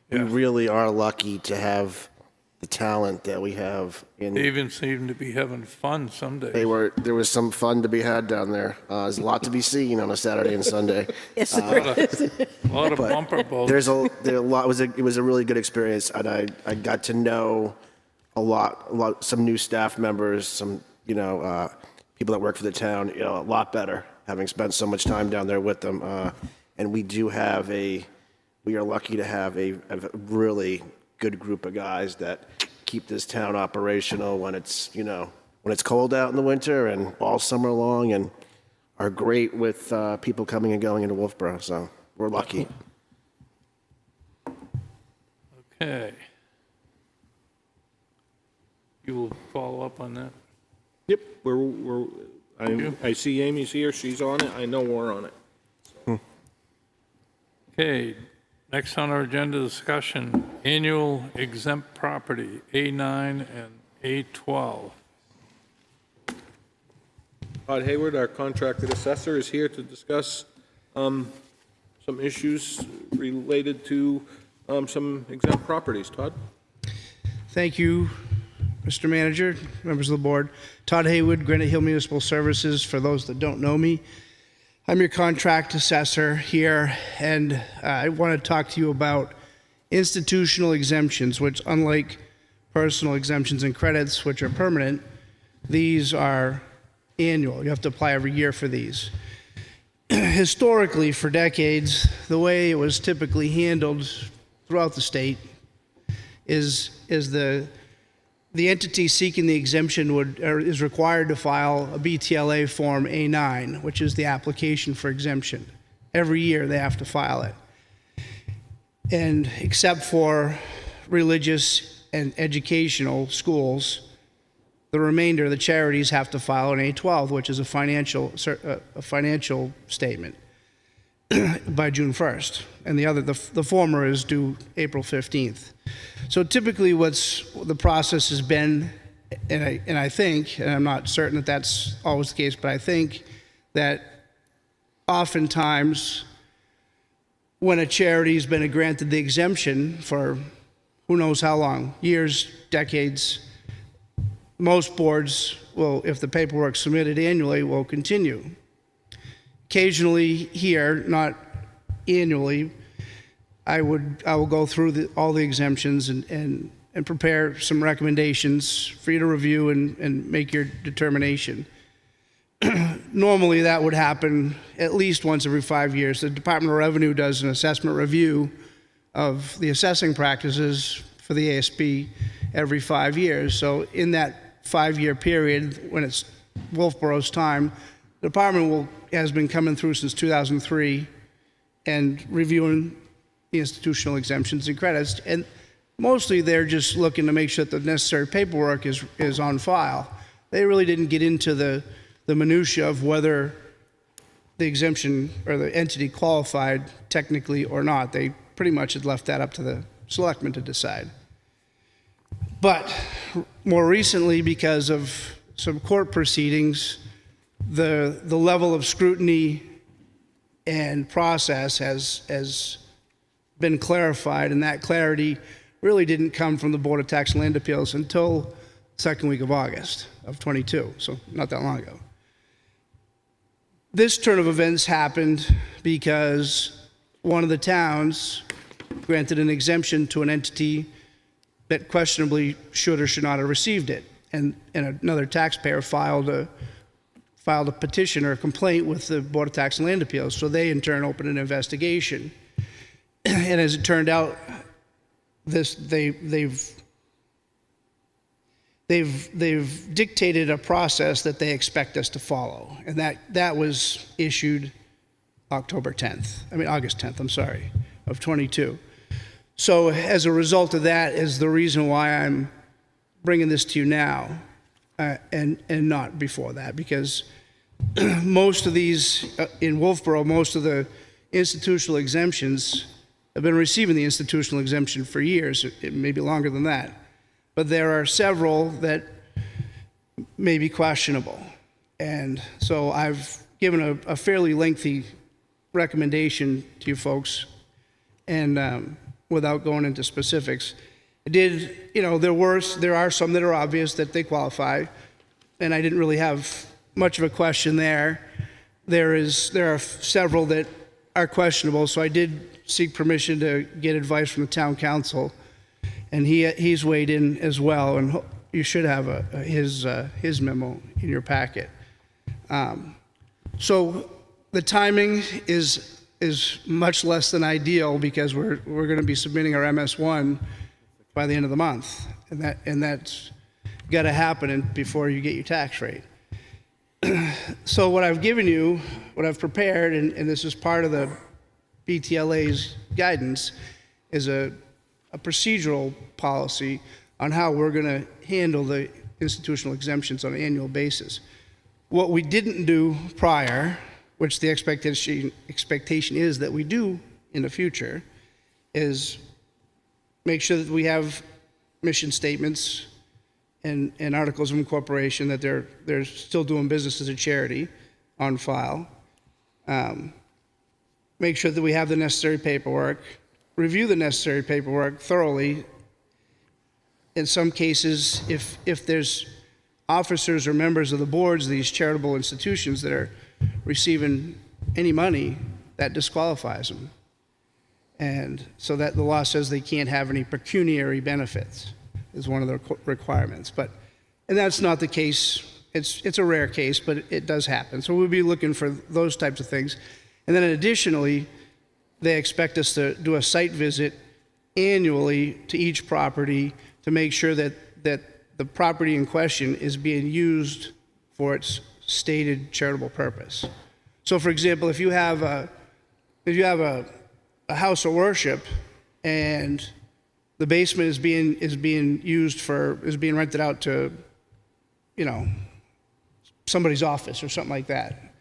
we really are lucky to have the talent that we have. They even seem to be having fun some days. There was some fun to be had down there. There's a lot to be seen on a Saturday and Sunday. Yes, there is. A lot of bumper boats. It was a really good experience, and I got to know some new staff members, some people that work for the town, a lot better, having spent so much time down there with them. And we are lucky to have a really good group of guys that keep this town operational when it's cold out in the winter and all summer long, and are great with people coming and going into Wolfeboro. So we're lucky. Okay. You will follow up on that? Yep, I see Amy's here, she's on it, I know we're on it. Okay, next on our agenda discussion, annual exempt property, A9 and A12. Todd Hayward, our contracted assessor, is here to discuss some issues related to some exempt properties. Todd? Thank you, Mr. Manager, members of the board. Todd Haywood, Granite Hill Municipal Services. For those that don't know me, I'm your contract assessor here, and I want to talk to you about institutional exemptions, which, unlike personal exemptions and credits, which are permanent, these are annual. You have to apply every year for these. Historically, for decades, the way it was typically handled throughout the state is the entity seeking the exemption is required to file a BTLA Form A9, which is the application for exemption. Every year they have to file it. And except for religious and educational schools, the remainder of the charities have to file an A12, which is a financial statement by June 1st. And the former is due April 15th. So typically what's the process has been, and I think, and I'm not certain that that's always the case, but I think that oftentimes when a charity's been granted the exemption for who knows how long, years, decades, most boards will, if the paperwork's submitted annually, will continue. Occasionally here, not annually, I will go through all the exemptions and prepare some recommendations for you to review and make your determination. Normally that would happen at least once every 5 years. The Department of Revenue does an assessment review of the assessing practices for the ASB every 5 years. So in that 5-year period, when it's Wolfeboro's time, the department has been coming through since 2003 and reviewing the institutional exemptions and credits, and mostly they're just looking to make sure that the necessary paperwork is on file. They really didn't get into the minutia of whether the exemption or the entity qualified technically or not. They pretty much had left that up to the selectmen to decide. But more recently, because of some court proceedings, the level of scrutiny and process has been clarified, and that clarity really didn't come from the Board of Tax and Land Appeals until the second week of August of '22, so not that long ago. This turn of events happened because one of the towns granted an exemption to an entity that questionably should or should not have received it, and another taxpayer filed a petition or a complaint with the Board of Tax and Land Appeals, so they in turn opened an investigation. And as it turned out, they've they've dictated a process that they expect us to follow, and that was issued August 10th, I'm sorry, of '22. So as a result of that is the reason why I'm bringing this to you now, and not before that, because most of these, in Wolfeboro, most of the institutional exemptions have been receiving the institutional exemption for years, maybe longer than that. But there are several that may be questionable. And so I've given a fairly lengthy recommendation to you folks, and without going into specifics. I did, there are some that are obvious that they qualify, and I didn't really have much of a question there. There are several that are questionable, so I did seek permission to get advice from the town council, and he's weighed in as well, and you should have his memo in your packet. So the timing is much less than ideal, because we're going to be submitting our MS1 by the end of the month, and that's got to happen before you get your tax rate. So what I've given you, what I've prepared, and this is part of the BTLA's guidance, is a procedural policy on how we're going to handle the institutional exemptions on an annual basis. What we didn't do prior, which the expectation is that we do in the future, is make sure that we have mission statements and articles of incorporation, that they're still doing business as a charity on file. Make sure that we have the necessary paperwork, review the necessary paperwork thoroughly. In some cases, if there's officers or members of the boards of these charitable institutions that are receiving any money, that disqualifies them. And so that the law says they can't have any pecuniary benefits is one of the requirements. And that's not the case. It's a rare case, but it does happen. So we'll be looking for those types of things. And then additionally, they expect us to do a site visit annually to each property to make sure that the property in question is being used for its stated charitable purpose. So for example, if you have a house of worship and the basement is being rented out to, somebody's office or something like that,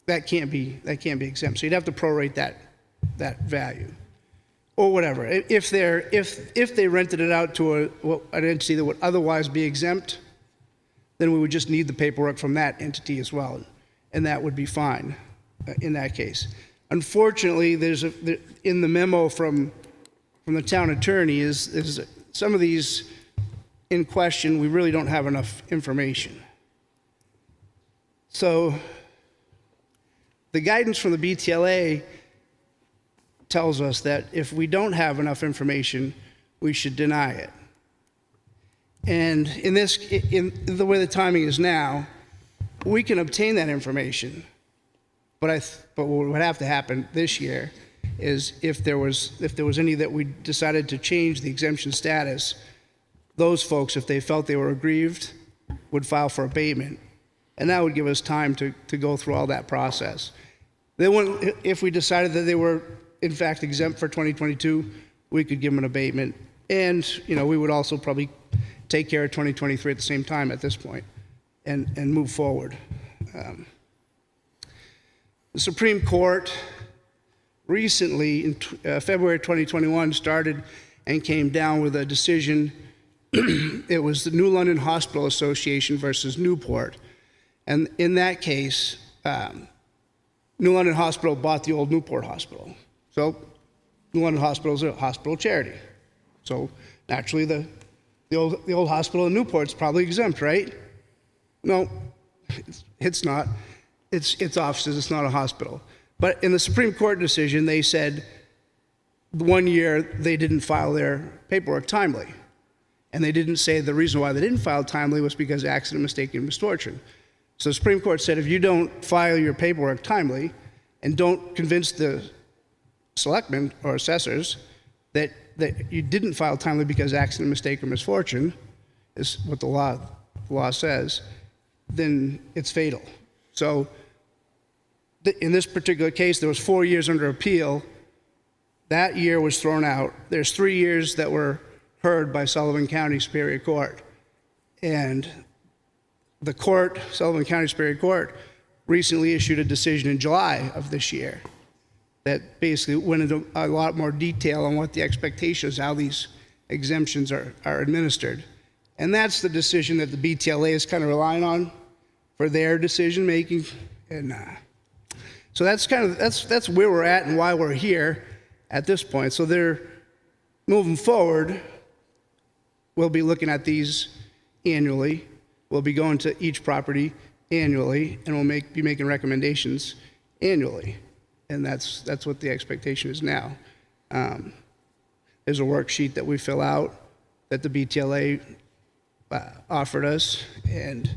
that can't be exempt. So you'd have to prorate that value, or whatever. If they rented it out to an entity that would otherwise be exempt, then we would just need the paperwork from that entity as well, and that would be fine in that case. Unfortunately, in the memo from the town attorney is some of these in question, we really don't have enough information. So the guidance from the BTLA tells us that if we don't have enough information, we should deny it. And in the way the timing is now, we can obtain that information, but what would have to happen this year is if there was any that we decided to change the exemption status, those folks, if they felt they were aggrieved, would file for abatement, and that would give us time to go through all that process. If we decided that they were in fact exempt for 2022, we could give them an abatement, and we would also probably take care of 2023 at the same time at this point, and move forward. The Supreme Court recently, in February 2021, started and came down with a decision. It was the New London Hospital Association versus Newport. And in that case, New London Hospital bought the old Newport Hospital. So New London Hospital is a hospital charity. So naturally, the old hospital in Newport's probably exempt, right? No, it's not. It's offices, it's not a hospital. But in the Supreme Court decision, they said 1 year they didn't file their paperwork timely. And they didn't say the reason why they didn't file timely was because of accident, mistake, and misfortune. So the Supreme Court said if you don't file your paperwork timely and don't convince the selectmen or assessors that you didn't file timely because of accident, mistake, or misfortune, is what the law says, then it's fatal. So in this particular case, there was 4 years under appeal. That year was thrown out. There's 3 years that were heard by Sullivan County Superior Court. And the court, Sullivan County Superior Court, recently issued a decision in July of this year that basically went into a lot more detail on what the expectations, how these exemptions are administered. And that's the decision that the BTLA is kind of relying on for their decision making. And so that's that's where we're at and why we're here at this point. So they're moving forward. We'll be looking at these annually. We'll be going to each property annually, and we'll be making recommendations annually. And that's what the expectation is now. There's a worksheet that we fill out that the BTLA offered us, and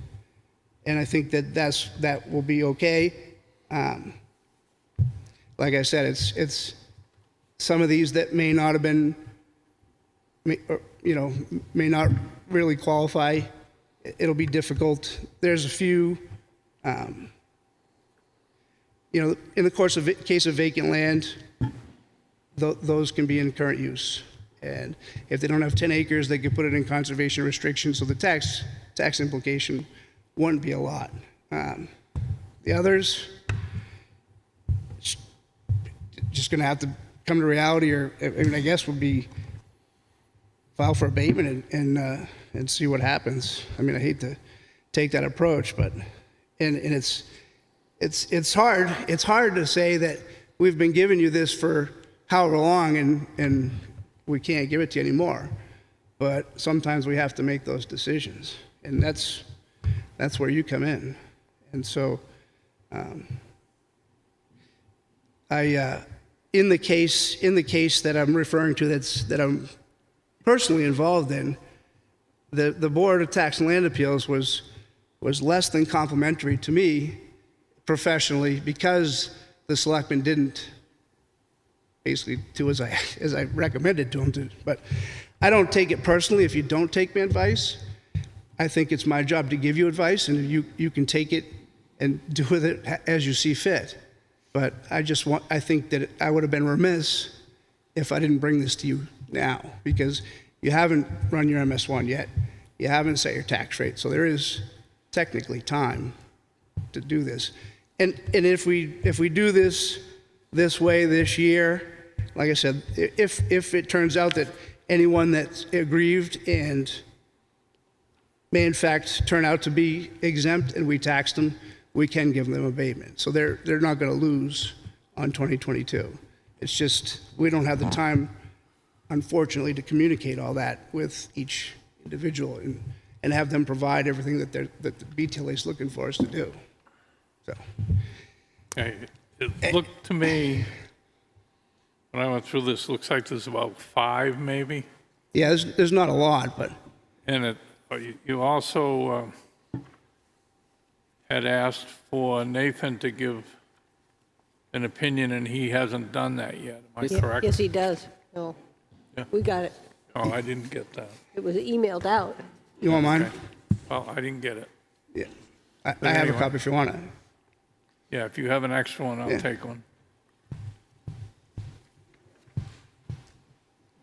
I think that will be okay. Like I said, it's some of these that may not have been, may not really qualify. It'll be difficult. There's a few, in the case of vacant land, those can be in current use. And if they don't have 10 acres, they could put it in conservation restriction, so the tax implication wouldn't be a lot. The others, it's just going to have to come to reality, or I guess would be file for abatement and see what happens. I mean, I hate to take that approach, but and it's hard. It's hard to say that we've been giving you this for however long and we can't give it to you anymore. But sometimes we have to make those decisions, and that's where you come in. And so, in the case that I'm referring to, that I'm personally involved in, the Board of Tax and Land Appeals was less than complimentary to me professionally, because the selectmen didn't basically do as I recommended to them to. But I don't take it personally if you don't take my advice. I think it's my job to give you advice, and you can take it and do with it as you see fit. But I think that I would have been remiss if I didn't bring this to you now, because you haven't run your MS1 yet. You haven't set your tax rate, so there is technically time to do this. And if we do this way this year, like I said, if it turns out that anyone that's aggrieved and may in fact turn out to be exempt and we tax them, we can give them abatement. So they're not going to lose on 2022. It's just we don't have the time, unfortunately, to communicate all that with each individual and have them provide everything that the BTLA is looking for us to do. So, okay. It looked to me, when I went through this, looks like there's about 5 maybe. Yeah, there's not a lot, but. And you also had asked for Nathan to give an opinion, and he hasn't done that yet. Am I correct? Yes, he does. No, Yeah. we got it. Oh, I didn't get that. It was emailed out. You want mine? Okay. Well, I didn't get it. Yeah. I have a copy if you want it. Yeah, if you have an extra one, I'll take one.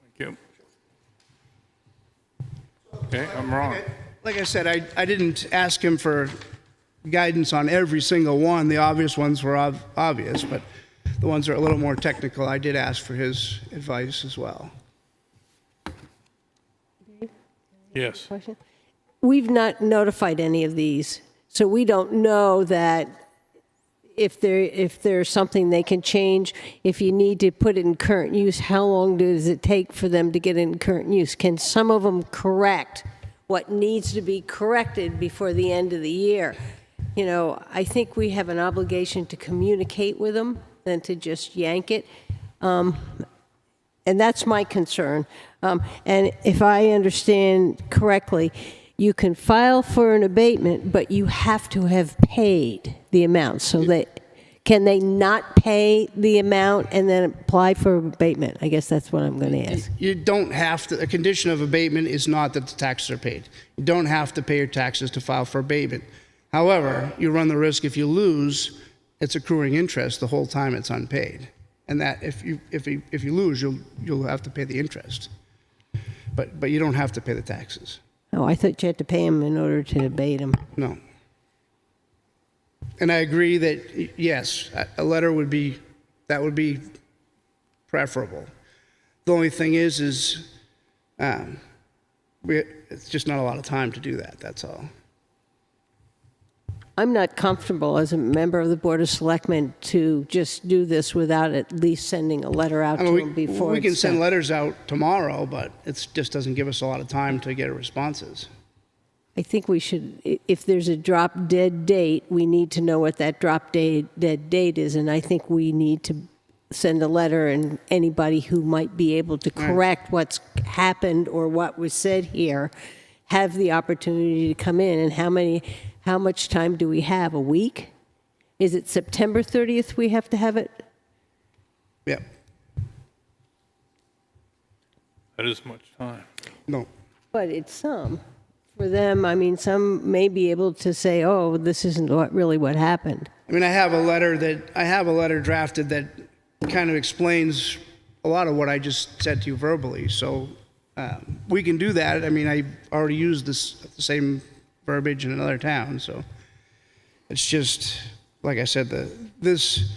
Thank you. Okay, I'm wrong. Like I said, I didn't ask him for guidance on every single one. The obvious ones were obvious, but the ones that are a little more technical, I did ask for his advice as well. Yes. Question? We've not notified any of these, so we don't know that if there's something they can change. If you need to put it in current use, how long does it take for them to get it in current use? Can some of them correct what needs to be corrected before the end of the year? You know, I think we have an obligation to communicate with them than to just yank it. And that's my concern. And if I understand correctly, you can file for an abatement, but you have to have paid the amount. So that Can they not pay the amount and then apply for abatement? I guess that's what I'm going to ask. You don't have to, a condition of abatement is not that the taxes are paid. You don't have to pay your taxes to file for abatement. However, you run the risk if you lose, it's accruing interest the whole time it's unpaid. And that if you lose, you'll have to pay the interest. But you don't have to pay the taxes. Oh, I thought you had to pay them in order to abate them. No. And I agree that, yes, a letter would be preferable. The only thing is it's just not a lot of time to do that, that's all. I'm not comfortable as a member of the Board of Selectmen to just do this without at least sending a letter out to them before. We can it's send done. letters out tomorrow, but it just doesn't give us a lot of time to get responses. I think we should, if there's a drop dead date, we need to know what that drop dead date is, and I think we need to send a letter, and anybody who might be able to correct what's happened or what was said here have the opportunity to come in. And how much time do we have? A week? Is it September 30th we have to have it? Yeah. That is much time. No. But it's some. For them, I mean, some may be able to say, oh, this isn't really what happened. I mean, I have a letter drafted that kind of explains a lot of what I just said to you verbally. So we can do that. I mean, I already used the same verbiage in another town. So it's just, like I said, this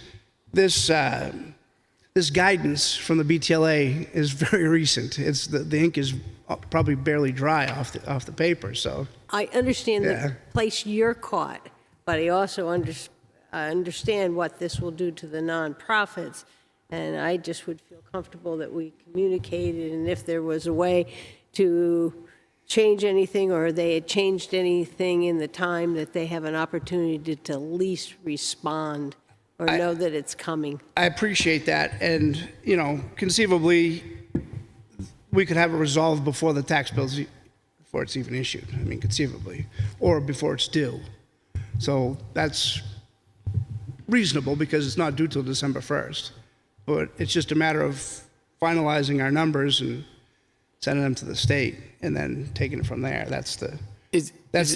guidance from the BTLA is very recent. It's the ink is probably barely dry off the paper. So I understand the place you're caught, but I also understand what this will do to the nonprofits, and I just would feel comfortable that we communicated, and if there was a way to change anything, or they had changed anything in the time, that they have an opportunity to at least respond or know that it's coming. I appreciate that, and conceivably, we could have it resolved before the tax bills, before it's even issued. I mean, conceivably, or before it's due. So that's reasonable because it's not due till December 1st. But it's just a matter of finalizing our numbers and sending them to the state, and then taking it from there. That's the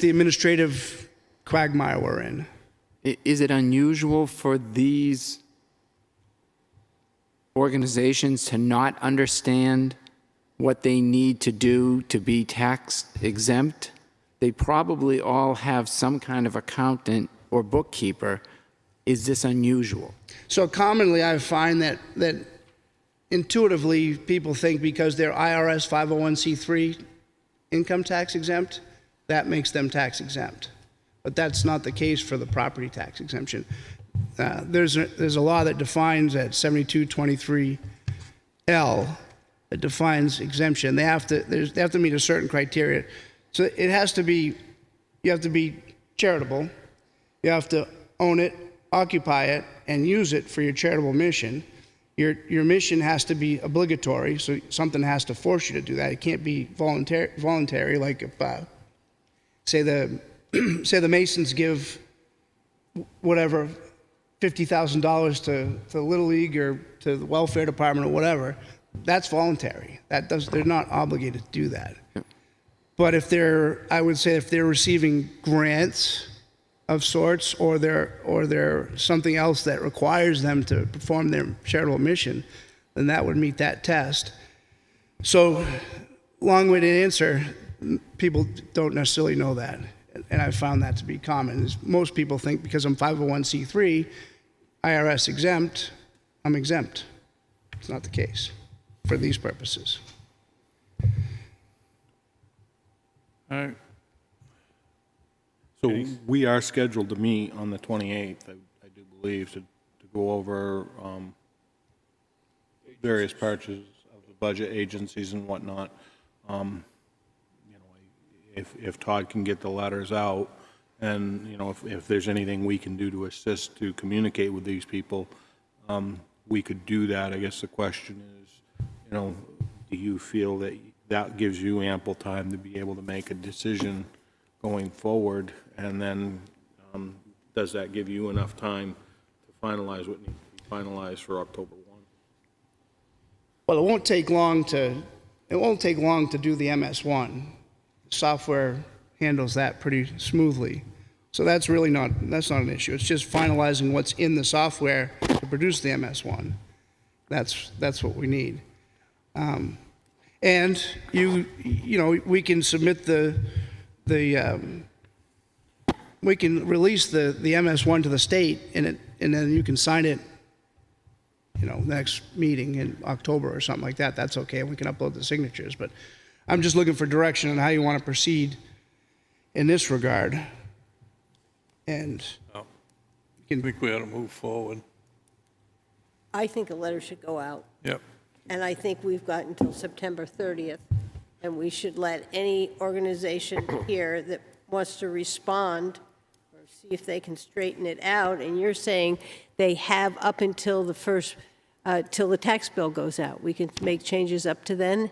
administrative quagmire we're in. Is it unusual for these organizations to not understand what they need to do to be tax exempt? They probably all have some kind of accountant or bookkeeper. Is this unusual? So commonly I find that intuitively people think because they're IRS 501c3 income tax exempt, that makes them tax exempt. But that's not the case for the property tax exemption. There's a law that defines at 7223L that defines exemption. They have to meet a certain criteria. So it has to be, you have to be charitable, you have to own it, occupy it, and use it for your charitable mission. Your mission has to be obligatory, so something has to force you to do that. It can't be voluntary, like if, say the Masons give whatever, $50,000 to Little League or to the welfare department or whatever, that's voluntary. They're not obligated to do that. But I would say if they're receiving grants of sorts, or they're something else that requires them to perform their charitable mission, then that would meet that test. So, long-winded answer, people don't necessarily know that. And I've found that to be common. Is most people think because I'm 501c3, IRS exempt, I'm exempt. It's not the case for these purposes. All right. So we are scheduled to meet on the 28th, I do believe, to go over various parts of the budget agencies and whatnot. If Todd can get the letters out, and if there's anything we can do to assist to communicate with these people, we could do that. I guess the question is, do you feel that that gives you ample time to be able to make a decision going forward? And then does that give you enough time to finalize what needs to be finalized for October 1. Well, it won't take long to do the MS1. Software handles that pretty smoothly. So that's not an issue. It's just finalizing what's in the software to produce the MS1. That's what we need. And we can submit we can release the MS1 to the state, and then you can sign it, next meeting in October or something like that. That's okay. We can upload the signatures. But I'm just looking for direction on how you want to proceed in this regard. And I think we ought to move forward. I think a letter should go out. Yep. And I think we've got until September 30th, and we should let any organization here that wants to respond or see if they can straighten it out. And you're saying they have up until till the tax bill goes out. We can make changes up to then.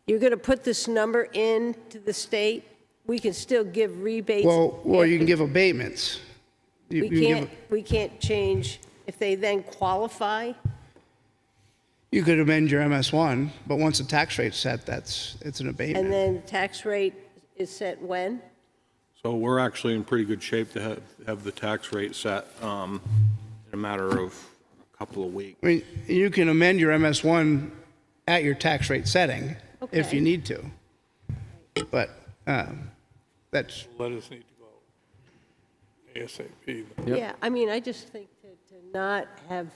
You're going to put this number in to the state. We can still give rebates. Well, you can give abatements. We can't change if they then qualify. You could amend your MS1, but once the tax rate's set, it's an abatement. And then tax rate is set when? So we're actually in pretty good shape to have the tax rate set in a matter of a couple of weeks. I mean, you can amend your MS1 at your tax rate setting if you need to. But that's... Letters need to go ASAP. Yeah, I mean, I just think to not have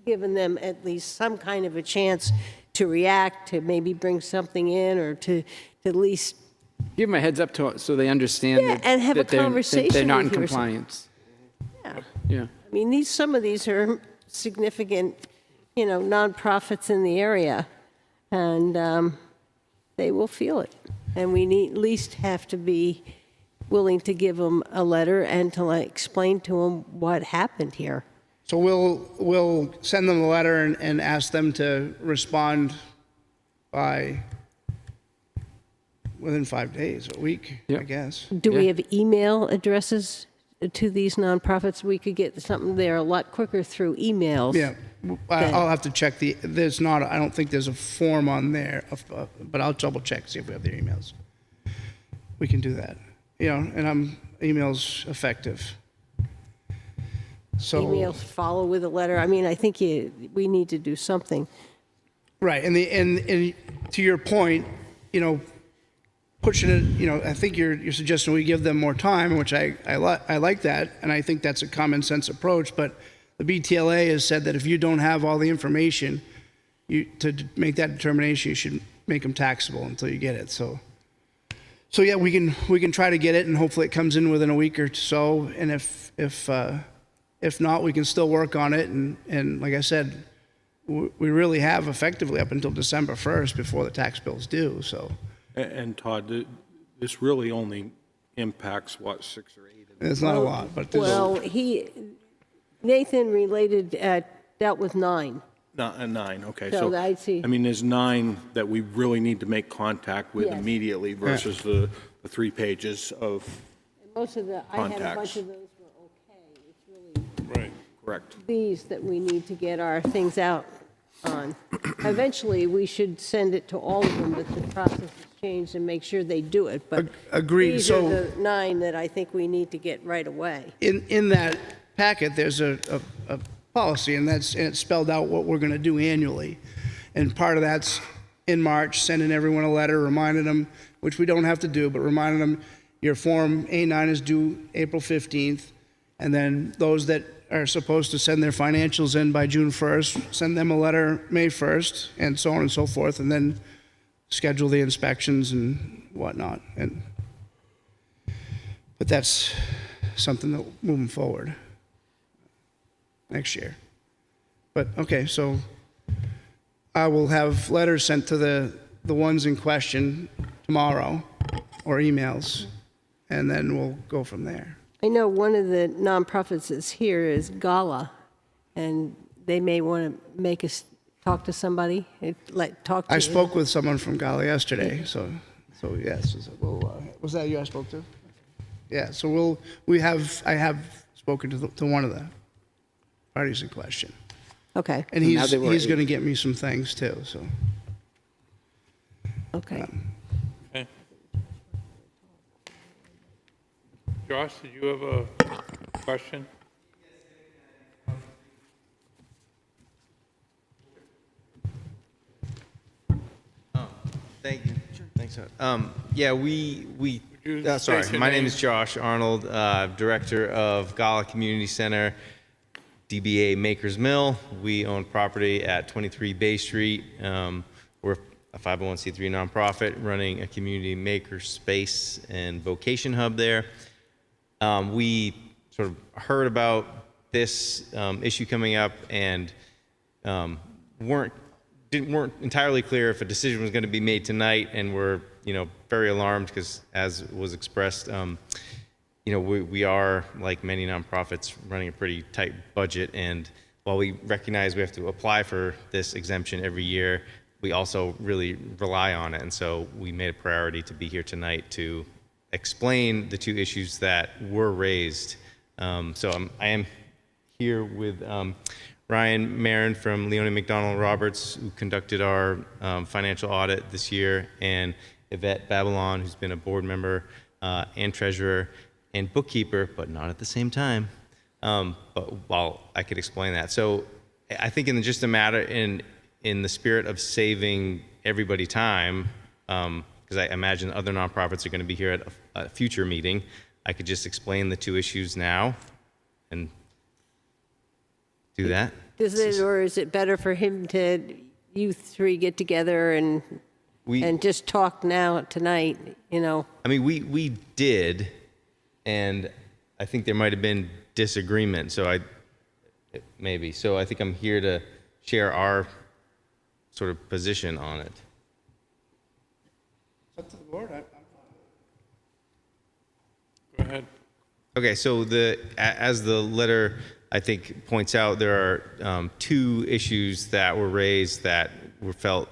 given them at least some kind of a chance to react, to maybe bring something in, or to at least... Give them a heads up so they understand and have that a conversation they're not in with you or compliance. Yeah. Yeah. I mean, some of these are significant, nonprofits in the area, and they will feel it. And we at least have to be willing to give them a letter and to explain to them what happened here. So we'll send them a letter and ask them to respond by within 5 days, a week, I guess. Do we have email addresses to these nonprofits? We could get something there a lot quicker through emails. Yeah, I'll have to check I don't think there's a form on there, but I'll double check, see if we have their emails. We can do that. And email's effective. So emails follow with a letter. I mean, I think we need to do something. Right, and to your point, pushing it, I think you're suggesting we give them more time, which I like that, and I think that's a common sense approach. But the BTLA has said that if you don't have all the information, to make that determination, you should make them taxable until you get it. So yeah, we can try to get it, and hopefully it comes in within a week or so. And if not, we can still work on it. And like I said, we really have effectively up until December 1st before the tax bill's due. So. And Todd, this really only impacts, 6 or 8? It's not a lot, but Nathan dealt with 9. 9, okay. So I'd see. I mean, there's 9 that we really need to make contact with immediately versus the 3 pages of Most of I had a bunch of those were okay. It's really correct. These that we need to get our things out on. Eventually, we should send it to all of them, but the process has changed, and make sure they do it. But agreed. These are the 9 that I think we need to get right away. In that packet, there's a policy, and it's spelled out what we're going to do annually. And part of that's in March, sending everyone a letter, reminding them, which we don't have to do, but reminding them your Form A9 is due April 15th, and then those that are supposed to send their financials in by June 1st, send them a letter May 1st, and so on and so forth, and then schedule the inspections and whatnot. But that's something that moving forward next year. But okay, so I will have letters sent to the ones in question tomorrow, or emails, and then we'll go from there. I know one of the nonprofits that's here is Gala, and they may want to make us talk to somebody. I spoke with someone from Gala yesterday, so yes. Was that you I spoke to? Yeah. So I have spoken to one of the parties in question. Okay, And So now there were he's 8. going to get me some things too, so. okay. Okay. Josh, did you have a question? Thank you. Thanks. Yeah, you sorry. state your My name name? is Josh Arnold, Director of Gala Community Center, DBA Maker's Mill. We own property at 23 Bay Street. We're a 501c3 nonprofit running a community maker space and vocation hub there. We sort of heard about this issue coming up and weren't entirely clear if a decision was going to be made tonight, and we're very alarmed because, as was expressed, we are, like many nonprofits, running a pretty tight budget, and while we recognize we have to apply for this exemption every year, we also really rely on it, and so we made a priority to be here tonight to explain the 2 issues that were raised. So I am here with Ryan Marin from Leone McDonald Roberts, who conducted our financial audit this year, and Yvette Babylon, who's been a board member and treasurer and bookkeeper, but not at the same time. But I could explain that. So I think in just a matter in the spirit of saving everybody time, because I imagine other nonprofits are going to be here at a future meeting, I could just explain the 2 issues now and do that. Or is it better for him to, you 3 get together and just talk now tonight, I mean, we did, and I think there might have been disagreement, so I think I'm here to share our sort of position on it. It's up to the board. Go ahead. Okay, so as the letter, I think, points out, there are 2 issues that were raised that were felt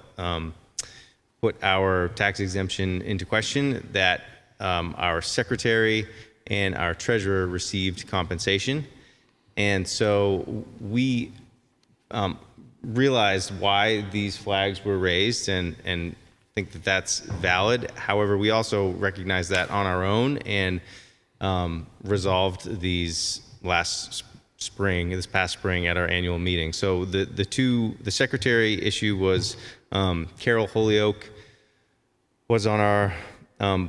put our tax exemption into question, that our secretary and our treasurer received compensation. And so we realized why these flags were raised and think that that's valid. However, we also recognize that on our own and resolved these this past spring at our annual meeting. So the secretary issue was Carol Holyoke was on our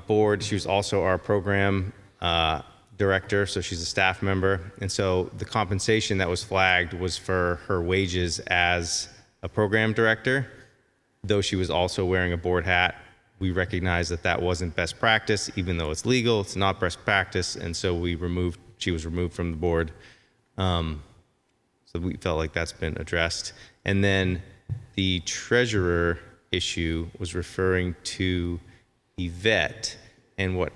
board. She was also our program director, so she's a staff member. And so the compensation that was flagged was for her wages as a program director. Though she was also wearing a board hat, we recognized that that wasn't best practice, even though it's legal, it's not best practice. And so she was removed from the board. So we felt like that's been addressed. And then the treasurer issue was referring to Yvette, and what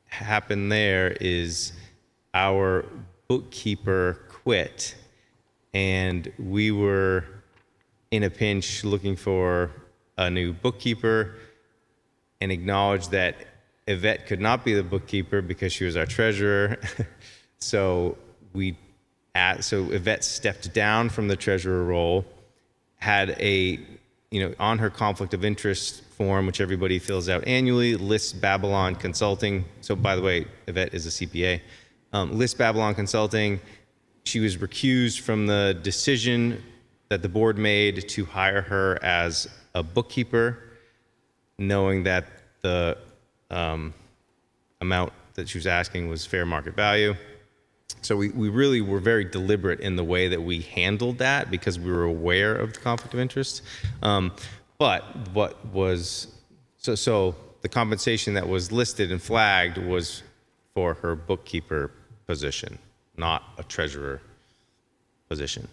happened there is our bookkeeper quit, and we were in a pinch looking for a new bookkeeper, and acknowledged that Yvette could not be the bookkeeper because she was our treasurer. So Yvette stepped down from the treasurer role, had on her conflict of interest form, which everybody fills out annually, lists Babylon Consulting. So by the way, Yvette is a CPA. Lists Babylon Consulting. She was recused from the decision that the board made to hire her as a bookkeeper, knowing that the amount that she was asking was fair market value. So we really were very deliberate in the way that we handled that because we were aware of the conflict of interest. But so the compensation that was listed and flagged was for her bookkeeper position, not a treasurer position.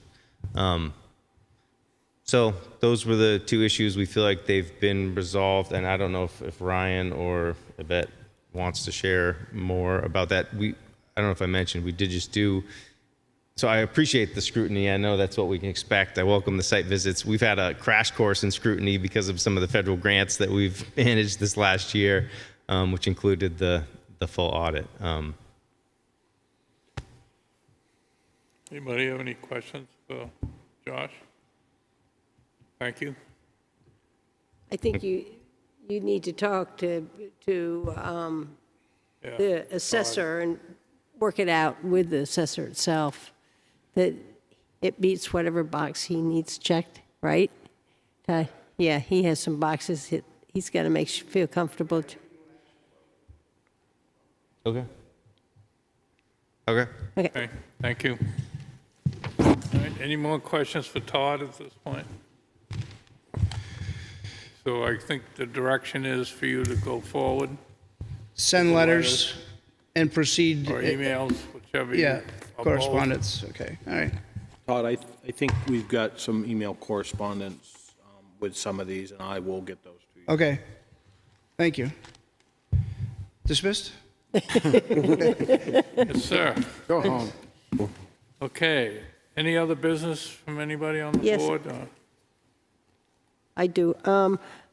So those were the 2 issues. We feel like they've been resolved, and I don't know if Ryan or Yvette wants to share more about that. I don't know if I mentioned, we did just do, so I appreciate the scrutiny. I know that's what we can expect. I welcome the site visits. We've had a crash course in scrutiny because of some of the federal grants that we've managed this last year, which included the full audit. Anybody have any questions? Josh? Thank you. I think you need to talk to the assessor and work it out with the assessor itself, that it meets whatever box he needs checked, right? Yeah, he has some boxes he's got to feel comfortable. Okay. Okay. Okay, thank you. All right, any more questions for Todd at this point? So I think the direction is for you to go forward. Send letters and proceed. Or emails, whichever. Yeah, or correspondence, okay, all right. Todd, I think we've got some email correspondence with some of these, and I will get those to you. Okay, thank you. Dismissed? Yes, sir. Go home. Okay, any other business from anybody on the Yes. board? I do.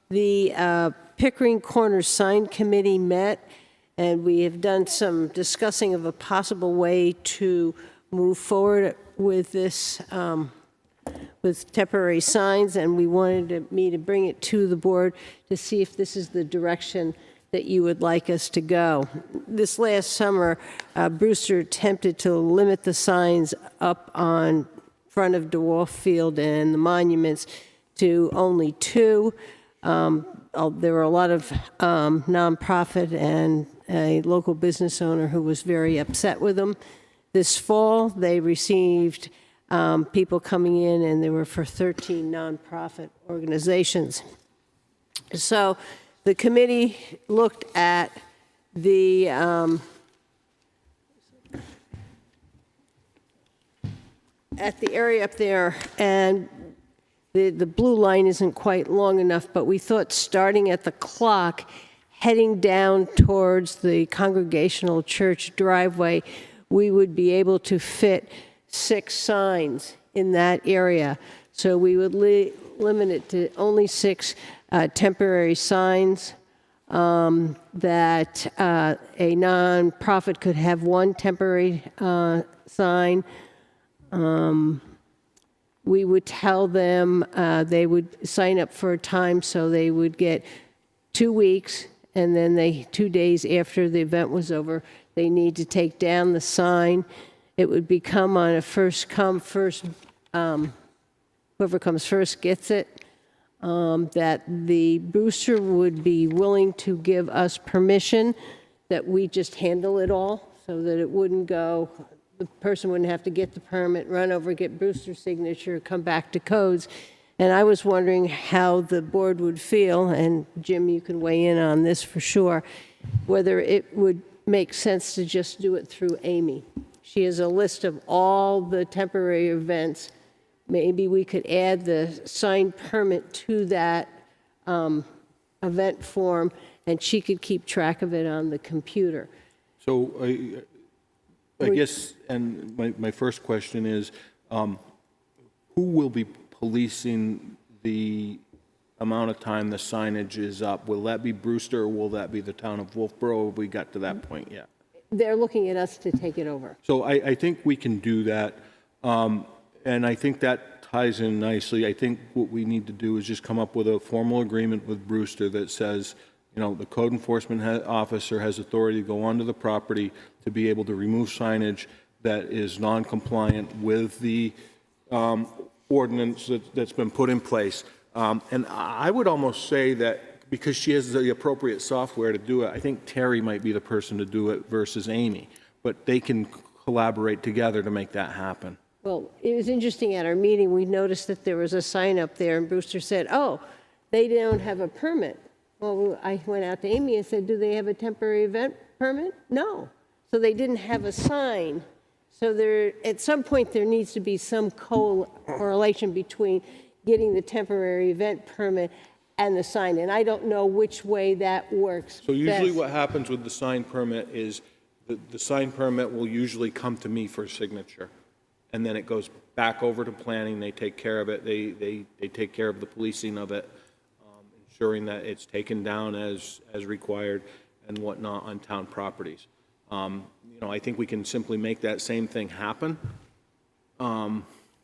The Pickering Corners Sign Committee met, and we have done some discussing of a possible way to move forward with this, with temporary signs, and we wanted me to bring it to the board to see if this is the direction that you would like us to go. This last summer, Brewster attempted to limit the signs up on front of DeWolf Field and the monuments to only 2. There were a lot of nonprofit and a local business owner who was very upset with them. This fall, they received people coming in, and they were for 13 nonprofit organizations. So the committee looked at the area up there, and the blue line isn't quite long enough, but we thought starting at the clock, heading down towards the Congregational Church driveway, we would be able to fit 6 signs in that area. So we would limit it to only 6 temporary signs, that a nonprofit could have 1 temporary sign. We would tell them they would sign up for a time, so they would get 2 weeks, and then 2 days after the event was over, they need to take down the sign. It would become on a first come, first, whoever comes first gets it. That the Brewster would be willing to give us permission that we just handle it all, so that it wouldn't go, the person wouldn't have to get the permit, run over, get Brewster's signature, come back to codes. And I was wondering how the board would feel, and Jim, you can weigh in on this for sure, whether it would make sense to just do it through Amy. She has a list of all the temporary events. Maybe we could add the signed permit to that event form, and she could keep track of it on the computer. So I guess, and my first question is, who will be policing the amount of time the signage is up? Will that be Brewster, or will that be the town of Wolfeboro? Have we got to that point yet? They're looking at us to take it over. So I think we can do that, and I think that ties in nicely. I think what we need to do is just come up with a formal agreement with Brewster that says, you know, the code enforcement officer has authority to go onto the property to be able to remove signage that is non-compliant with the ordinance that's been put in place. And I would almost say that because she has the appropriate software to do it, I think Terry might be the person to do it versus Amy, but they can collaborate together to make that happen. Well, it was interesting at our meeting, we noticed that there was a sign up there, and Brewster said, oh, they don't have a permit. Well, I went out to Amy and said, do they have a temporary event permit? No. So they didn't have a sign. So there, at some point, there needs to be some correlation between getting the temporary event permit and the sign, and I don't know which way that works. So usually best. what happens with the sign permit is the sign permit will usually come to me for signature, and then it goes back over to planning. They take care of it. They take care of the policing of it, ensuring that it's taken down as required and whatnot on town properties. You know, I think we can simply make that same thing happen.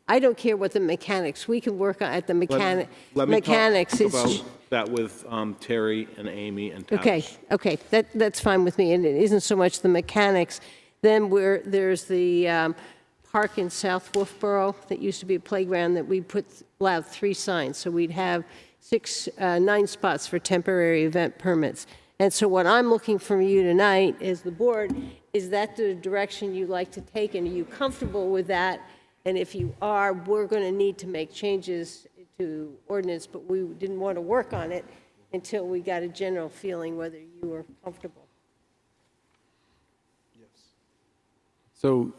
I don't care what the mechanics, we can work at the Let me mechanics. talk It's- about that with Terry and Amy and Tavis. Okay, that's fine with me, and it isn't so much the mechanics. Then there's the park in South Wolfeboro that used to be a playground that we allowed 3 signs, so we'd have 9 spots for temporary event permits. And so what I'm looking from you tonight is the board, is that the direction you like to take, and are you comfortable with that? And if you are, we're going to need to make changes to ordinance, but we didn't want to work on it until we got a general feeling whether you were comfortable. So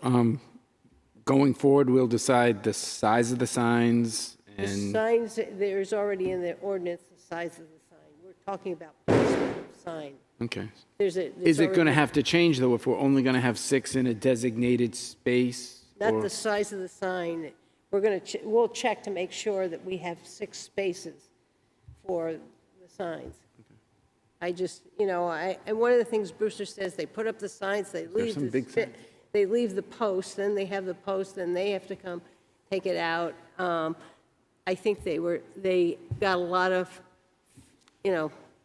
going forward, we'll decide the size of the signs The and, signs, there's already in the ordinance the size of the sign. We're talking about placement of sign. okay. Is Is it going to have to change, though, if we're only going to have 6 in a designated space? Not or- the size of the sign. We'll check to make sure that we have 6 spaces for the signs. I just, and one of the things Brewster says, they put up the signs, they leave some big signs. they leave the post, then they have the post, then they have to come take it out. I think they got a lot of,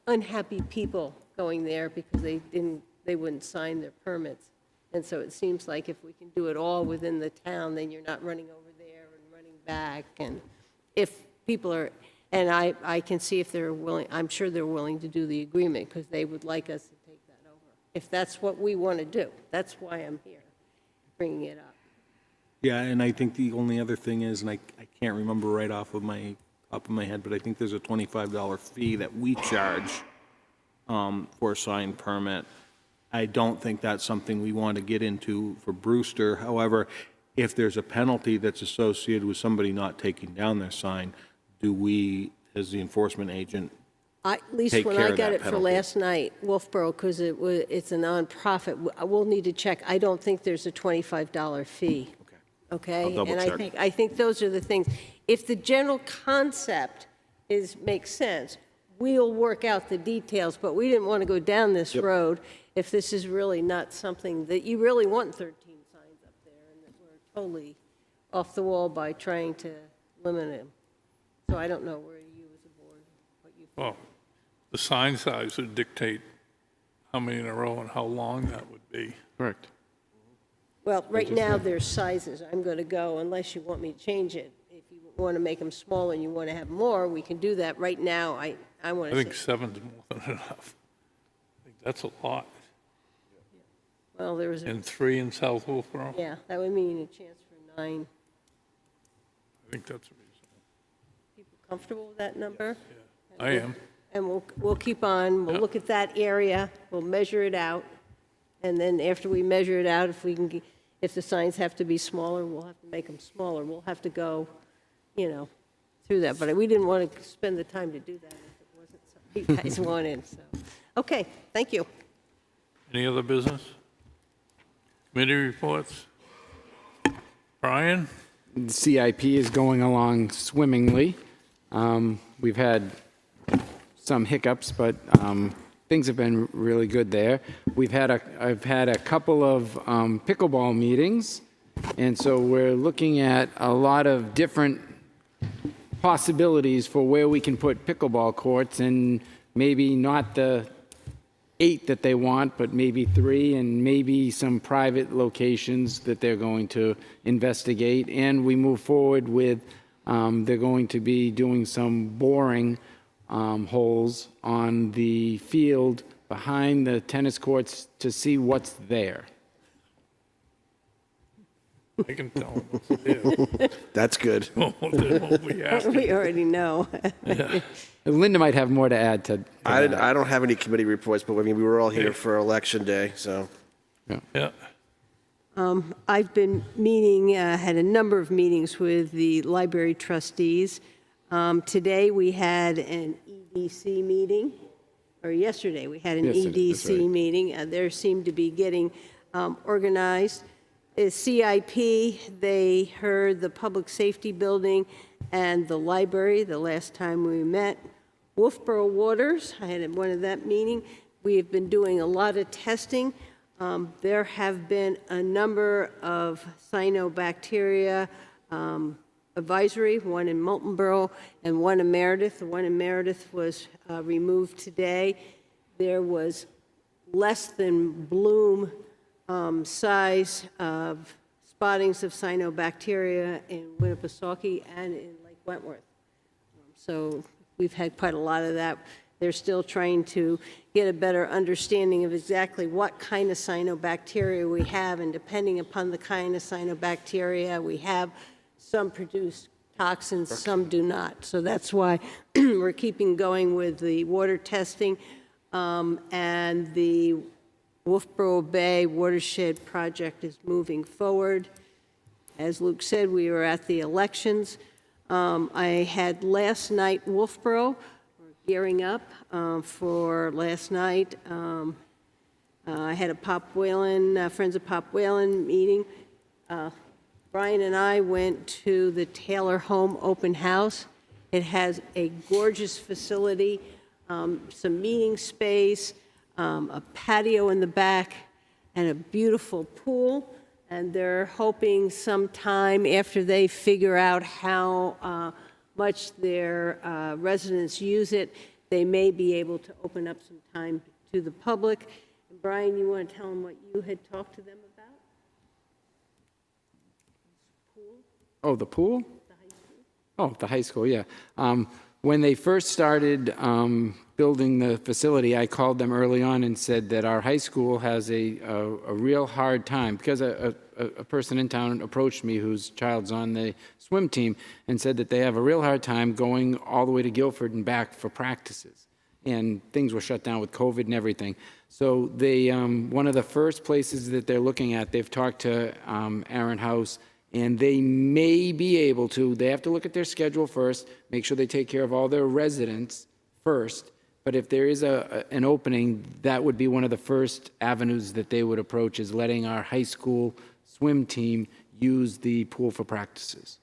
unhappy people going there because they wouldn't sign their permits. And so it seems like if we can do it all within the town, then you're not running over there and running back. And if people are, and I can see if they're willing, I'm sure they're willing to do the agreement because they would like us to take that over. If that's what we want to do, that's why I'm here, bringing it up. Yeah, and I think the only other thing is, and I can't remember right off of my head, but I think there's a $25 fee that we charge for a sign permit. I don't think that's something we want to get into for Brewster. However, if there's a penalty that's associated with somebody not taking down their sign, do we, as the enforcement agent, At least take when care I of got that it for penalty? last night, Wolfeboro, because it's a nonprofit, we'll need to check. I don't think there's a $25 fee. Okay? I'll double And check. I think those are the things. If the general concept makes sense, we'll work out the details, but we didn't want to go down this road if this is really not something that you really want 13 signs up there and that we're totally off the wall by trying to limit them. So I don't know where you as a board, what you think. Well, the sign size would dictate how many in a row and how long that would be. Correct. Well, right now, there's sizes. I'm going to go, unless you want me to change it. If you want to make them smaller and you want to have more, we can do that. Right now, I want I to think say, 7's more than enough. I think that's a lot. well, there was, And 3 in South Wolfboro? yeah, that would mean a chance for 9. I think that's reasonable. People comfortable with that number? I am. And we'll keep on, we'll look at that area, we'll measure it out, and then after we measure it out, if the signs have to be smaller, we'll have to make them smaller. We'll have to go, through that. But we didn't want to spend the time to do that if it wasn't something you guys wanted, so. Okay, thank you. Any other business? Committee reports? Brian? The CIP is going along swimmingly. We've had some hiccups, but things have been really good there. I've had a couple of pickleball meetings, and so we're looking at a lot of different possibilities for where we can put pickleball courts, and maybe not the 8 that they want, but maybe 3, and maybe some private locations that they're going to investigate. And we move forward with, they're going to be doing some boring holes on the field behind the tennis courts to see what's there. I can tell them what to do. That's good. They won't be happy. We already know. Linda might have more to add to I that. don't have any committee reports, but I mean, we were all here for Election Day, so. Yeah. I've been had a number of meetings with the library trustees. Today, we had an EDC meeting, or yesterday, we had an Yesterday, that's EDC right. meeting. They seem to be getting organized. CIP, they heard the public safety building and the library the last time we met. Wolfeboro Waters, I had one of that meeting. We have been doing a lot of testing. There have been a number of cyanobacteria advisory, one in Wolfeboro and one in Meredith. The one in Meredith was removed today. There was less than bloom size of spottings of cyanobacteria in Winnipesaukee and in Lake Wentworth. So we've had quite a lot of that. They're still trying to get a better understanding of exactly what kind of cyanobacteria we have, and depending upon the kind of cyanobacteria we have, some produce toxins, some do not. So that's why we're keeping going with the water testing, and the Wolfeboro Bay watershed project is moving forward. As Luke said, we were at the elections. I had last night Wolfeboro. We're gearing up for last night. I had a Pop Whalen, Friends of Pop Whalen meeting. Brian and I went to the Taylor Home Open House. It has a gorgeous facility, some meeting space, a patio in the back, and a beautiful pool. And they're hoping sometime after they figure out how much their residents use it, they may be able to open up some time to the public. And Brian, you want to tell them what you had talked to them about? Pool? Oh, the pool? Oh, the high school, yeah. When they first started building the facility, I called them early on and said that our high school has a real hard time, because a person in town approached me whose child's on the swim team and said that they have a real hard time going all the way to Guilford and back for practices. And things were shut down with COVID and everything. So they, one of the first places that they're looking at, they've talked to Aaron House, and they may be able to, they have to look at their schedule first, make sure they take care of all their residents first. But if there is an opening, that would be one of the first avenues that they would approach, is letting our high school swim team use the pool for practices.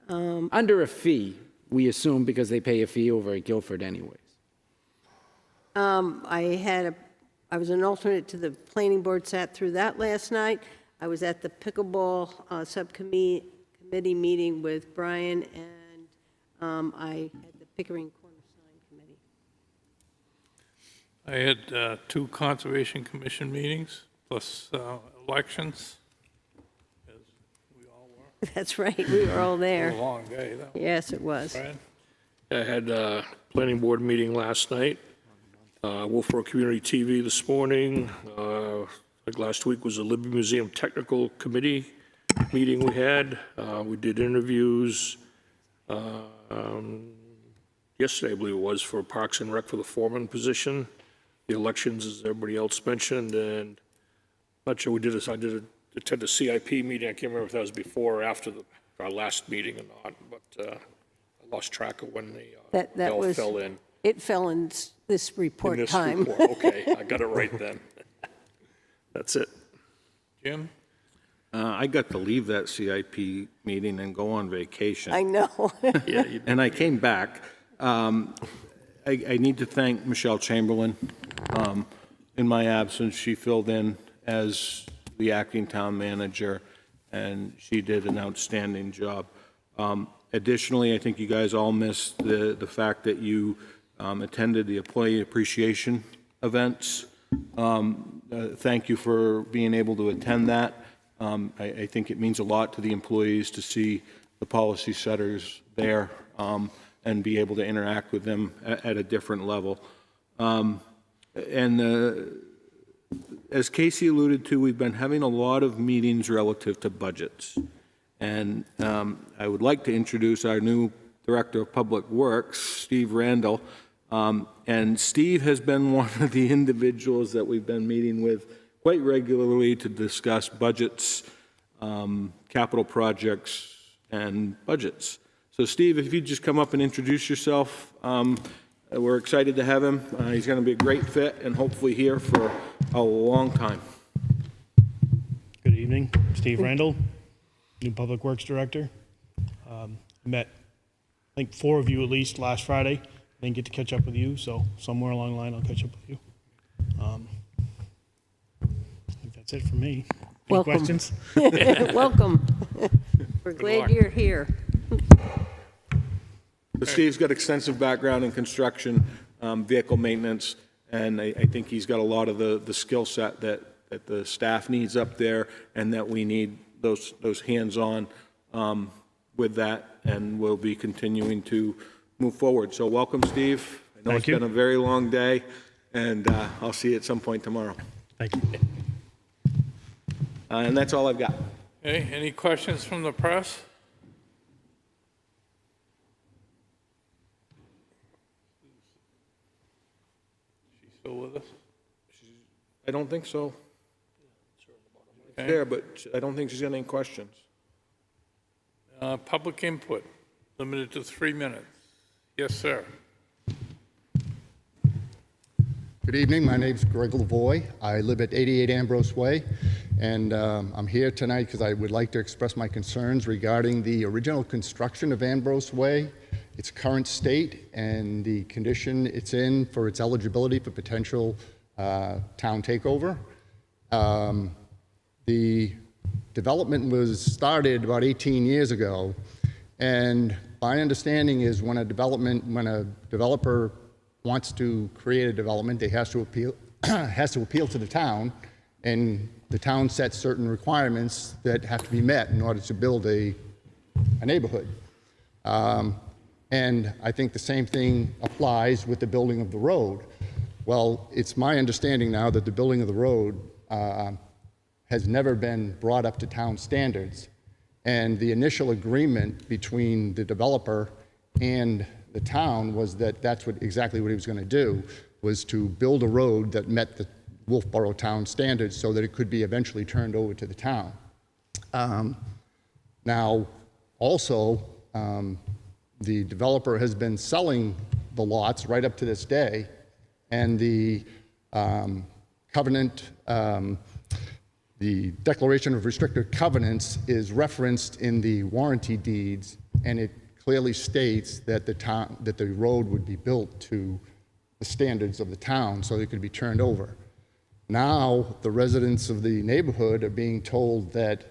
Under a fee, we assume, because they pay a fee over at Guilford anyways. I was an alternate to the planning board, sat through that last night. I was at the pickleball subcommittee meeting with Brian, and I had the Pickering Corner Sign Committee. I had 2 Conservation Commission meetings, plus elections, as we all were. That's right, we were all there. It was a long day, though. Yes, it was. Brad? I had a planning board meeting last night, Wolfeboro Community TV this morning. Like last week was a Libby Museum Technical Committee meeting we had. We did interviews yesterday, I believe it was, for Parks and Rec for the foreman position. The elections, as everybody else mentioned, and I'm not sure we did this. I did attend a CIP meeting. I can't remember if that was before or after our last meeting or not, but I lost track of when they all fell in. It fell in this report In this time. report. Okay, I got it right then. That's it. Jim? I got to leave that CIP meeting and go on vacation. I know. Yeah, you And I came back. I need to thank Michelle Chamberlain. In my absence, she filled in as the acting town manager, and she did an outstanding job. Additionally, I think you guys all missed the fact that you attended the employee appreciation events. Thank you for being able to attend that. I think it means a lot to the employees to see the policy setters there and be able to interact with them at a different level. As Casey alluded to, we've been having a lot of meetings relative to budgets. And I would like to introduce our new Director of Public Works, Steve Randall. And Steve has been one of the individuals that we've been meeting with quite regularly to discuss budgets, capital projects, and budgets. So Steve, if you'd just come up and introduce yourself, we're excited to have him. He's going to be a great fit and hopefully here for a long time. Good evening, Steve Randall, new Public Works Director. I met, I think, 4 of you at least last Friday. I didn't get to catch up with you, so somewhere along the line I'll catch up with you. I think that's it for me. Welcome. questions? Welcome. We're glad you're here. But Steve's got extensive background in construction, vehicle maintenance, and I think he's got a lot of the skill set that the staff needs up there, and that we need those hands-on with that, and we'll be continuing to move forward. So welcome, Steve. I know it's been a very long day, and I'll see you at some point tomorrow. Thank you. And that's all I've got. Okay, any questions from the press? She's still with us? I don't think so. Okay. There, but I don't think she's got any questions. Public input, limited to 3 minutes. Yes, sir. Good evening. My name's Greg Lavoie. I live at 88 Ambrose Way, and I'm here tonight because I would like to express my concerns regarding the original construction of Ambrose Way, its current state, and the condition it's in for its eligibility for potential town takeover. The development was started about 18 years ago, and my understanding is when a developer wants to create a development, they has to appeal to the town, and the town sets certain requirements that have to be met in order to build a neighborhood. And I think the same thing applies with the building of the road. Well, it's my understanding now that the building of the road has never been brought up to town standards, and the initial agreement between the developer and the town was that that's exactly what he was going to do, was to build a road that met the Wolfeboro town standards so that it could be eventually turned over to the town. Now, also, the developer has been selling the lots right up to this day, and the covenant, the declaration of restricted covenants is referenced in the warranty deeds, and it clearly states that the road would be built to the standards of the town so it could be turned over. Now, the residents of the neighborhood are being told that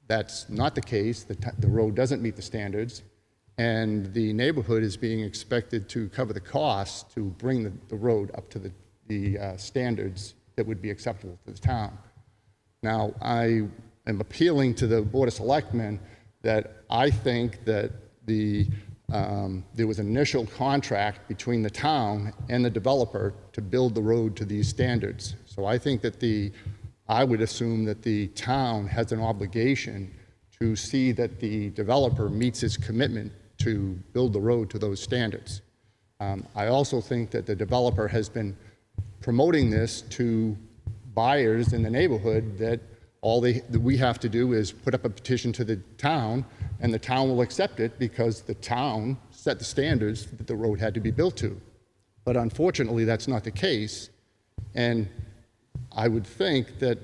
that's not the case, the road doesn't meet the standards, and the neighborhood is being expected to cover the costs to bring the road up to the standards that would be acceptable to the town. Now, I am appealing to the Board of Selectmen that I think that there was an initial contract between the town and the developer to build the road to these standards. So I think that I would assume that the town has an obligation to see that the developer meets his commitment to build the road to those standards. I also think that the developer has been promoting this to buyers in the neighborhood that that we have to do is put up a petition to the town, and the town will accept it because the town set the standards that the road had to be built to. But unfortunately, that's not the case, and I would think that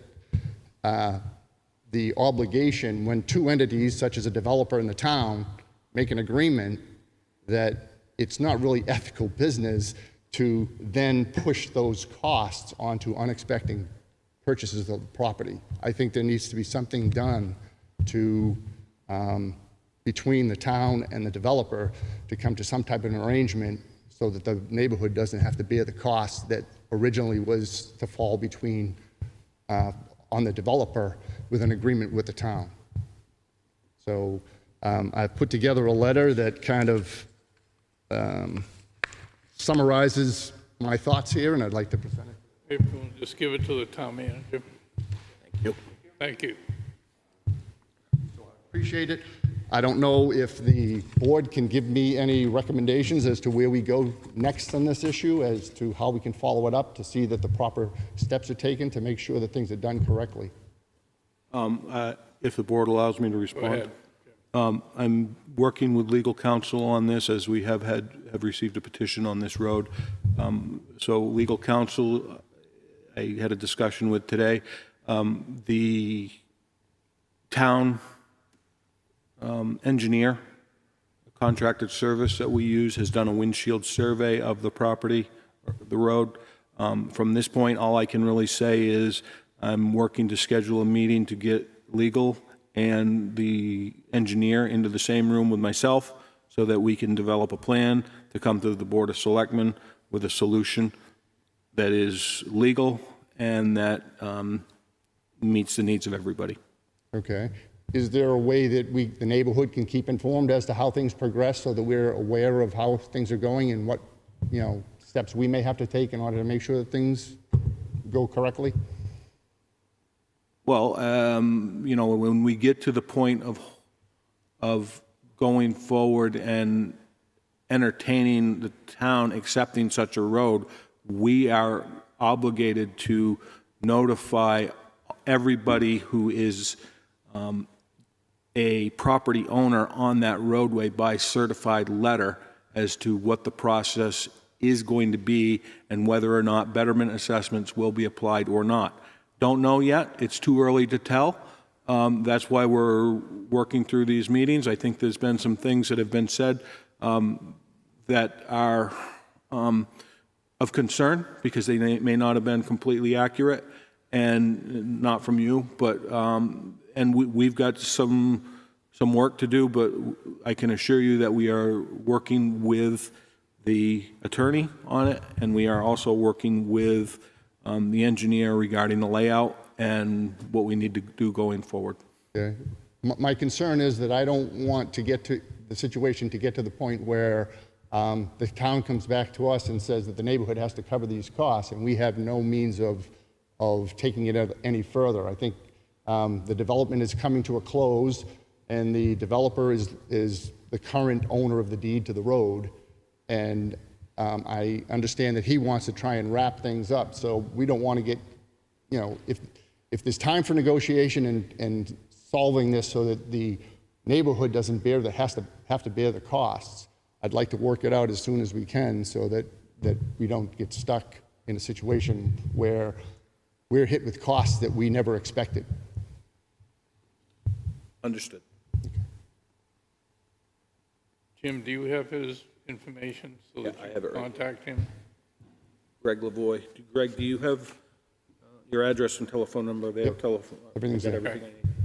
the obligation, when two entities, such as a developer and the town, make an agreement, that it's not really ethical business to then push those costs onto unexpected purchases of the property. I think there needs to be something done to, between the town and the developer, to come to some type of an arrangement so that the neighborhood doesn't have to bear the cost that originally was to fall between, on the developer with an agreement with the town. So I've put together a letter that kind of summarizes my thoughts here, and I'd like to present it. If you want to just give it to the town manager. Thank you. Thank you. Appreciate it. I don't know if the board can give me any recommendations as to where we go next on this issue, as to how we can follow it up to see that the proper steps are taken to make sure that things are done correctly. If the board allows me to respond. I'm working with legal counsel on this, as we have received a petition on this road. So legal counsel, I had a discussion with today. The town engineer, a contracted service that we use, has done a windshield survey of the property, the road. From this point, all I can really say is I'm working to schedule a meeting to get legal and the engineer into the same room with myself so that we can develop a plan to come to the Board of Selectmen with a solution that is legal and that meets the needs of everybody. Okay. Is there a way that the neighborhood can keep informed as to how things progress so that we're aware of how things are going and what, steps we may have to take in order to make sure that things go correctly? Well, when we get to the point of going forward and entertaining the town accepting such a road, we are obligated to notify everybody who is a property owner on that roadway by certified letter as to what the process is going to be and whether or not betterment assessments will be applied or not. Don't know yet. It's too early to tell. That's why we're working through these meetings. I think there's been some things that have been said that are of concern because they may not have been completely accurate, and not from you, but and we've got some work to do, but I can assure you that we are working with the attorney on it, and we are also working with the engineer regarding the layout and what we need to do going forward. Okay. My concern is that I don't want to get to the situation to get to the point where the town comes back to us and says that the neighborhood has to cover these costs, and we have no means of taking it any further. I think the development is coming to a close, and the developer is the current owner of the deed to the road, and I understand that he wants to try and wrap things up. So we don't want to get, if there's time for negotiation and solving this so that the neighborhood doesn't have to bear the costs, I'd like to work it out as soon as we can so that we don't get stuck in a situation where we're hit with costs that we never expected. Understood. Jim, do you have his information so that I you have it can right. contact him? Greg Lavoie. Greg, do you have your address and telephone number? They have telephone. Everything's I've got there. everything I need.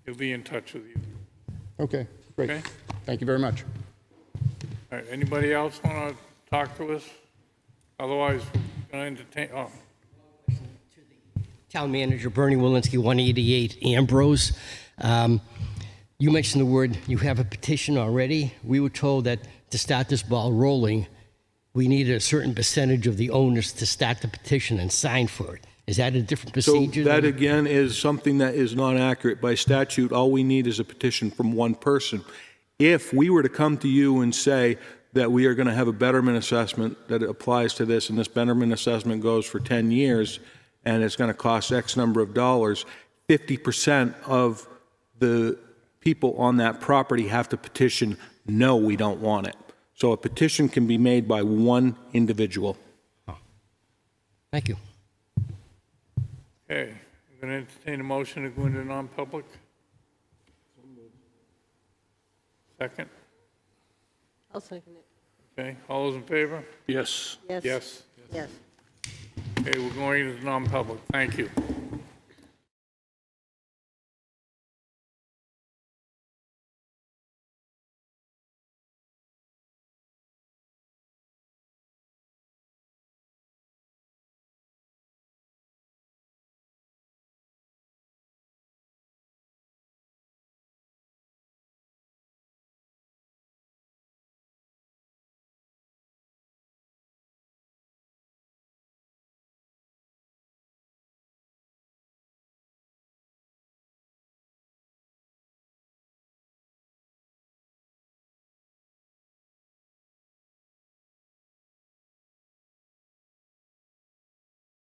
He'll be in touch with you. Okay, great. Okay. Thank you very much. All right, anybody else want to talk to us? Otherwise, we're going to entertain, Town Manager Bernie Walensky, 188 Ambrose. You mentioned the word, you have a petition already. We were told that to start this ball rolling, we needed a certain percentage of the owners to start the petition and sign for it. Is that a different procedure? So that, again, is something that is not accurate. By statute, all we need is a petition from one person. If we were to come to you and say that we are going to have a betterment assessment that applies to this, and this betterment assessment goes for 10 years, and it's going to cost X number of dollars, 50% of the people on that property have to petition, no, we don't want it. So a petition can be made by one individual. Thank you. okay. I'm going to entertain a motion to go into non-public. Second? I'll second it. Okay, all those in favor? Yes. Yes. Yes. Yes. Okay, we're going into non-public. Thank you.